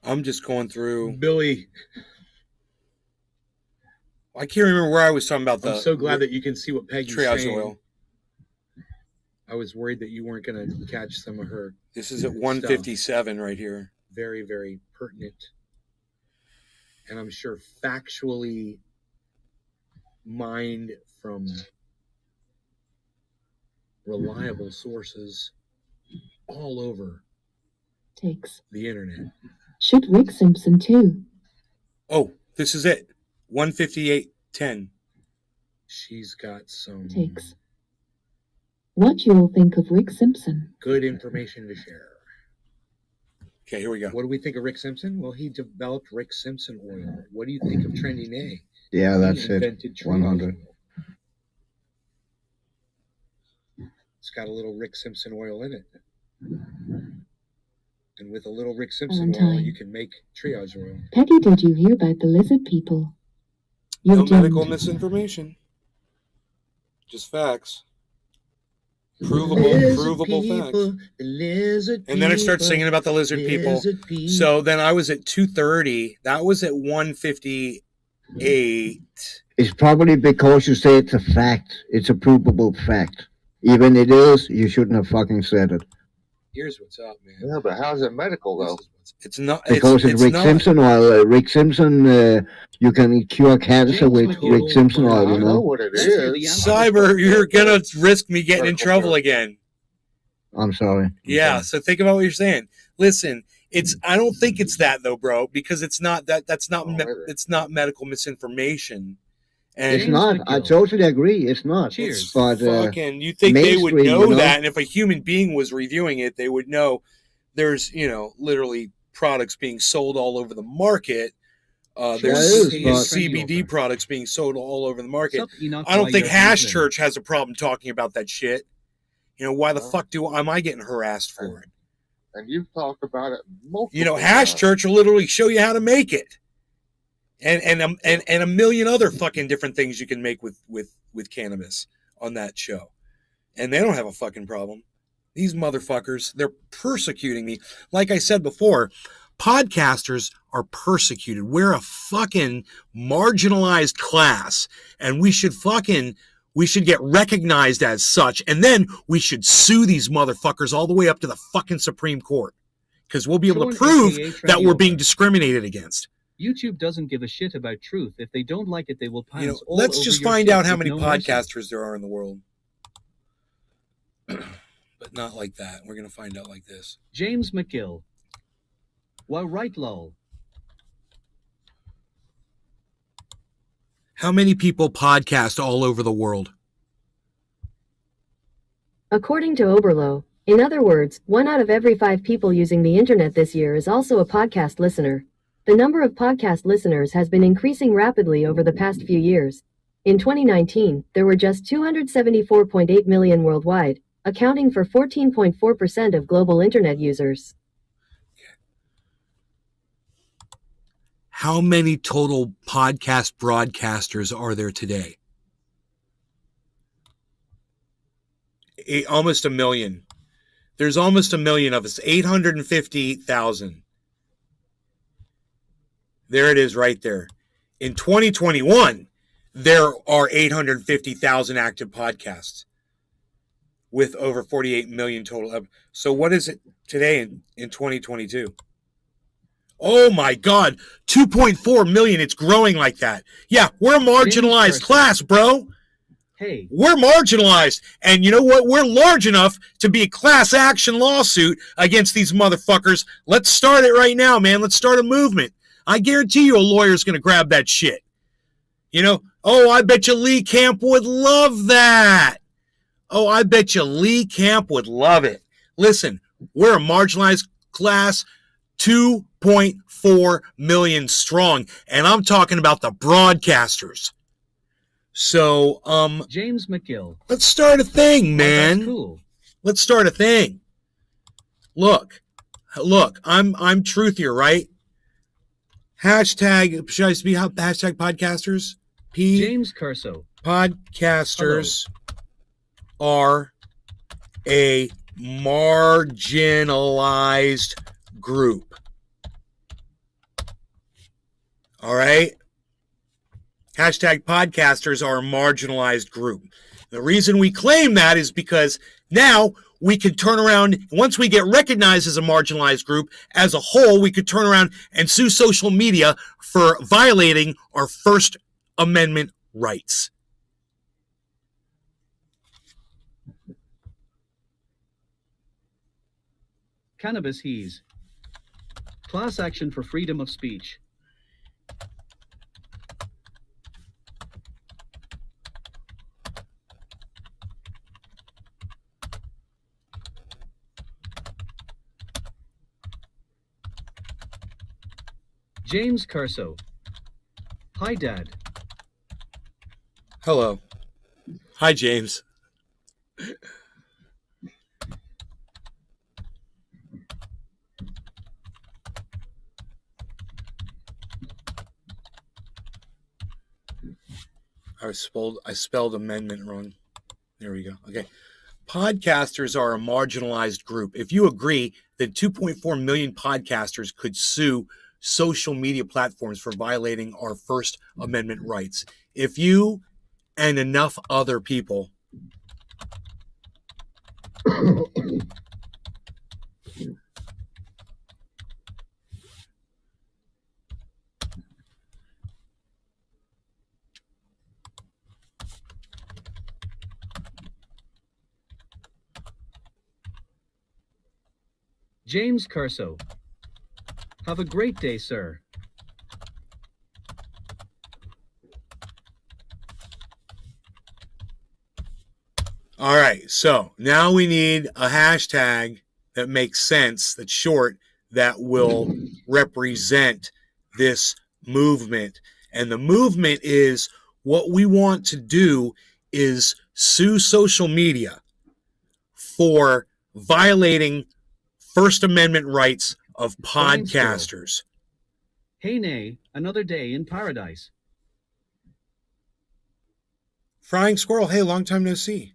[SPEAKER 2] I'm just going through.
[SPEAKER 1] Billy,
[SPEAKER 2] I can't remember where I was talking about.
[SPEAKER 1] I'm so glad that you can see what Peggy's
[SPEAKER 2] triage
[SPEAKER 1] saying.
[SPEAKER 2] oil.
[SPEAKER 1] I was worried that you weren't going to catch some of her.
[SPEAKER 2] This is at 157 right here.
[SPEAKER 1] Very, very pertinent. And I'm sure factually mined from reliable sources all over
[SPEAKER 10] Takes.
[SPEAKER 1] the internet.
[SPEAKER 10] Should Rick Simpson too?
[SPEAKER 2] Oh, this is it. 158.10.
[SPEAKER 1] She's got some
[SPEAKER 10] Takes. What you all think of Rick Simpson?
[SPEAKER 1] good information to share.
[SPEAKER 2] Okay, here we go.
[SPEAKER 1] What do we think of Rick Simpson? Well, he developed Rick Simpson oil. What do you think of Trendy Nay?
[SPEAKER 7] Yeah, that's
[SPEAKER 1] He
[SPEAKER 7] it.
[SPEAKER 1] invented triage
[SPEAKER 7] 100.
[SPEAKER 1] oil. It's got a little Rick Simpson oil in it. And with a little Rick Simpson oil,
[SPEAKER 10] Valentine.
[SPEAKER 1] you can make triage oil.
[SPEAKER 10] Peggy, did you hear about the lizard people? You
[SPEAKER 2] No
[SPEAKER 10] didn't.
[SPEAKER 2] medical misinformation. Just facts. Provable facts. And then I start singing about the lizard people. So then I was at 230. That was at 158.
[SPEAKER 7] It's probably because you say it's a fact. It's a provable fact. Even it is, you shouldn't have fucking said it.
[SPEAKER 1] Here's what's up, man.
[SPEAKER 9] Yeah, but how's it medical though?
[SPEAKER 2] It's not
[SPEAKER 7] Because it's Rick
[SPEAKER 2] not.
[SPEAKER 7] Simpson oil. Rick Simpson, you can cure cancer with Rick Simpson oil,
[SPEAKER 9] I
[SPEAKER 7] you
[SPEAKER 9] know
[SPEAKER 7] know.
[SPEAKER 9] what it is.
[SPEAKER 2] Cyber, you're gonna risk me getting in trouble again.
[SPEAKER 7] I'm sorry.
[SPEAKER 2] Yeah, so think about what you're saying. Listen, I don't think it's that though, bro, because it's not that. That's not. It's not medical misinformation. And
[SPEAKER 7] It's not. I totally agree. It's not.
[SPEAKER 2] Cheers.
[SPEAKER 7] But
[SPEAKER 2] fucking, you think they would
[SPEAKER 7] mainstream,
[SPEAKER 2] know,
[SPEAKER 7] you know?
[SPEAKER 2] that? And if a human being was reviewing it, they would know. There's, literally products being sold all over the market. There's CBD products being sold all over the market. I don't think Hash Church has a problem talking about that shit. Why the fuck am I getting harassed for it?
[SPEAKER 9] and you've talked about it multiple
[SPEAKER 2] You know, Hash
[SPEAKER 9] times.
[SPEAKER 2] Church will literally show you how to make it. And a million other fucking different things you can make with cannabis on that show. And they don't have a fucking problem. These motherfuckers, they're persecuting me. Like I said before, podcasters are persecuted. We're a fucking marginalized class, and we should get recognized as such, and then we should sue these motherfuckers all the way up to the fucking Supreme Court, because we'll be able to prove that we're being discriminated against.
[SPEAKER 3] YouTube doesn't give a shit about truth. If they don't like it, they will pounce
[SPEAKER 2] You know,
[SPEAKER 3] all
[SPEAKER 2] let's
[SPEAKER 3] over
[SPEAKER 2] just
[SPEAKER 3] your
[SPEAKER 2] find
[SPEAKER 3] shit
[SPEAKER 2] out how
[SPEAKER 3] with
[SPEAKER 2] many
[SPEAKER 3] no mercy.
[SPEAKER 2] podcasters there are in the world. But not like that. We're going to find out like this.
[SPEAKER 3] James McGill. Well, right, lol.
[SPEAKER 2] How many people podcast all over the world?
[SPEAKER 14] According to Oberlo, in other words, 1 out of every 5 people using the internet this year is also a podcast listener. The number of podcast listeners has been increasing rapidly over the past few years. In 2019, there were just 274.8 million worldwide, accounting for 14.4% of global internet users.
[SPEAKER 2] How many total podcast broadcasters are there today? Almost a million. There's almost a million of us. 850,000. There it is right there. In 2021, there are 850,000 active podcasts with over 48 million total. So what is it today in 2022? Oh my God, 2.4 million. It's growing like that. Yeah, we're a marginalized class, bro.
[SPEAKER 3] Hey.
[SPEAKER 2] We're marginalized. And you know what? We're large enough to be a class action lawsuit against these motherfuckers. Let's start it right now, man. Let's start a movement. I guarantee you a lawyer's going to grab that shit. You know, oh, I bet you Lee Camp would love that. Oh, I bet you Lee Camp would love it. Listen, we're a marginalized class, 2.4 million strong, and I'm talking about the broadcasters. So,
[SPEAKER 3] James McGill.
[SPEAKER 2] Let's start a thing, man.
[SPEAKER 3] That's cool.
[SPEAKER 2] Let's start a thing. Look, I'm truthier, right? Hashtag, should I be hashtag podcasters?
[SPEAKER 3] James Curso.
[SPEAKER 2] Podcasters are a marginalized group. All right? Hashtag podcasters are a marginalized group. The reason we claim that is because now we can turn around, once we get recognized as a marginalized group, as a whole, we could turn around and sue social media for violating our First Amendment rights.
[SPEAKER 3] Cannabis Hees. Class action for freedom of speech. James Curso. Hi, Dad.
[SPEAKER 2] Hello. Hi, James. I spelled amendment wrong. There we go. Okay. Podcasters are a marginalized group. If you agree that 2.4 million podcasters could sue social media platforms for violating our First Amendment rights, if you and enough other people
[SPEAKER 3] James Curso. Have a great day, sir.
[SPEAKER 2] All right, so now we need a hashtag that makes sense, that's short, that will represent this movement. And the movement is, what we want to do is sue social media for violating First Amendment rights of
[SPEAKER 3] Flying squirrel.
[SPEAKER 2] podcasters.
[SPEAKER 3] Hey nay, another day in paradise.
[SPEAKER 2] Frying Squirrel, hey, long time no see.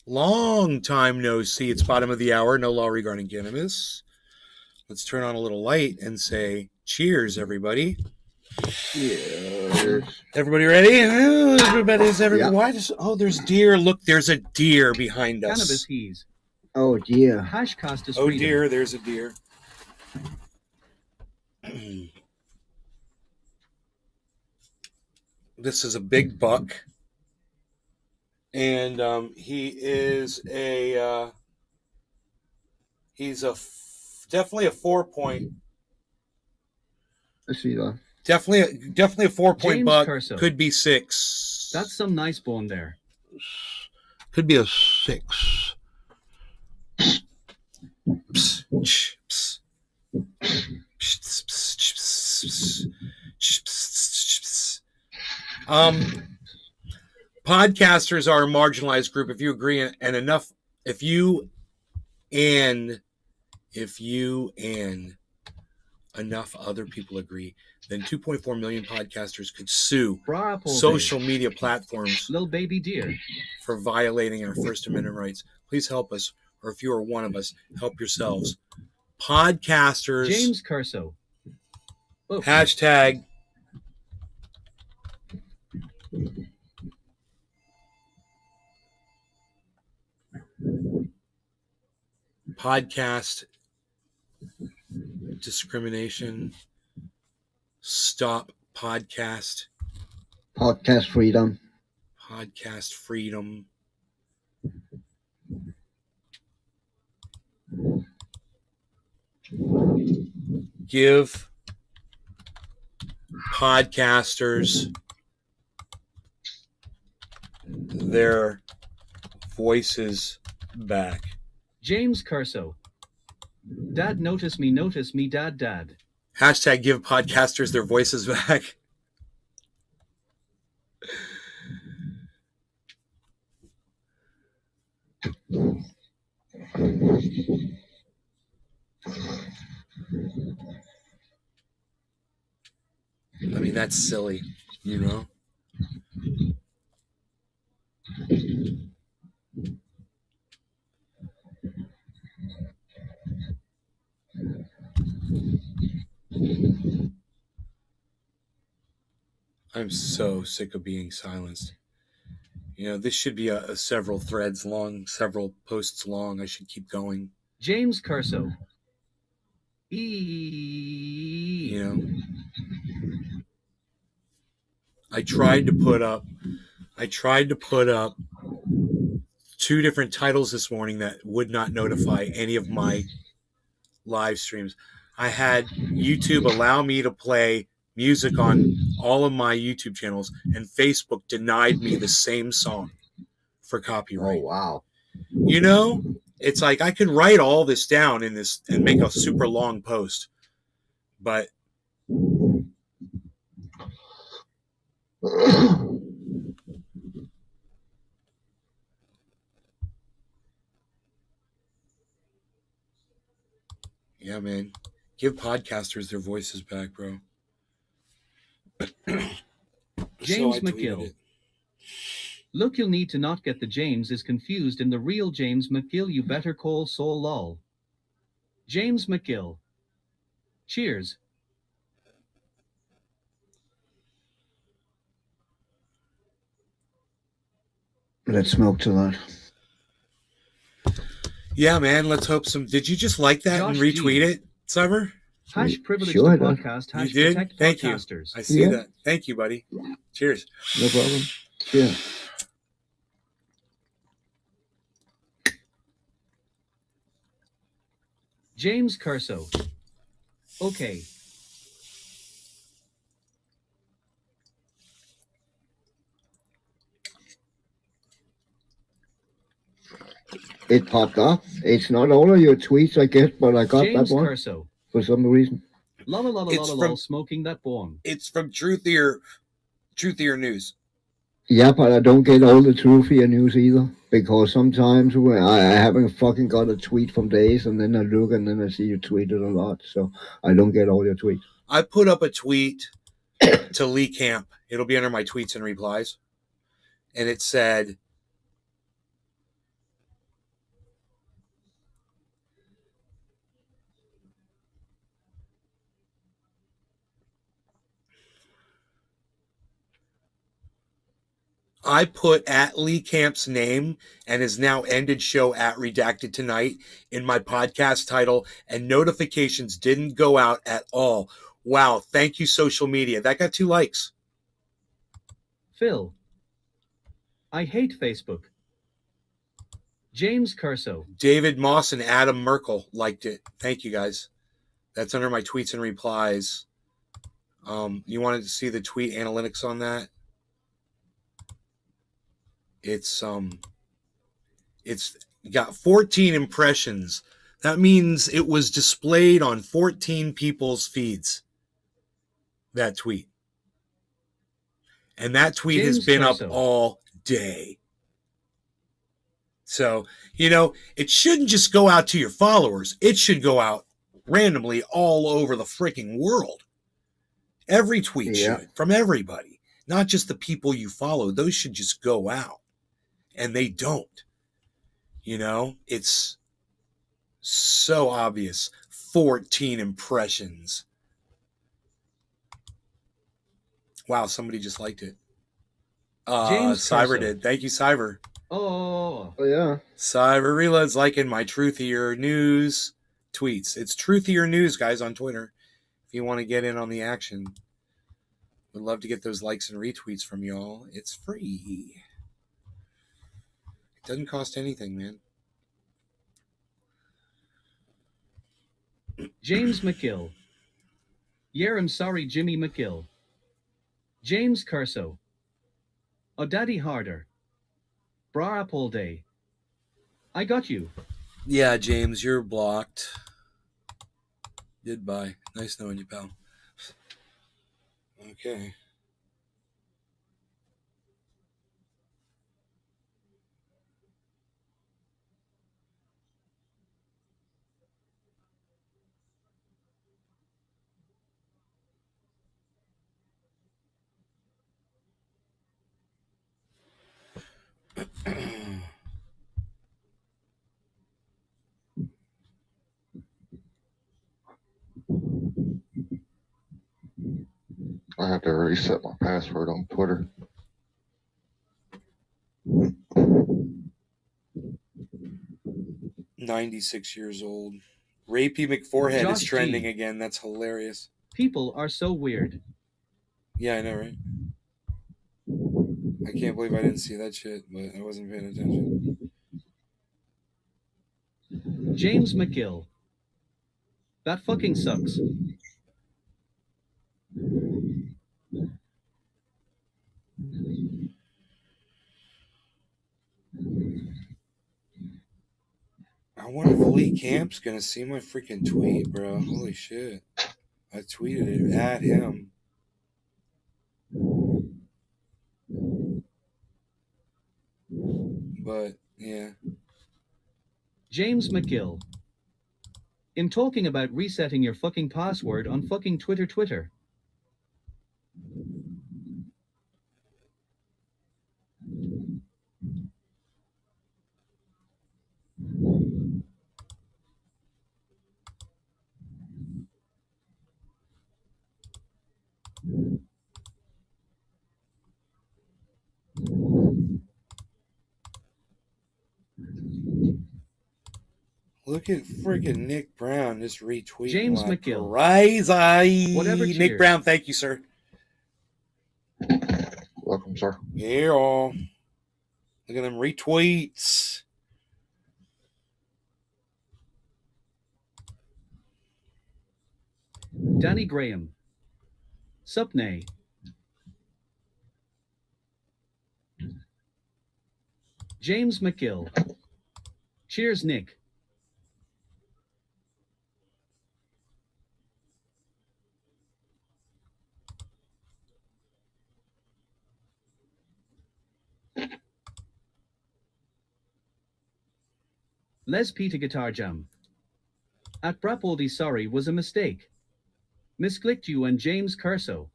[SPEAKER 2] Long time no see. It's bottom of the hour, no law regarding cannabis. Let's turn on a little light and say cheers, everybody.
[SPEAKER 9] Yeah.
[SPEAKER 2] Everybody ready? Oh, everybody's
[SPEAKER 7] Yeah.
[SPEAKER 2] Why does there's deer. Look, there's a deer behind us.
[SPEAKER 3] Cannabis he's.
[SPEAKER 7] Oh dear.
[SPEAKER 3] Hashcast is
[SPEAKER 2] Oh
[SPEAKER 3] freedom.
[SPEAKER 2] dear, there's a deer. This is a big buck. And he is definitely a 4-point.
[SPEAKER 7] I see that.
[SPEAKER 2] Definitely a 4-point
[SPEAKER 3] James
[SPEAKER 2] buck.
[SPEAKER 3] Curso.
[SPEAKER 2] Could be 6.
[SPEAKER 3] That's some nice bone there.
[SPEAKER 2] Could be a 6. Psst, psst, psst. Psst, psst, psst, psst, psst, psst. Podcasters are a marginalized group. If you agree, and enough, if you and enough other people agree, then 2.4 million podcasters could sue social media platforms
[SPEAKER 3] Little baby deer.
[SPEAKER 2] for violating our First Amendment rights. Please help us, or if you are one of us, help yourselves. Podcasters.
[SPEAKER 3] James Curso. Oh.
[SPEAKER 2] Hashtag podcast discrimination. Stop podcast.
[SPEAKER 7] Podcast freedom.
[SPEAKER 2] Podcast freedom. Give podcasters their voices back.
[SPEAKER 3] James Curso. Dad, notice me, dad.
[SPEAKER 2] Hashtag give podcasters their voices back. I mean, that's silly, you know? I'm so sick of being silenced. You know, this should be a several threads long, several posts long. I should keep going.
[SPEAKER 3] James Curso.
[SPEAKER 2] You know, I tried to put up 2 different titles this morning that would not notify any of my live streams. I had YouTube allow me to play music on all of my YouTube channels, and Facebook denied me the same song for copyright.
[SPEAKER 7] Oh wow.
[SPEAKER 2] You know, it's like I could write all this down in this and make a super long post, but yeah, man, give podcasters their voices back, bro.
[SPEAKER 3] James
[SPEAKER 2] So I tweeted
[SPEAKER 3] McGill.
[SPEAKER 2] it.
[SPEAKER 3] Look, you'll need to not get the James is confused in the real James McGill. You better call Saul lol. James McGill. Cheers.
[SPEAKER 7] Let's smoke to that.
[SPEAKER 2] Yeah, man, let's hope some. Did you just like that and
[SPEAKER 3] Josh
[SPEAKER 2] retweet
[SPEAKER 3] G.
[SPEAKER 2] it, Sever?
[SPEAKER 3] Hash privilege
[SPEAKER 7] Sure, I
[SPEAKER 3] to
[SPEAKER 7] did.
[SPEAKER 3] podcast.
[SPEAKER 2] You
[SPEAKER 3] Hash
[SPEAKER 2] did?
[SPEAKER 3] protect
[SPEAKER 2] Thank you.
[SPEAKER 3] podcasters.
[SPEAKER 2] I see
[SPEAKER 7] Yeah.
[SPEAKER 2] that. Thank you, buddy. Cheers.
[SPEAKER 7] No problem. Yeah.
[SPEAKER 3] James Curso. Okay.
[SPEAKER 7] It popped up. It's not all of your tweets I get, but I got
[SPEAKER 3] James
[SPEAKER 7] that one
[SPEAKER 3] Curso.
[SPEAKER 7] for some reason.
[SPEAKER 3] La la la la
[SPEAKER 2] It's
[SPEAKER 3] la
[SPEAKER 2] from-
[SPEAKER 3] la, smoking that bong.
[SPEAKER 2] It's from Truthier News.
[SPEAKER 7] Yeah, but I don't get all the truthier news either. Because sometimes when I haven't fucking got a tweet from days, and then I look and then I see you tweeted a lot. So I don't get all your tweets.
[SPEAKER 2] I put up a tweet to Lee Camp. It'll be under my tweets and replies. And it said, I put at Lee Camp's name and his now ended show at Redacted Tonight in my podcast title, and notifications didn't go out at all. Wow, thank you, social media. That got 2 likes.
[SPEAKER 3] Phil. I hate Facebook. James Curso.
[SPEAKER 2] David Moss and Adam Merkel liked it. Thank you, guys. That's under my tweets and replies. You wanted to see the tweet analytics on that? It's got 14 impressions. That means it was displayed on 14 people's feeds. That tweet. And that tweet has been up all day. So, it shouldn't just go out to your followers. It should go out randomly all over the freaking world. Every tweet should, from everybody. Not just the people you follow. Those should just go out. And they don't. It's so obvious. 14 impressions. Wow, somebody just liked it.
[SPEAKER 3] James
[SPEAKER 2] Cyber
[SPEAKER 3] Curso.
[SPEAKER 2] did. Thank you, Cyber.
[SPEAKER 3] Oh,
[SPEAKER 7] yeah.
[SPEAKER 2] Cyber Reload's liking my Truthier News tweets. It's Truthier News, guys, on Twitter. If you want to get in on the action. Would love to get those likes and retweets from y'all. It's free. It doesn't cost anything, man.
[SPEAKER 3] James McGill. Yeah, I'm sorry, Jimmy McGill. James Curso. Oh, Daddy Harder. Bra up all day. I got you.
[SPEAKER 2] Yeah, James, you're blocked. Goodbye. Nice knowing you, pal. Okay.
[SPEAKER 9] I have to reset my password on Twitter.
[SPEAKER 2] "96 years old. Rapey McForehead
[SPEAKER 3] Josh
[SPEAKER 2] is trending
[SPEAKER 3] G.
[SPEAKER 2] again. That's hilarious.
[SPEAKER 3] People are so weird.
[SPEAKER 2] Yeah, I know, right? I can't believe I didn't see that shit, but I wasn't paying attention.
[SPEAKER 3] James McGill. That fucking sucks.
[SPEAKER 2] I wonder if Lee Camp's gonna see my freaking tweet, bro. Holy shit. I tweeted it at him. But, yeah.
[SPEAKER 3] James McGill. I'm talking about resetting your fucking password on fucking Twitter.
[SPEAKER 2] Look at freaking Nick Brown just retweeting.
[SPEAKER 3] James McGill.
[SPEAKER 2] Crazy.
[SPEAKER 3] Whatever,
[SPEAKER 2] Nick
[SPEAKER 3] cheers.
[SPEAKER 2] Brown, thank you, sir.
[SPEAKER 9] Welcome, sir.
[SPEAKER 2] Yeah. Look at them retweets.
[SPEAKER 3] Danny Graham. Supney. James McGill. Cheers, Nick. Les Peter Guitar Jam. At Brapoldi sorry was a mistake. Misclicked you and James Curso.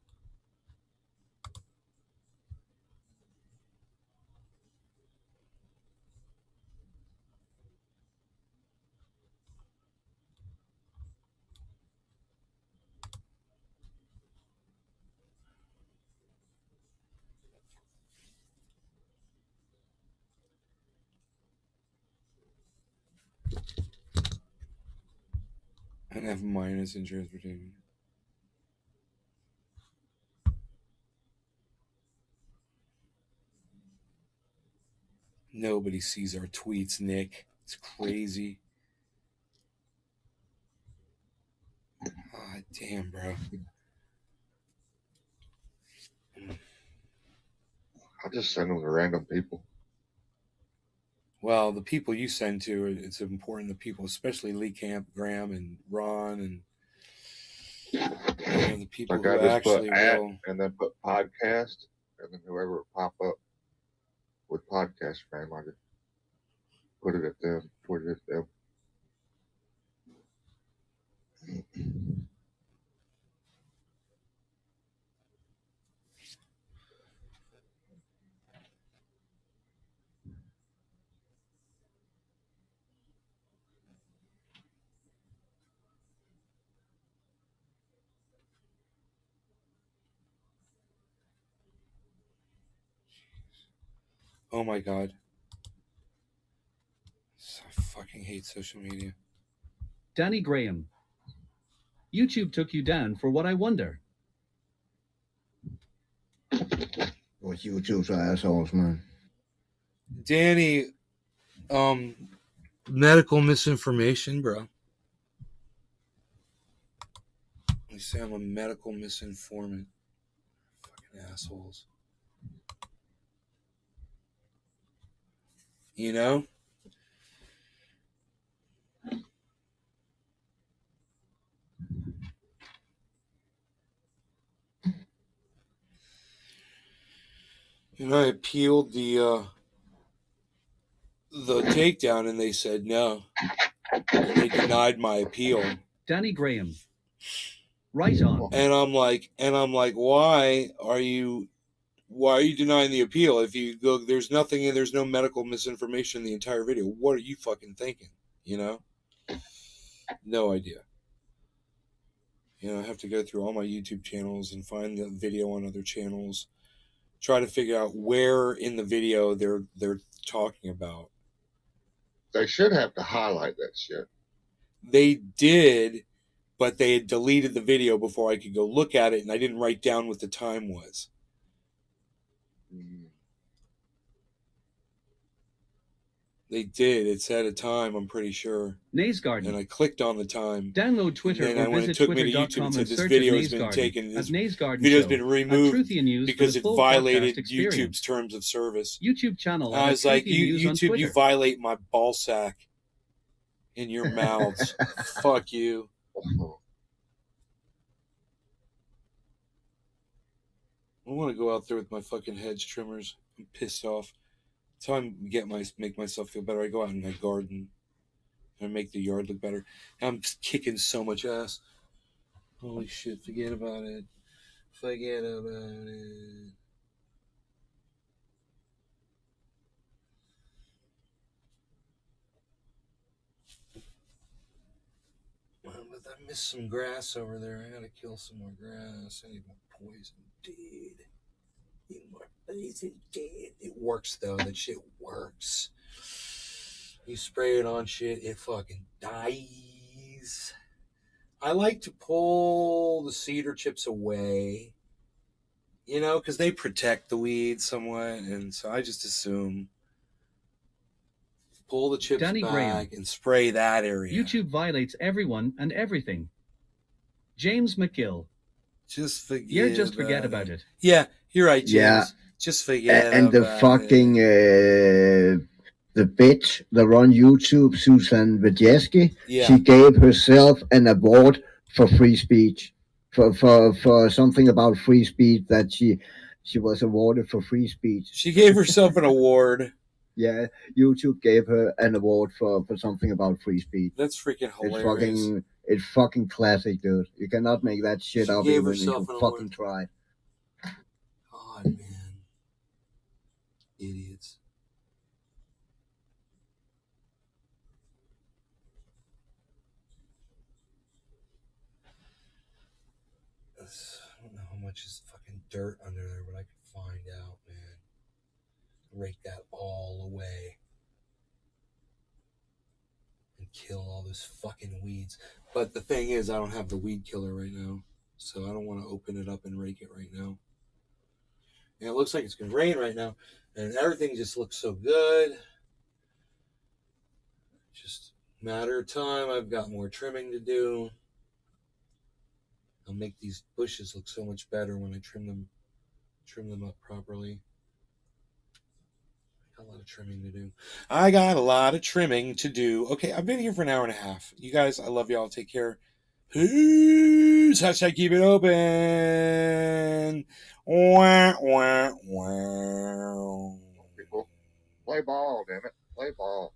[SPEAKER 2] And have minus in transportation. Nobody sees our tweets, Nick. It's crazy. Ah, damn, bro.
[SPEAKER 9] I just send them to random people.
[SPEAKER 2] Well, the people you send to, it's important the people, especially Lee Camp, Graham, and Ron, and the people
[SPEAKER 9] Like
[SPEAKER 2] who
[SPEAKER 9] I just
[SPEAKER 2] actually
[SPEAKER 9] put at
[SPEAKER 2] will.
[SPEAKER 9] and then put podcast, and then whoever would pop up with podcast name, I just put it at them,
[SPEAKER 2] Oh my God. I fucking hate social media.
[SPEAKER 3] Danny Graham. YouTube took you down for what I wonder.
[SPEAKER 7] Well, YouTube's assholes, man.
[SPEAKER 2] Danny, medical misinformation, bro. They say I'm a medical misinformant. Fucking assholes. You know? And I appealed the takedown, and they said no. And they denied my appeal.
[SPEAKER 3] Danny Graham. Right on.
[SPEAKER 2] And I'm like, why are you denying the appeal? If you go, there's no medical misinformation in the entire video. What are you fucking thinking? You know? No idea. You know, I have to go through all my YouTube channels and find the video on other channels. Try to figure out where in the video they're talking about.
[SPEAKER 9] They should have to highlight that shit.
[SPEAKER 2] They did, but they had deleted the video before I could go look at it, and I didn't write down what the time was. They did. It said a time, I'm pretty sure.
[SPEAKER 3] Naze Garden.
[SPEAKER 2] And I clicked on the time.
[SPEAKER 3] Download Twitter
[SPEAKER 2] and then
[SPEAKER 3] or
[SPEAKER 2] when
[SPEAKER 3] visit
[SPEAKER 2] it took me to YouTube,
[SPEAKER 3] twitter.com
[SPEAKER 2] it said
[SPEAKER 3] and
[SPEAKER 2] this
[SPEAKER 3] search
[SPEAKER 2] video
[SPEAKER 3] at
[SPEAKER 2] has been
[SPEAKER 3] Naze
[SPEAKER 2] taken.
[SPEAKER 3] Garden.
[SPEAKER 2] This
[SPEAKER 3] At Naze Garden
[SPEAKER 2] video has
[SPEAKER 3] Show.
[SPEAKER 2] been
[SPEAKER 3] At
[SPEAKER 2] removed
[SPEAKER 3] Truthian News
[SPEAKER 2] because
[SPEAKER 3] for
[SPEAKER 2] it
[SPEAKER 3] the full
[SPEAKER 2] violated
[SPEAKER 3] podcast experience.
[SPEAKER 2] YouTube's terms of service.
[SPEAKER 3] YouTube channel.
[SPEAKER 2] I was like,
[SPEAKER 3] News on
[SPEAKER 2] YouTube,
[SPEAKER 3] Twitter.
[SPEAKER 2] you violate my ball sack in your mouths. Fuck you. I want to go out there with my fucking hedge trimmers. I'm pissed off. That's how I make myself feel better. I go out in my garden and make the yard look better. I'm kicking so much ass. Holy shit, forget about it. Forget about it. Well, but I missed some grass over there. I gotta kill some more grass. I need more poison. Dude. Need more poison. Dude. It works though. That shit works. You spray it on shit, it fucking dies. I like to pull the cedar chips away, you know, because they protect the weeds somewhat, and so I just assume pull the chips
[SPEAKER 3] Danny
[SPEAKER 2] back
[SPEAKER 3] Graham.
[SPEAKER 2] and spray that area.
[SPEAKER 3] YouTube violates everyone and everything. James McGill.
[SPEAKER 2] Just forget.
[SPEAKER 3] Yeah, just forget about it.
[SPEAKER 2] Yeah, you're right, James.
[SPEAKER 7] Yeah.
[SPEAKER 2] Just forget
[SPEAKER 7] And the
[SPEAKER 2] about
[SPEAKER 7] fucking the bitch that run YouTube, Susan Wojcicki,
[SPEAKER 2] Yeah.
[SPEAKER 7] she gave herself an award for free speech, for something about free speech, that she was awarded for free speech.
[SPEAKER 2] She gave herself an award
[SPEAKER 7] Yeah, YouTube gave her an award for something about free speech.
[SPEAKER 2] That's freaking hilarious.
[SPEAKER 7] It's fucking classic, dude. You cannot make that shit
[SPEAKER 2] She
[SPEAKER 7] up
[SPEAKER 2] gave
[SPEAKER 7] even if
[SPEAKER 2] herself
[SPEAKER 7] you
[SPEAKER 2] an
[SPEAKER 7] fucking
[SPEAKER 2] award.
[SPEAKER 7] try.
[SPEAKER 2] God, man. Idiots. I don't know how much is fucking dirt under there, but I could find out, man. Rake that all away. And kill all those fucking weeds. But the thing is, I don't have the weed killer right now. So I don't want to open it up and rake it right now. And it looks like it's going to rain right now. And everything just looks so good. Just a matter of time. I've got more trimming to do. I'll make these bushes look so much better when I trim them up properly. I got a lot of trimming to do. Okay, I've been here for an hour and a half. You guys, I love y'all. Take care. Peace. Hashtag keep it open. Wah, wah, wah.
[SPEAKER 9] People, play ball, damn it. Play ball.